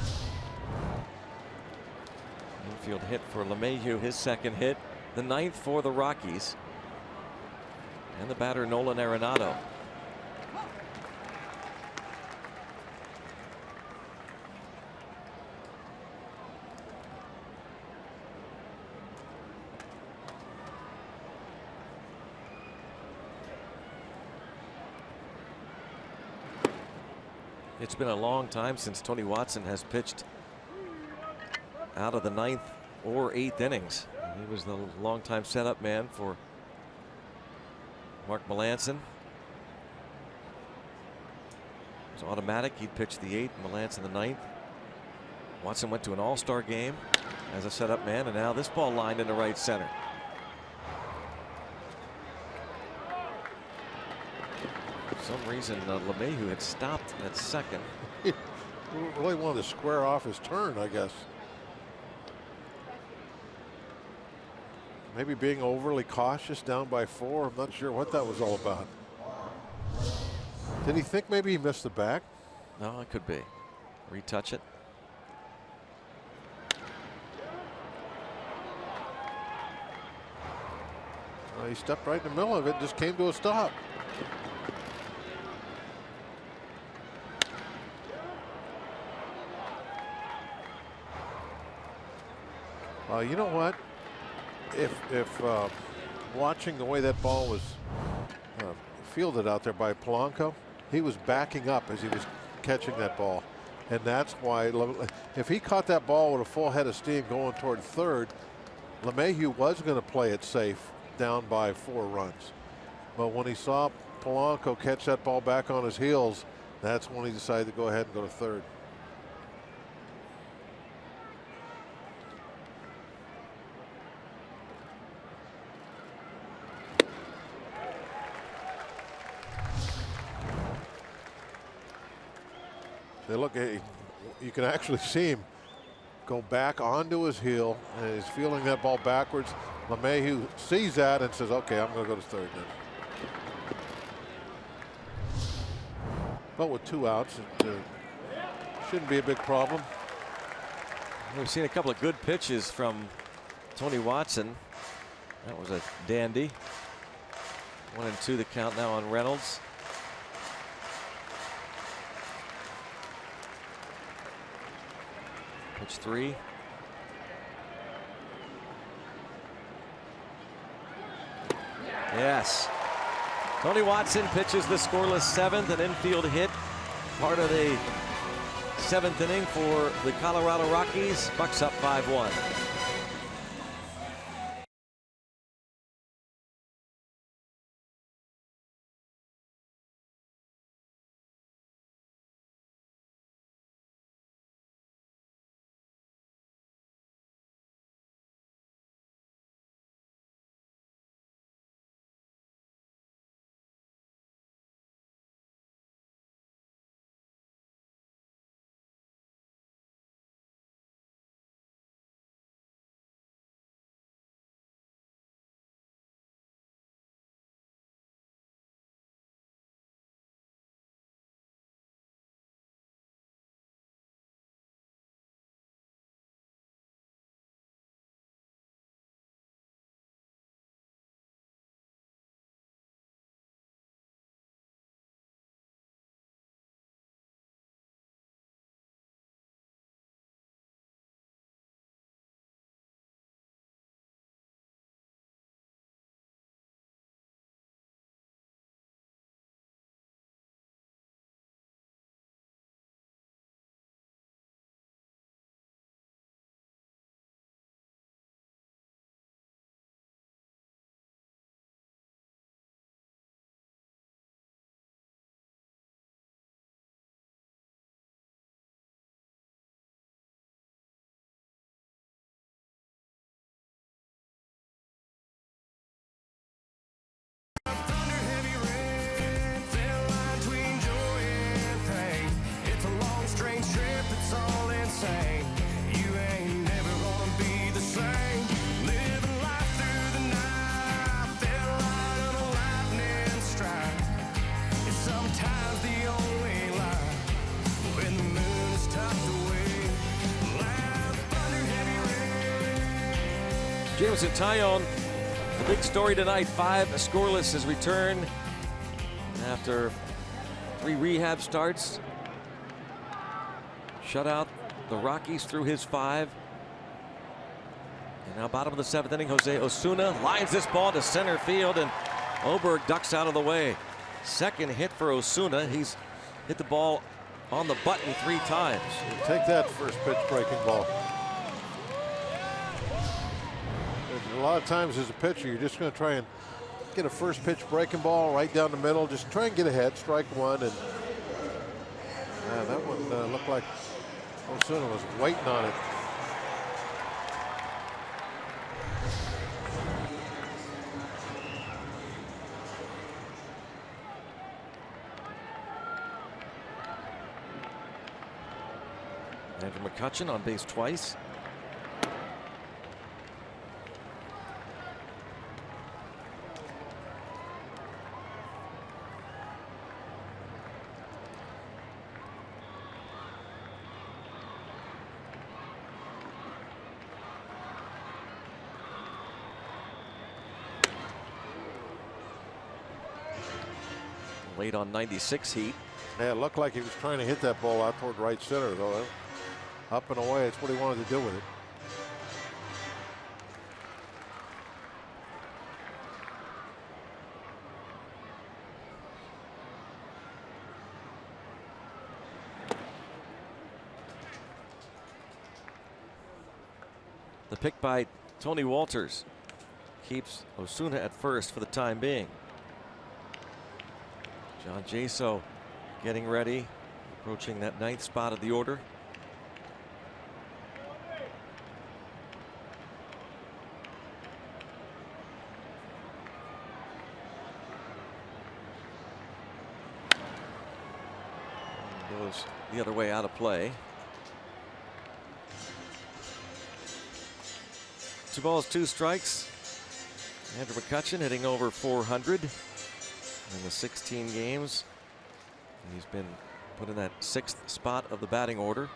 Infield hit for LeMahieu, his second hit, the 9th for the Rockies. And the batter Nolan Arenado. It's been a long time since Tony Watson has pitched out of the 9th or 8th innings. He was the longtime setup man for Mark Melancon. It was automatic. He'd pitch the 8th, Melancon the 9th. Watson went to an all-star game as a setup man, and now this ball lined into right center. For some reason, LeMahieu had stopped at second. He really wanted to square off his turn, I guess. Maybe being overly cautious down by 4. I'm not sure what that was all about. Did he think maybe he missed the back? No, it could be. Retouch it. He stepped right in the middle of it, just came to a stop. You know what? If watching the way that ball was fielded out there by Polanco, he was backing up as he was catching that ball, and that's why if he caught that ball with a full head of steam going toward third, LeMahieu was going to play it safe down by 4 runs. But when he saw Polanco catch that ball back on his heels, that's when he decided to go ahead and go to third. They look, you can actually see him go back onto his heel, and he's feeling that ball backwards. LeMahieu sees that and says, okay, I'm going to go to third then. But with 2 outs, it shouldn't be a big problem. We've seen a couple of good pitches from Tony Watson. That was a dandy. 1-2 the count now on Reynolds. Pitch 3. Yes. Tony Watson pitches the scoreless 7th, an infield hit. Part of the 7th inning for the Colorado Rockies. Bucks up 5-1. Jameson Taillon, the big story tonight. 5 scoreless has returned after 3 rehab starts. Shut out the Rockies through his 5. And now bottom of the 7th inning, Jose Osuna lines this ball to center field, and Oberg ducks out of the way. Second hit for Osuna. He's hit the ball on the button 3 times. Take that first pitch breaking ball. A lot of times as a pitcher, you're just going to try and get a first pitch breaking ball right down the middle. Just try and get ahead, strike one, and that one looked like Osuna was waiting on it. Andrew McCutchen on base twice. Late on 96 heat. Yeah, it looked like he was trying to hit that ball out toward right center, though. Up and away, it's what he wanted to do with it. The pick by Tony Walters keeps Osuna at first for the time being. John Jaso getting ready, approaching that 9th spot of the order. Goes the other way, out of play. 2 balls, 2 strikes. Andrew McCutchen hitting over 400 in the 16 games. He's been put in that 6th spot of the batting order.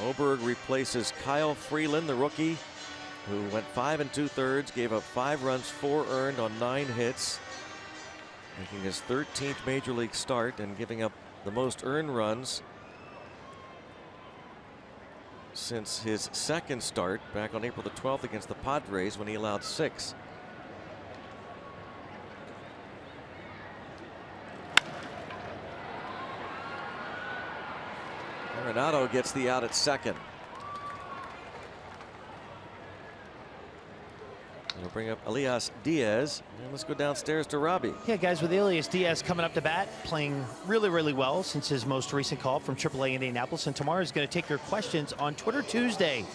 Oberg replaces Kyle Freeland, the rookie, who went 5 2/3, gave up 5 runs, 4 earned on 9 hits, making his 13th major league start and giving up the most earned runs since his 2nd start back on April the 12th against the Padres, when he allowed 6. Arenado gets the out at second. We'll bring up Elias Diaz, and let's go downstairs to Robbie. Yeah, guys, with Elias Diaz coming up to bat, playing really, really well since his most recent call from AAA Indianapolis, and tomorrow is going to take your questions on Twitter Tuesday.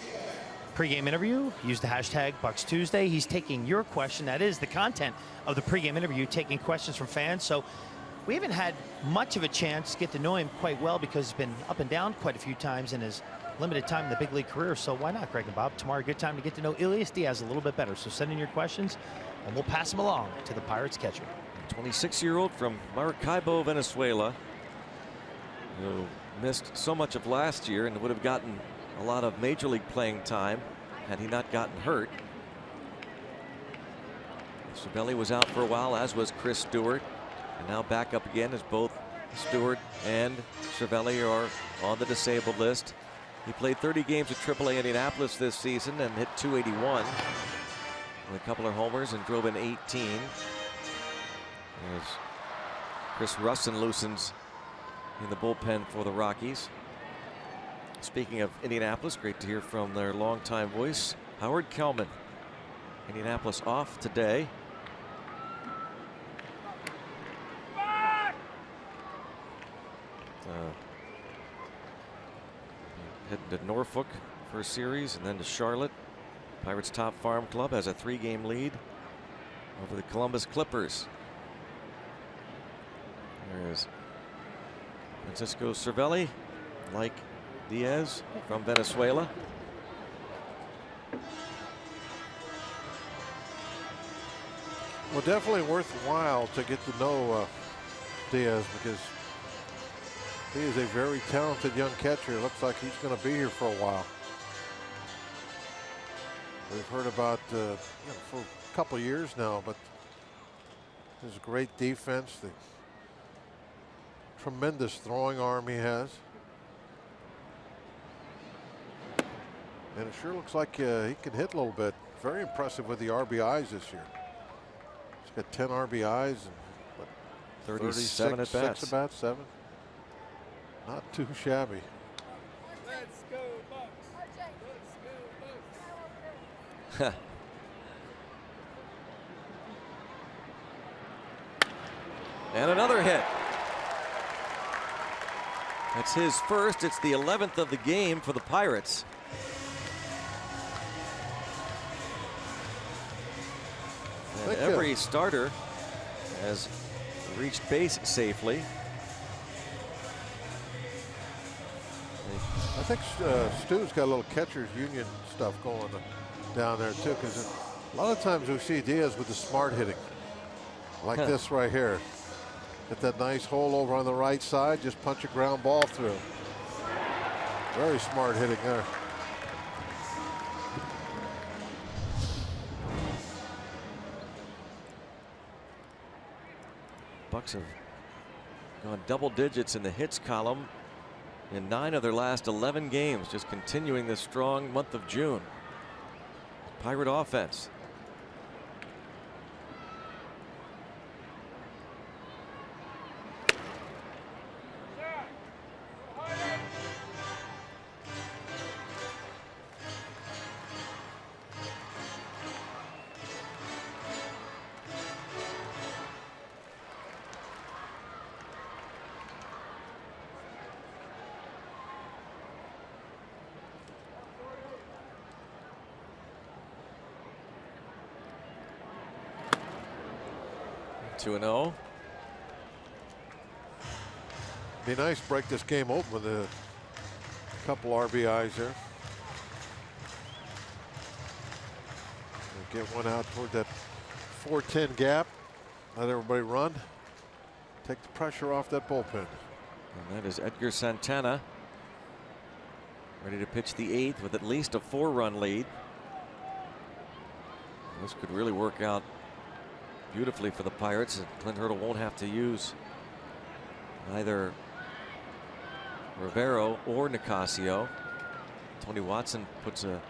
Pre-game interview, use the hashtag Bucks Tuesday. He's taking your question. That is the content of the pre-game interview, taking questions from fans. So we haven't had much of a chance to get to know him quite well because he's been up and down quite a few times in his limited time in the big league career. So why not, Greg and Bob? Tomorrow, a good time to get to know Elias Diaz a little bit better. So send in your questions, and we'll pass them along to the Pirates catcher. 26-year-old from Maracaibo, Venezuela, who missed so much of last year and would have gotten a lot of major league playing time had he not gotten hurt. Cervelli was out for a while, as was Chris Stewart, and now back up again as both Stewart and Cervelli are on the disabled list. He played 30 games at AAA Indianapolis this season and hit .281 with a couple of homers and drove in 18. As Chris Russin loosens in the bullpen for the Rockies. Speaking of Indianapolis, great to hear from their longtime voice, Howard Kellman. Indianapolis off today. Heading to Norfolk for a series and then to Charlotte. Pirates' top farm club has a 3-game lead over the Columbus Clippers. There is Francisco Cervelli, like Diaz, from Venezuela. Well, definitely worthwhile to get to know Diaz, because he is a very talented young catcher. It looks like he's going to be here for a while. We've heard about for a couple years now, but his great defense, the tremendous throwing arm he has. And it sure looks like he can hit a little bit. Very impressive with the RBIs this year. He's got 10 RBIs and what, 37 at bats. 6 at bats, 7. Not too shabby. Let's go Bucks. Let's go Bucks. And another hit. That's his first. It's the 11th of the game for the Pirates. And every starter has reached base safely. I think Stu's got a little catcher's union stuff going down there too, because a lot of times we see Diaz with the smart hitting, like this right here. Get that nice hole over on the right side, just punch a ground ball through. Very smart hitting there. Bucks have gone double digits in the hits column in 9 of their last 11 games, just continuing this strong month of June. Pirate offense. Two and 0. Be nice to break this game open with a couple RBIs there. Get one out toward that 4-10 gap. Let everybody run. Take the pressure off that bullpen. And that is Edgar Santana, ready to pitch the 8th with at least a 4-run lead. This could really work out beautifully for the Pirates. Clint Hurdle won't have to use either Rivero or Nicasio. Tony Watson puts up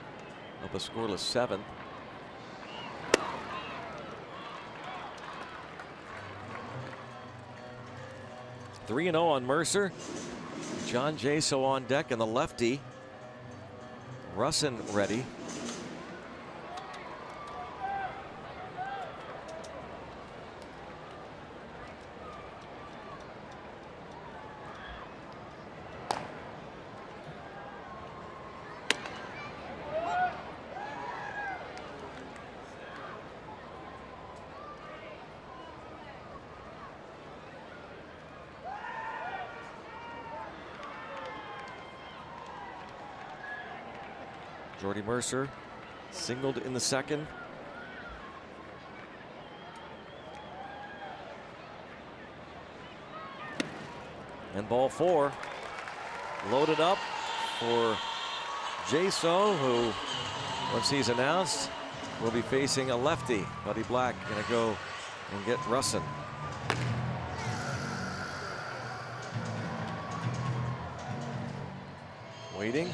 a scoreless 7th. Three and 0 on Mercer. John Jaso on deck, and the lefty Russin ready. Jordy Mercer singled in the 2nd. And ball 4 loaded up for Jaso, who, once he's announced, will be facing a lefty. Buddy Black going to go and get Russin. Waiting.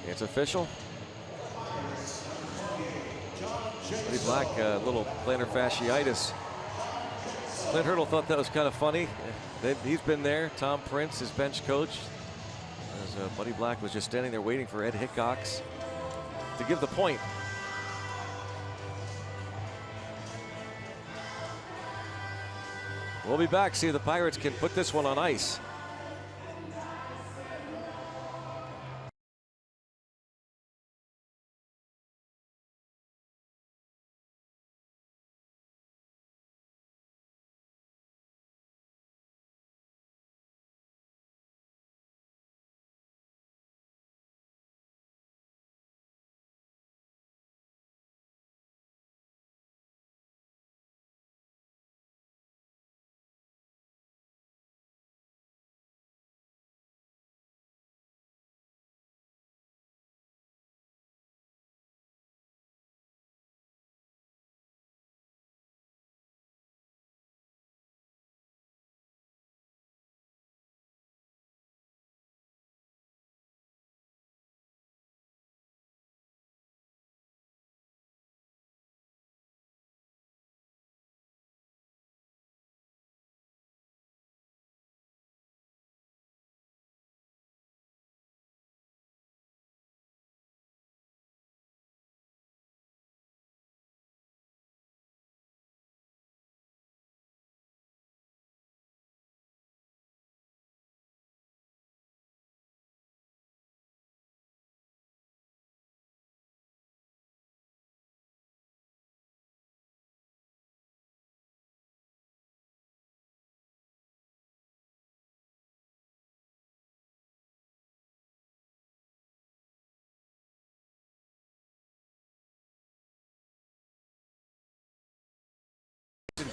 It's official. Buddy Black, a little plantar fasciitis. Clint Hurdle thought that was kind of funny. He's been there. Tom Prince, his bench coach. As Buddy Black was just standing there waiting for Ed Hickox to give the point. We'll be back, see if the Pirates can put this one on ice.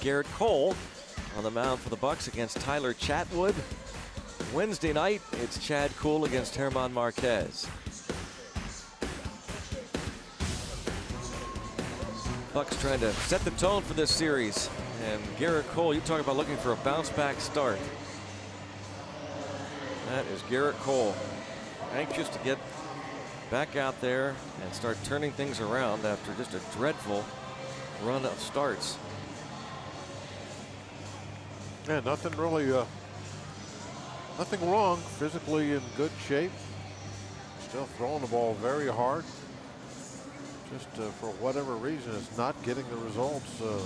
Garrett Cole on the mound for the Bucks against Tyler Chatwood. Wednesday night, it's Chad Kuhl against German Marquez. Bucks trying to set the tone for this series. And Garrett Cole, you talk about looking for a bounce-back start. That is Garrett Cole, anxious to get back out there and start turning things around after just a dreadful run of starts. Yeah, nothing really, nothing wrong. Physically in good shape. Still throwing the ball very hard. Just for whatever reason, is not getting the results. They're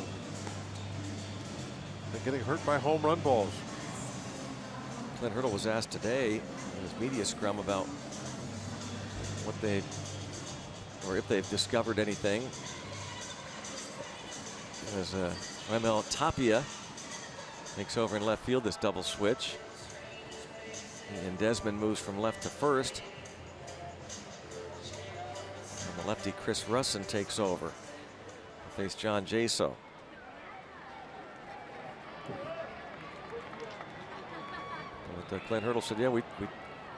getting hurt by home run balls. Clint Hurdle was asked today in his media scrum about what they, or if they've discovered anything. As Raimel Tapia takes over in left field, this double switch. And Desmond moves from left to first. And the lefty Chris Russin takes over to face John Jaso. But Clint Hurdle said, yeah, we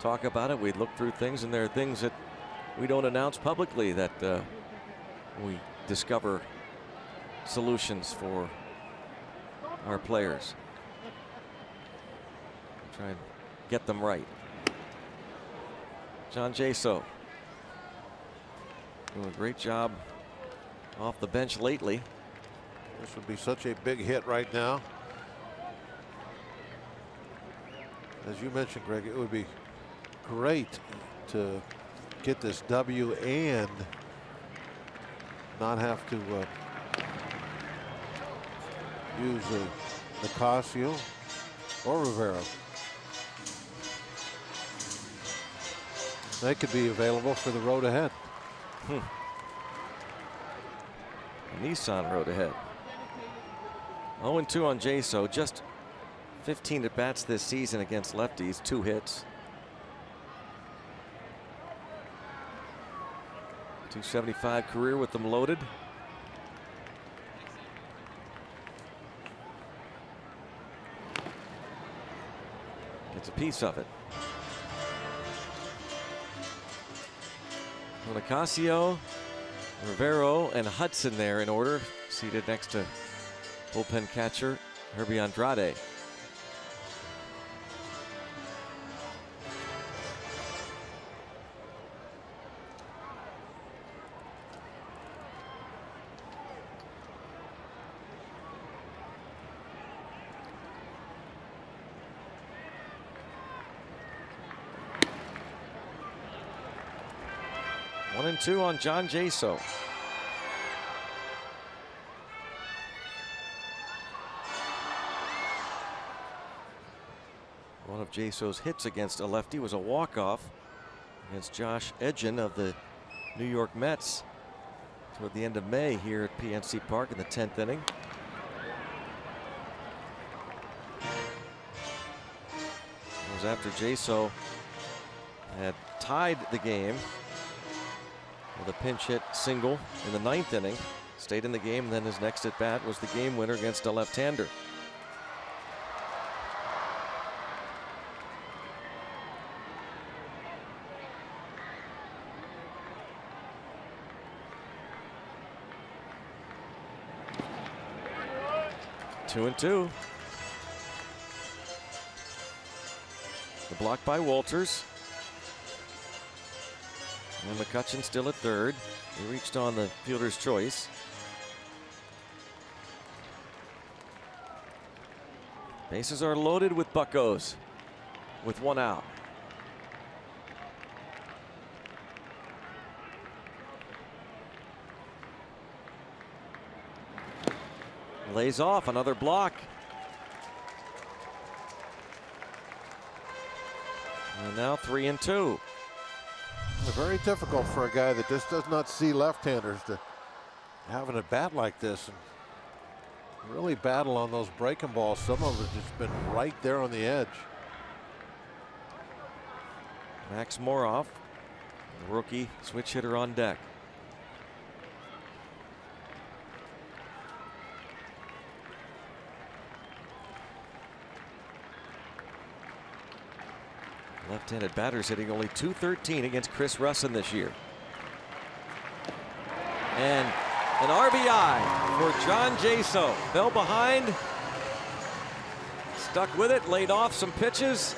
talk about it, we look through things, and there are things that we don't announce publicly that we discover solutions for our players. Try and get them right. John Jaso doing a great job off the bench lately. This would be such a big hit right now. As you mentioned, Greg, it would be great to get this W and not have to use Nicasio or Rivera. They could be available for the road ahead. Nissan road ahead. 0-2 on Jaso. Just 15 at bats this season against lefties, 2 hits. .275 career with them loaded. Gets a piece of it. Nicasio, Rivero, and Hudson there in order, seated next to bullpen catcher Herbie Andrade. One and two on John Jaso. One of Jaso's hits against a lefty was a walk-off against Josh Edgin of the New York Mets toward the end of May here at PNC Park in the 10th inning. It was after Jaso had tied the game with a pinch hit single in the 9th inning, stayed in the game, and then his next at bat was the game winner against a left-hander. Two and two. The block by Walters. And McCutcheon still at third. He reached on the fielder's choice. Bases are loaded with buccos with 1 out. Lays off another block. And now 3 and 2. Very difficult for a guy that just does not see left-handers to have an at bat like this and really battle on those breaking balls. Some of it just been right there on the edge. Max Moroff, the rookie switch hitter, on deck. Left-handed batters hitting only .213 against Chris Russin this year. And an RBI for John Jaso. Fell behind, stuck with it, laid off some pitches,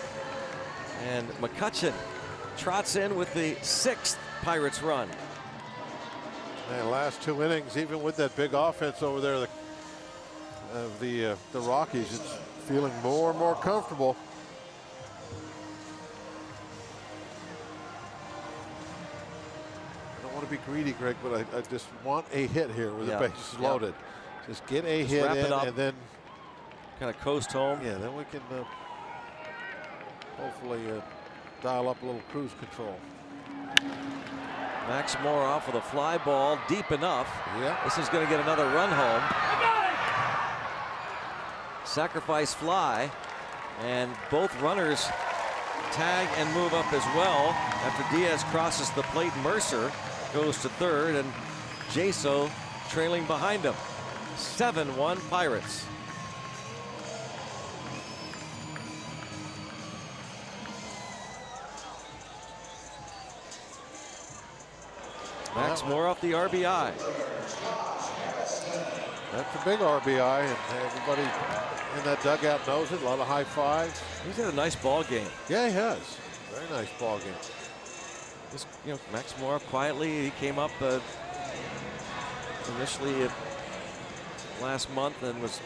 and McCutchen trots in with the 6th Pirates run. And last 2 innings, even with that big offense over there, the Rockies, it's feeling more and more comfortable. I don't want to be greedy, Greg, but I just want a hit here with the bases loaded. Just get a hit in and then kind of coast home. Yeah, then we can hopefully dial up a little cruise control. Max Moroff with a fly ball deep enough. Yeah. This is going to get another run home. Sacrifice fly, and both runners tag and move up as well after Diaz crosses the plate. Mercer goes to third, and Jaso trailing behind him. 7-1 Pirates. Max Moroff the RBI. That's a big RBI, and everybody in that dugout knows it. A lot of high fives. He's had a nice ball game. Yeah, he has. Very nice ball game. Just, Max Moroff quietly, he came up initially last month and was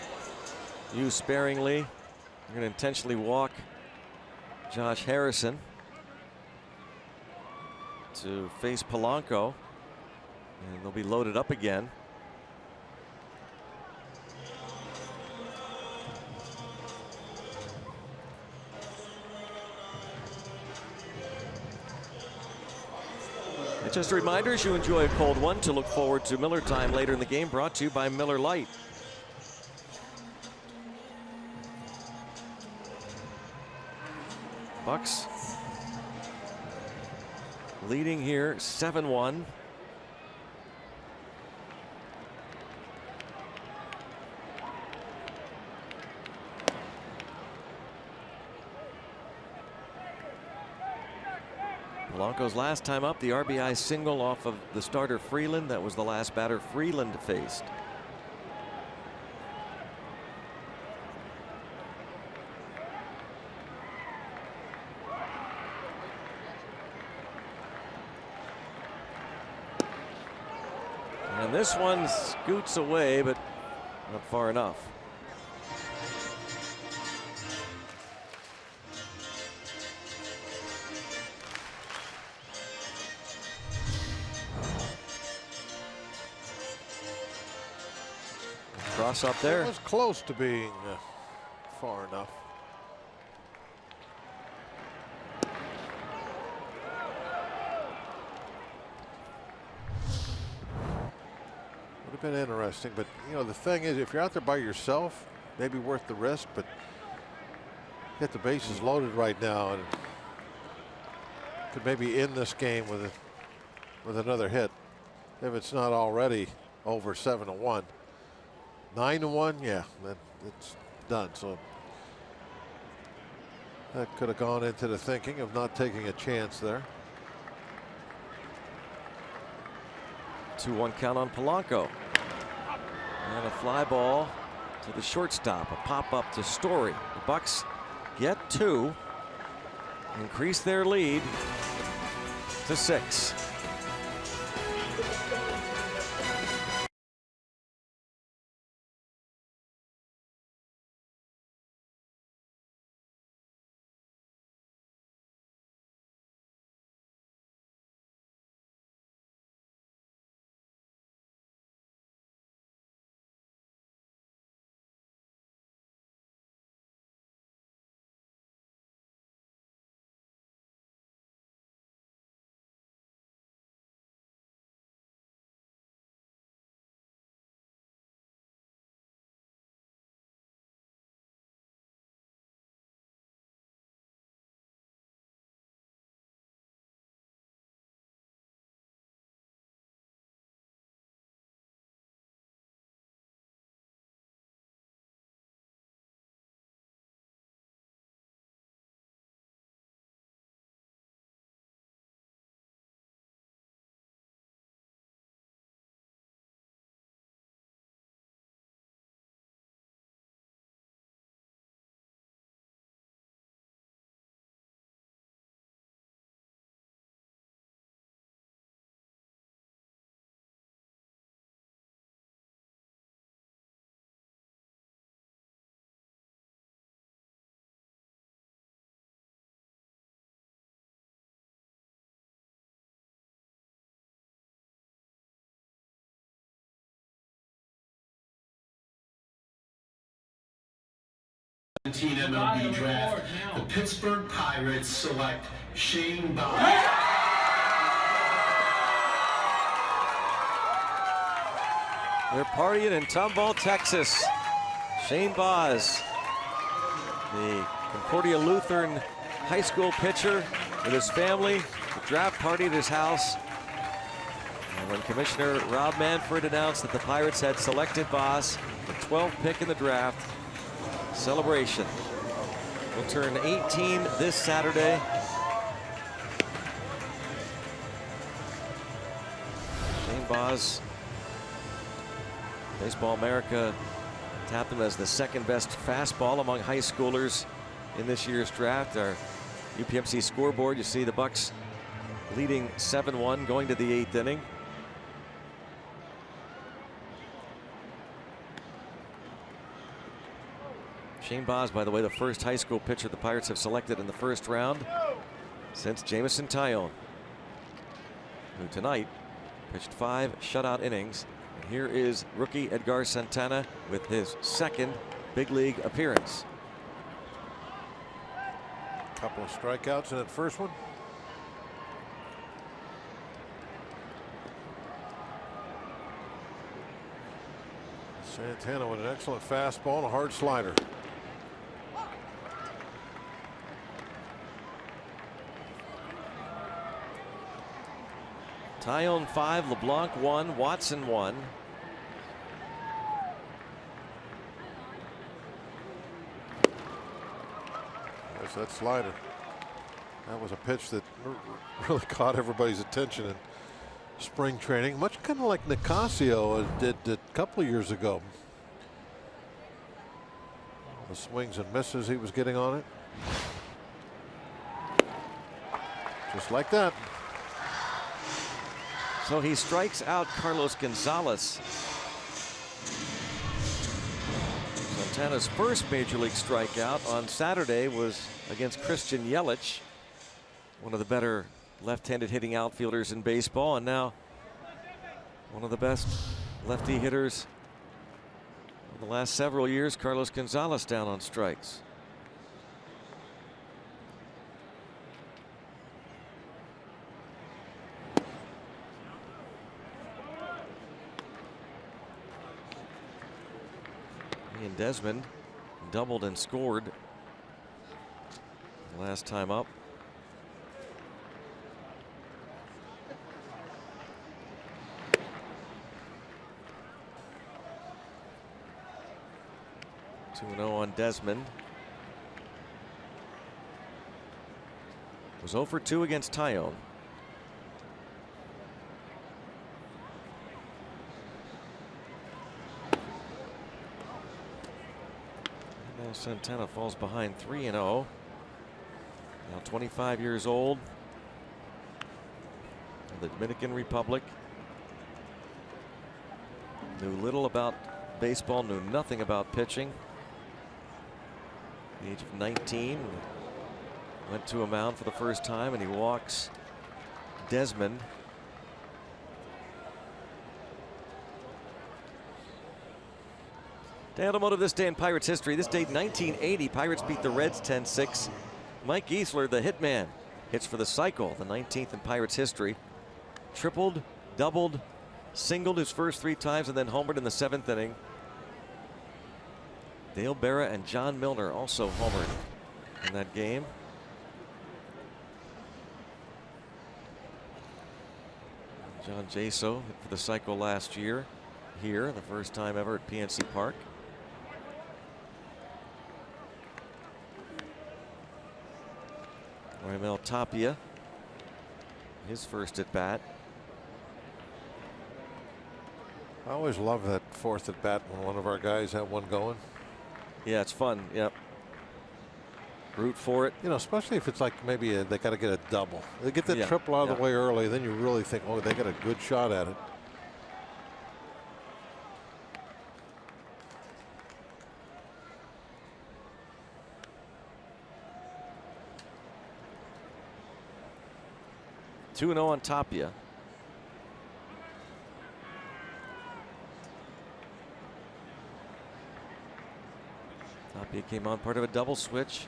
used sparingly. They're going to intentionally walk Josh Harrison to face Polanco, and they'll be loaded up again. And just a reminder, as you enjoy a cold one, to look forward to Miller Time later in the game, brought to you by Miller Lite. Bucks leading here 7-1. Polanco's last time up, the RBI single off of the starter Freeland. That was the last batter Freeland faced. And this one scoots away, but not far enough. Cross up there. It was close to being far enough. Would have been interesting, but the thing is, if you're out there by yourself, maybe worth the risk, but get the bases loaded right now and could maybe end this game with another hit if it's not already over 7-1. 9-1, yeah, it's done. So that could have gone into the thinking of not taking a chance there. 2-1 count on Polanco. And a fly ball to the shortstop. A pop up to Story. The Bucks get 2, increase their lead to 6. MLB draft, the Pittsburgh Pirates select Shane Baz. They're partying in Tomball, Texas. Shane Baz, the Concordia Lutheran High School pitcher, with his family. The draft party at his house. And when Commissioner Rob Manfred announced that the Pirates had selected Baz, the 12th pick in the draft, celebration. Will turn 18 this Saturday. Shane Baz, Baseball America tapped him as the second best fastball among high schoolers in this year's draft. Our UPMC scoreboard, you see the Bucks leading 7-1 going to the 8th inning. Shane Baz, by the way, the first high school pitcher the Pirates have selected in the first round since Jameson Taillon, who tonight pitched 5 shutout innings. And here is rookie Edgar Santana with his second big league appearance. Couple of strikeouts in that first one. Santana with an excellent fastball and a hard slider. Taillon 5, LeBlanc 1, Watson 1. There's that slider. That was a pitch that really caught everybody's attention in spring training, much kind of like Nicasio did a couple of years ago. The swings and misses he was getting on it. Just like that. So he strikes out Carlos Gonzalez. Santana's first major league strikeout on Saturday was against Christian Yelich, one of the better left-handed hitting outfielders in baseball, and now one of the best lefty hitters of the last several years. Carlos Gonzalez down on strikes. And Desmond doubled and scored last time up. Two 2-0 on Desmond. Was 0 for 2 against Taillon. Santana falls behind 3-0. Now 25 years old. The Dominican Republic. Knew little about baseball, knew nothing about pitching. At the age of 19, went to a mound for the first time, and he walks Desmond. Day automotive this day in Pirates history. This date 1980, Pirates beat the Reds 10-6. Mike Giesler, the hitman, hits for the cycle, the 19th in Pirates history. Tripled, doubled, singled his first 3 times, and then homered in the 7th inning. Dale Berra and John Milner also homered in that game. John Jaso hit for the cycle last year here, the first time ever at PNC Park. Raimel Tapia, his first at bat. I always love that 4th at bat when one of our guys have one going. Yeah, it's fun. Yep. Root for it. You know, especially if it's like maybe they got to get a double. They get that triple out of the way early, then you really think, oh, they got a good shot at it. Two 2-0 on Tapia. He came on part of a double switch.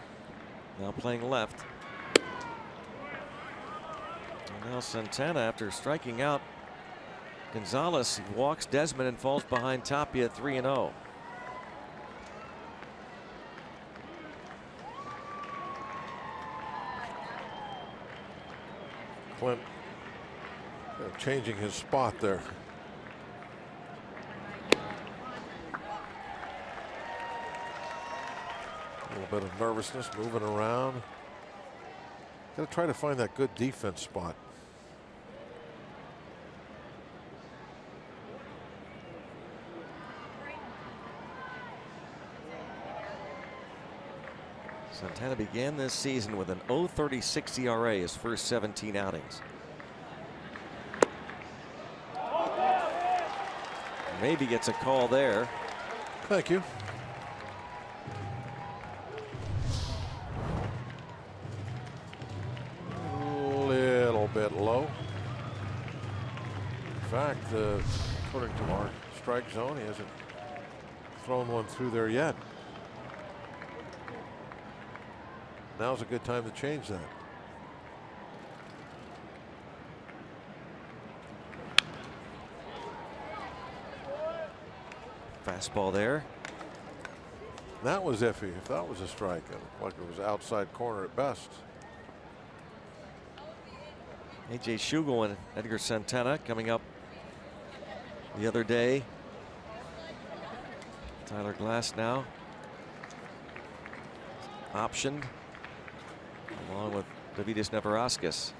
Now playing left. And now Santana, after striking out Gonzalez, walks Desmond and falls behind Tapia 3-0. Clint changing his spot there. A little bit of nervousness, moving around. Got to try to find that good defense spot. Santana began this season with an 0.36 ERA his first 17 outings. Maybe gets a call there. Thank you. A little bit low. In fact, according to our strike zone, he hasn't thrown one through there yet. Now's a good time to change that. Fastball there. That was iffy. If that was a strike, it looked like it was outside corner at best. A.J. Schugel and Edgar Santana coming up the other day. Tyler Glass now optioned along with Davidis Neverauskas.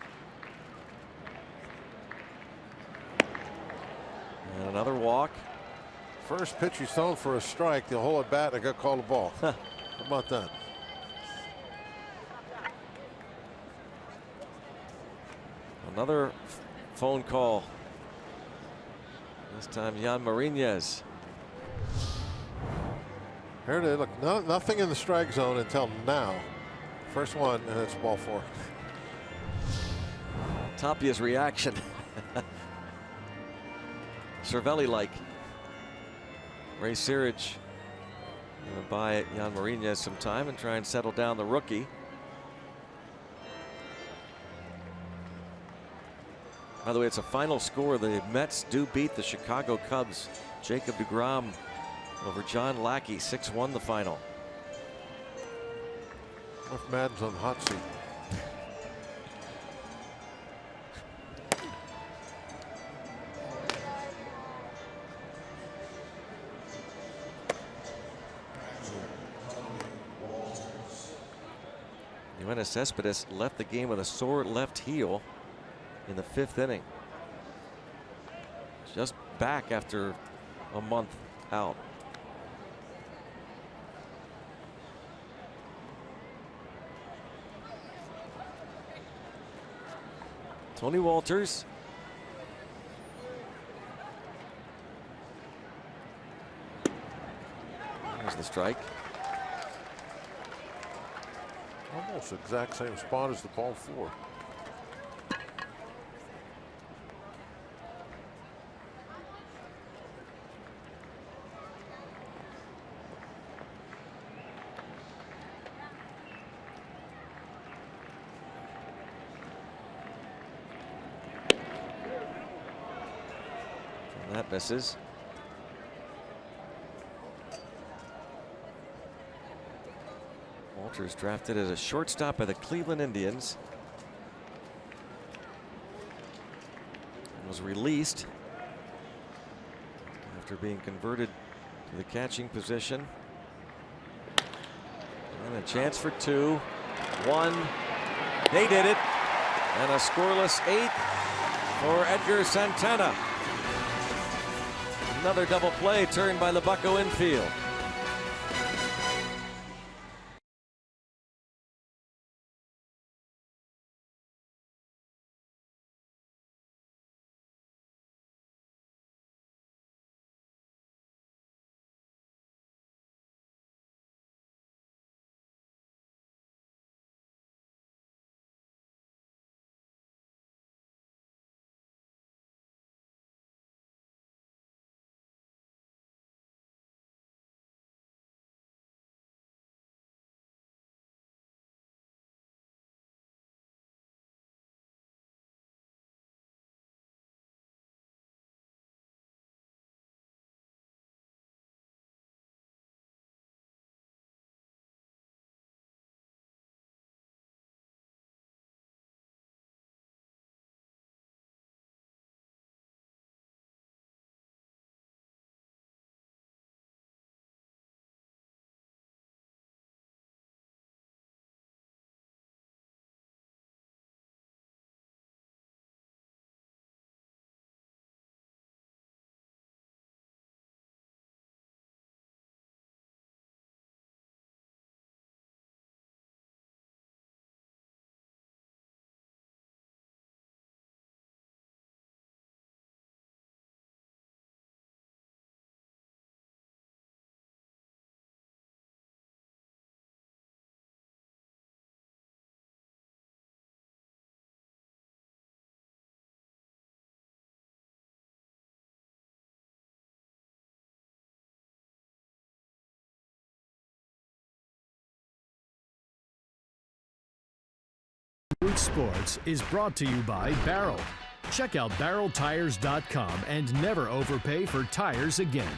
And another walk. First pitch he's thrown for a strike. They'll hold it bat and got called a ball. How about that? Another phone call. This time Jan Marinez. Here it is. Look, nothing in the strike zone until now. First one, and it's ball 4. Tapia's reaction. Cervelli-like. Ray Searage going to buy Jan Marinez some time and try and settle down the rookie. By the way, it's a final score. The Mets do beat the Chicago Cubs. Jacob deGrom over John Lackey, 6-1 the final. What if Madden's on the hot seat? Yoenis Cespedes left the game with a sore left heel in the 5th inning. Just back after a month out. Tony Walters. There's the strike. Almost exact same spot as the ball 4. And that misses. Walters drafted as a shortstop by the Cleveland Indians. And was released after being converted to the catching position. And a chance for 2. 1. They did it. And a scoreless 8th for Edgar Santana. Another double play turned by the Bucco infield. Root Sports is brought to you by Barrel. Check out barreltires.com and never overpay for tires again.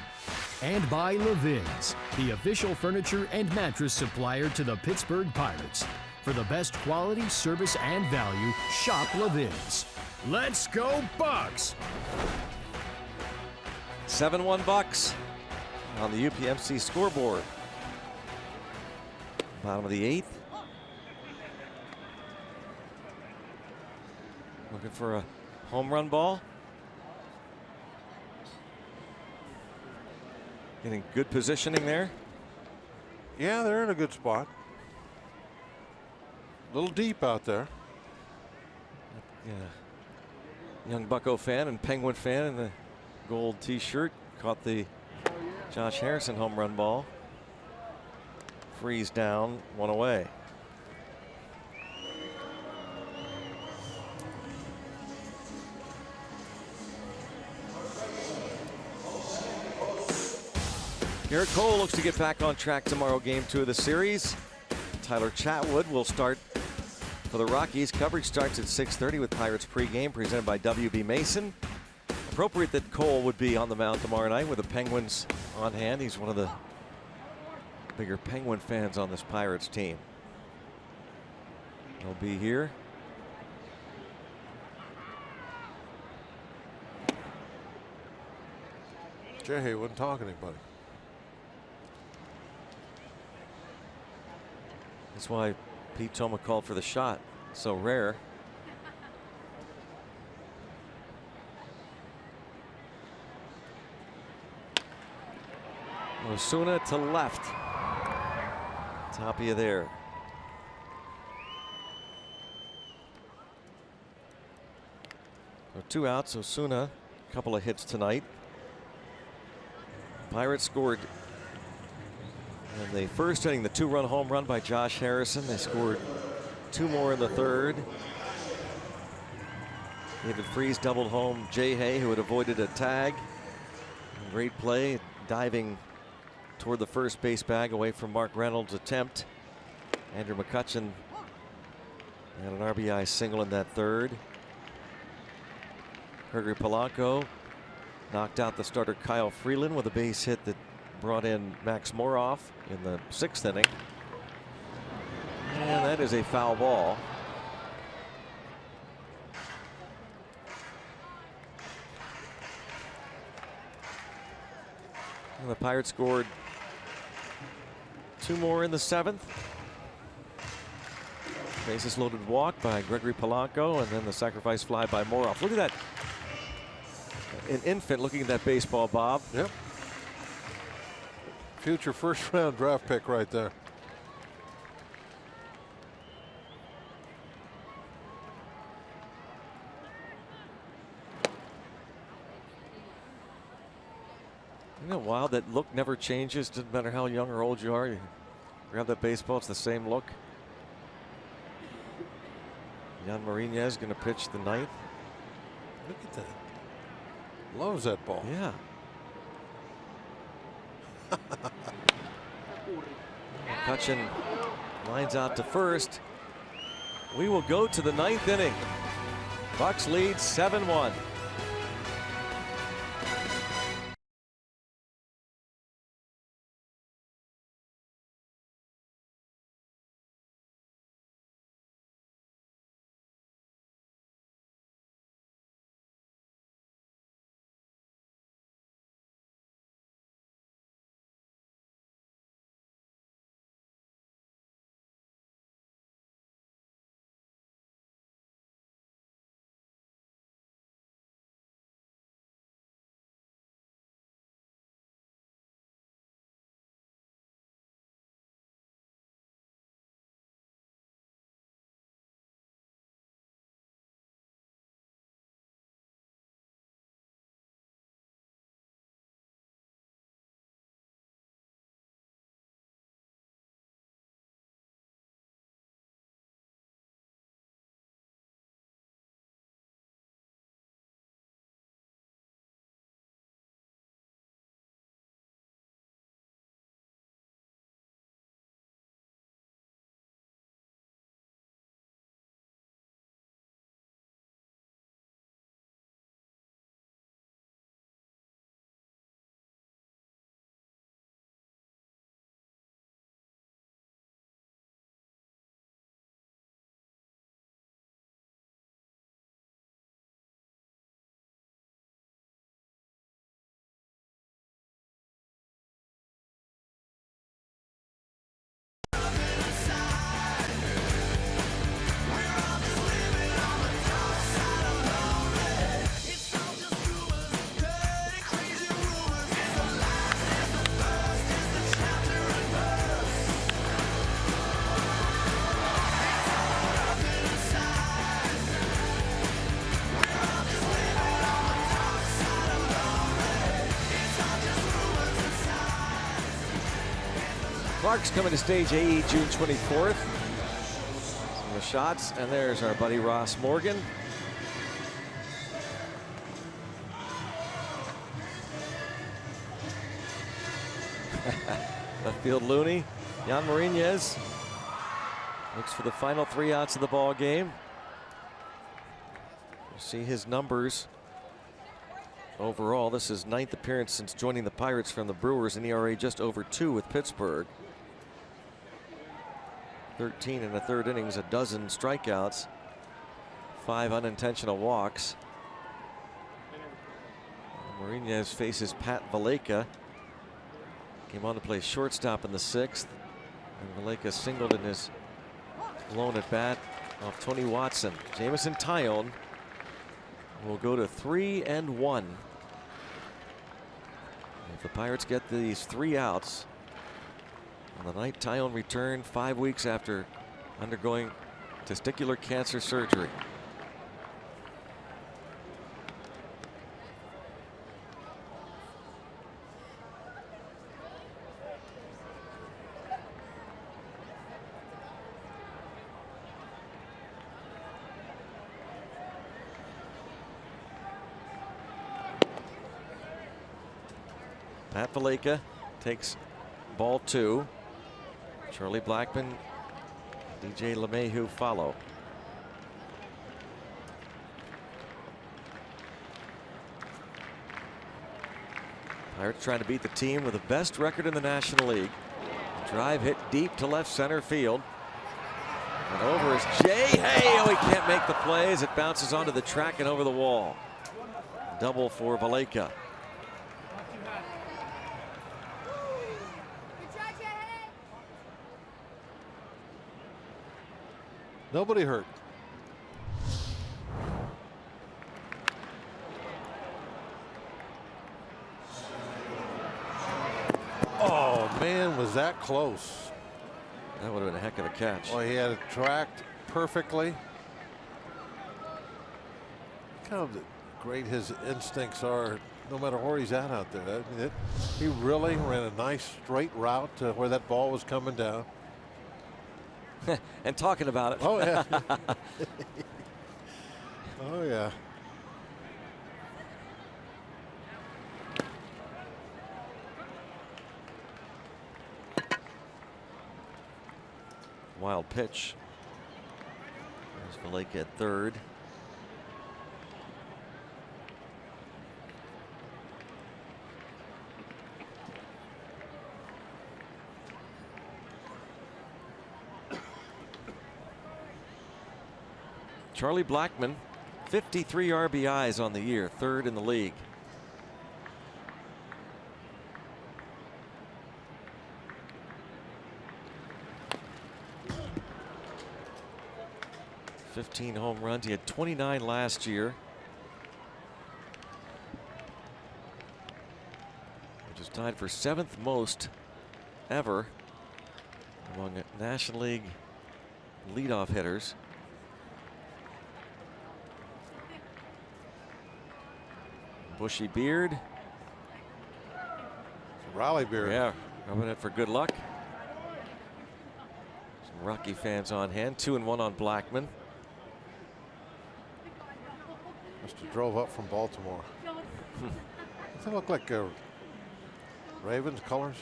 And by Levin's, the official furniture and mattress supplier to the Pittsburgh Pirates. For the best quality, service, and value, shop Levin's. Let's go Bucks! 7-1 Bucks on the UPMC scoreboard. Bottom of the 8th. Looking for a home run ball. Getting good positioning there. Yeah, they're in a good spot. A little deep out there. Yeah. Young Bucko fan and Penguin fan in the gold t-shirt caught the Josh Harrison home run ball. Freeze down, one away. Garrett Cole looks to get back on track tomorrow, game 2 of the series. Tyler Chatwood will start for the Rockies. Coverage starts at 6:30 with Pirates pregame presented by WB Mason. Appropriate that Cole would be on the mound tomorrow night with the Penguins on hand. He's one of the bigger Penguin fans on this Pirates team. He'll be here. Jay wouldn't talk to anybody. That's why Pete Toma called for the shot. So rare. Osuna to left. Top of you there. So 2 outs. Osuna, a couple of hits tonight. Pirates scored in the first inning, the 2-run home run by Josh Harrison. They scored 2 more in the 3rd. David Freese doubled home Jay Hay, who had avoided a tag. Great play, diving toward the first base bag away from Mark Reynolds' attempt. Andrew McCutchen had an RBI single in that 3rd. Gregory Polanco knocked out the starter Kyle Freeland with a base hit that brought in Max Moroff in the 6th inning. And that is a foul ball. And the Pirates scored 2 more in the 7th. Bases loaded walk by Gregory Polanco, and then the sacrifice fly by Moroff. Look at that. An infant looking at that baseball, Bob. Yep. Future first-round draft pick right there. Isn't it wild that look never changes? Doesn't matter how young or old you are. You grab that baseball, it's the same look. Jan Marinez going to pitch the 9th. Look at that. Loves that ball. Yeah. McCutchen lines out to first. We will go to the 9th inning. Bucks lead 7-1. Clark's coming to stage AE June 24th. Some of the shots, and there's our buddy Ross Morgan. Left field Looney. Jan Marinez looks for the final 3 outs of the ball game. You'll see his numbers overall. This is 9th appearance since joining the Pirates from the Brewers, an ERA just over 2 with Pittsburgh. 13 and a third innings, a dozen strikeouts, 5 unintentional walks. Marinez faces Pat Valaika. Came on to play shortstop in the 6th. And Valaika singled in his lone at bat off Tony Watson. Jameson Taillon will go to 3-1. If the Pirates get these 3 outs on the night Taillon returned 5 weeks after undergoing testicular cancer surgery. Pat Valaika takes ball 2. Charlie Blackmon, DJ LeMahieu follow. Pirates trying to beat the team with the best record in the National League. Drive hit deep to left center field. And over is Jay Hay. Oh, he can't make the play as it bounces onto the track and over the wall. Double for Valaika. Nobody hurt. Oh man, was that close? That would have been a heck of a catch. Well, he had it tracked perfectly. Look how great his instincts are, no matter where he's at out there. I mean, he really ran a nice straight route to where that ball was coming down. And talking about it. Oh yeah. Oh yeah. Wild pitch. There's Valaika at third. Charlie Blackmon, 53 RBIs on the year, 3rd in the league. '15 home runs. He had 29 last year, which is tied for 7th most ever among National League leadoff hitters. Bushy beard. Raleigh beard. Yeah, rubbing it for good luck. Some Rocky fans on hand. 2-1 on Blackmon. Must have drove up from Baltimore. Does that look like Ravens colors?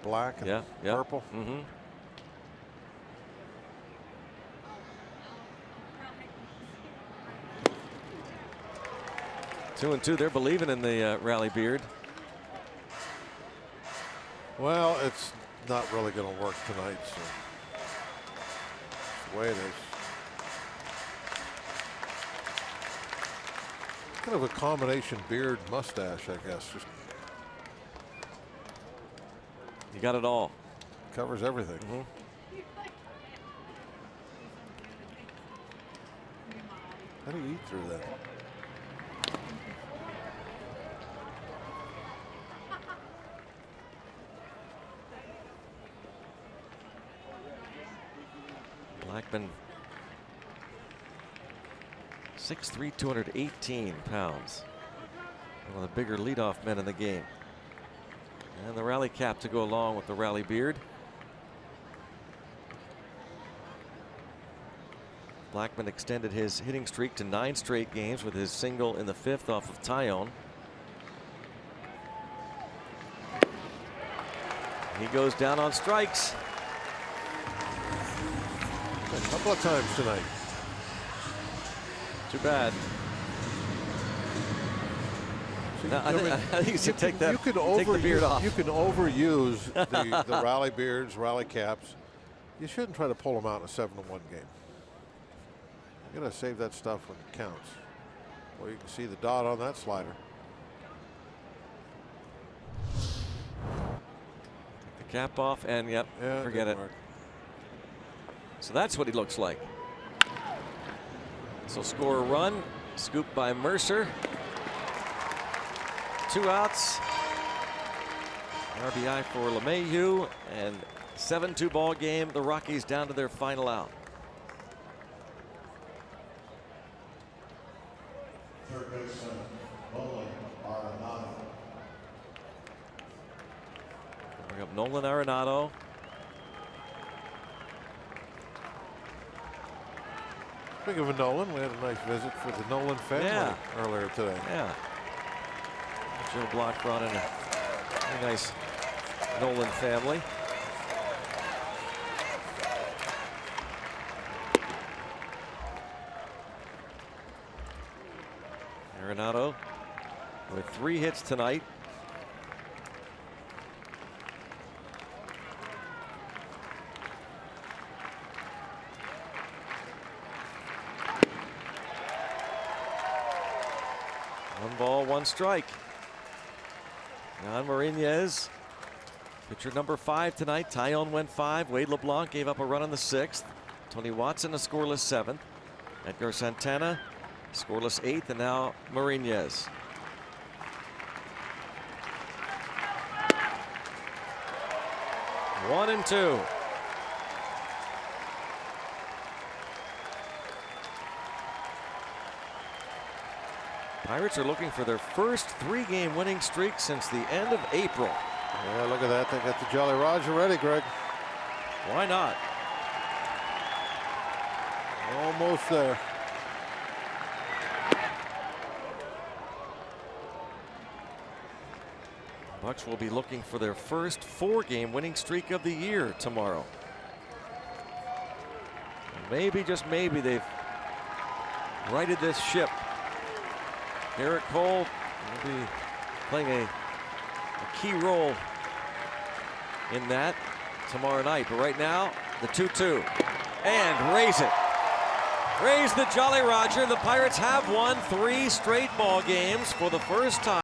Black and purple. Mm-hmm. Two and two. They're believing in the Raleigh beard. Well, it's not really going to work tonight, so that's the way it is. Kind of a combination beard mustache, I guess. Just you got it all. Covers everything. Mm-hmm. How do you eat through that? Blackmon, 6'3", 218 pounds. One of the bigger leadoff men in the game. And the Raleigh cap to go along with the Raleigh beard. Blackmon extended his hitting streak to 9 straight games with his single in the 5th off of Tyone. He goes down on strikes. A couple of times tonight. Too bad. No, I think you should take the beard off. You can overuse the rally beards, rally caps. You shouldn't try to pull them out in a 7-1 game. You got to save that stuff when it counts. Well, you can see the dot on that slider. The cap off, and yep, yeah, forget it. Work. So that's what he looks like. So score a run, scooped by Mercer. 2 outs. RBI for LeMahieu, and 7-2 ball game. The Rockies down to their final out. Third baseman, Arenado. Bring up Nolan Arenado. Speaking of Nolan, we had a nice visit for the Nolan family earlier today. Yeah. Joe Block brought in a very nice Nolan family. Arenado with 3 hits tonight. One ball, 1 strike. Jan Marinez, pitcher number 5 tonight. Tyone went 5. Wade LeBlanc gave up a run in the 6th. Tony Watson a scoreless 7th. Edgar Santana scoreless 8th, and now Marinez. One and 2. Pirates are looking for their first 3-game winning streak since the end of April. Yeah, look at that. They got the Jolly Roger ready, Greg. Why not? Almost there. Bucks will be looking for their first 4-game winning streak of the year tomorrow. And maybe, just maybe, they've righted this ship. Garrett Cole will be playing a key role in that tomorrow night. But right now, the 2-2. And raise it. Raise the Jolly Roger. The Pirates have won 3 straight ball games for the first time.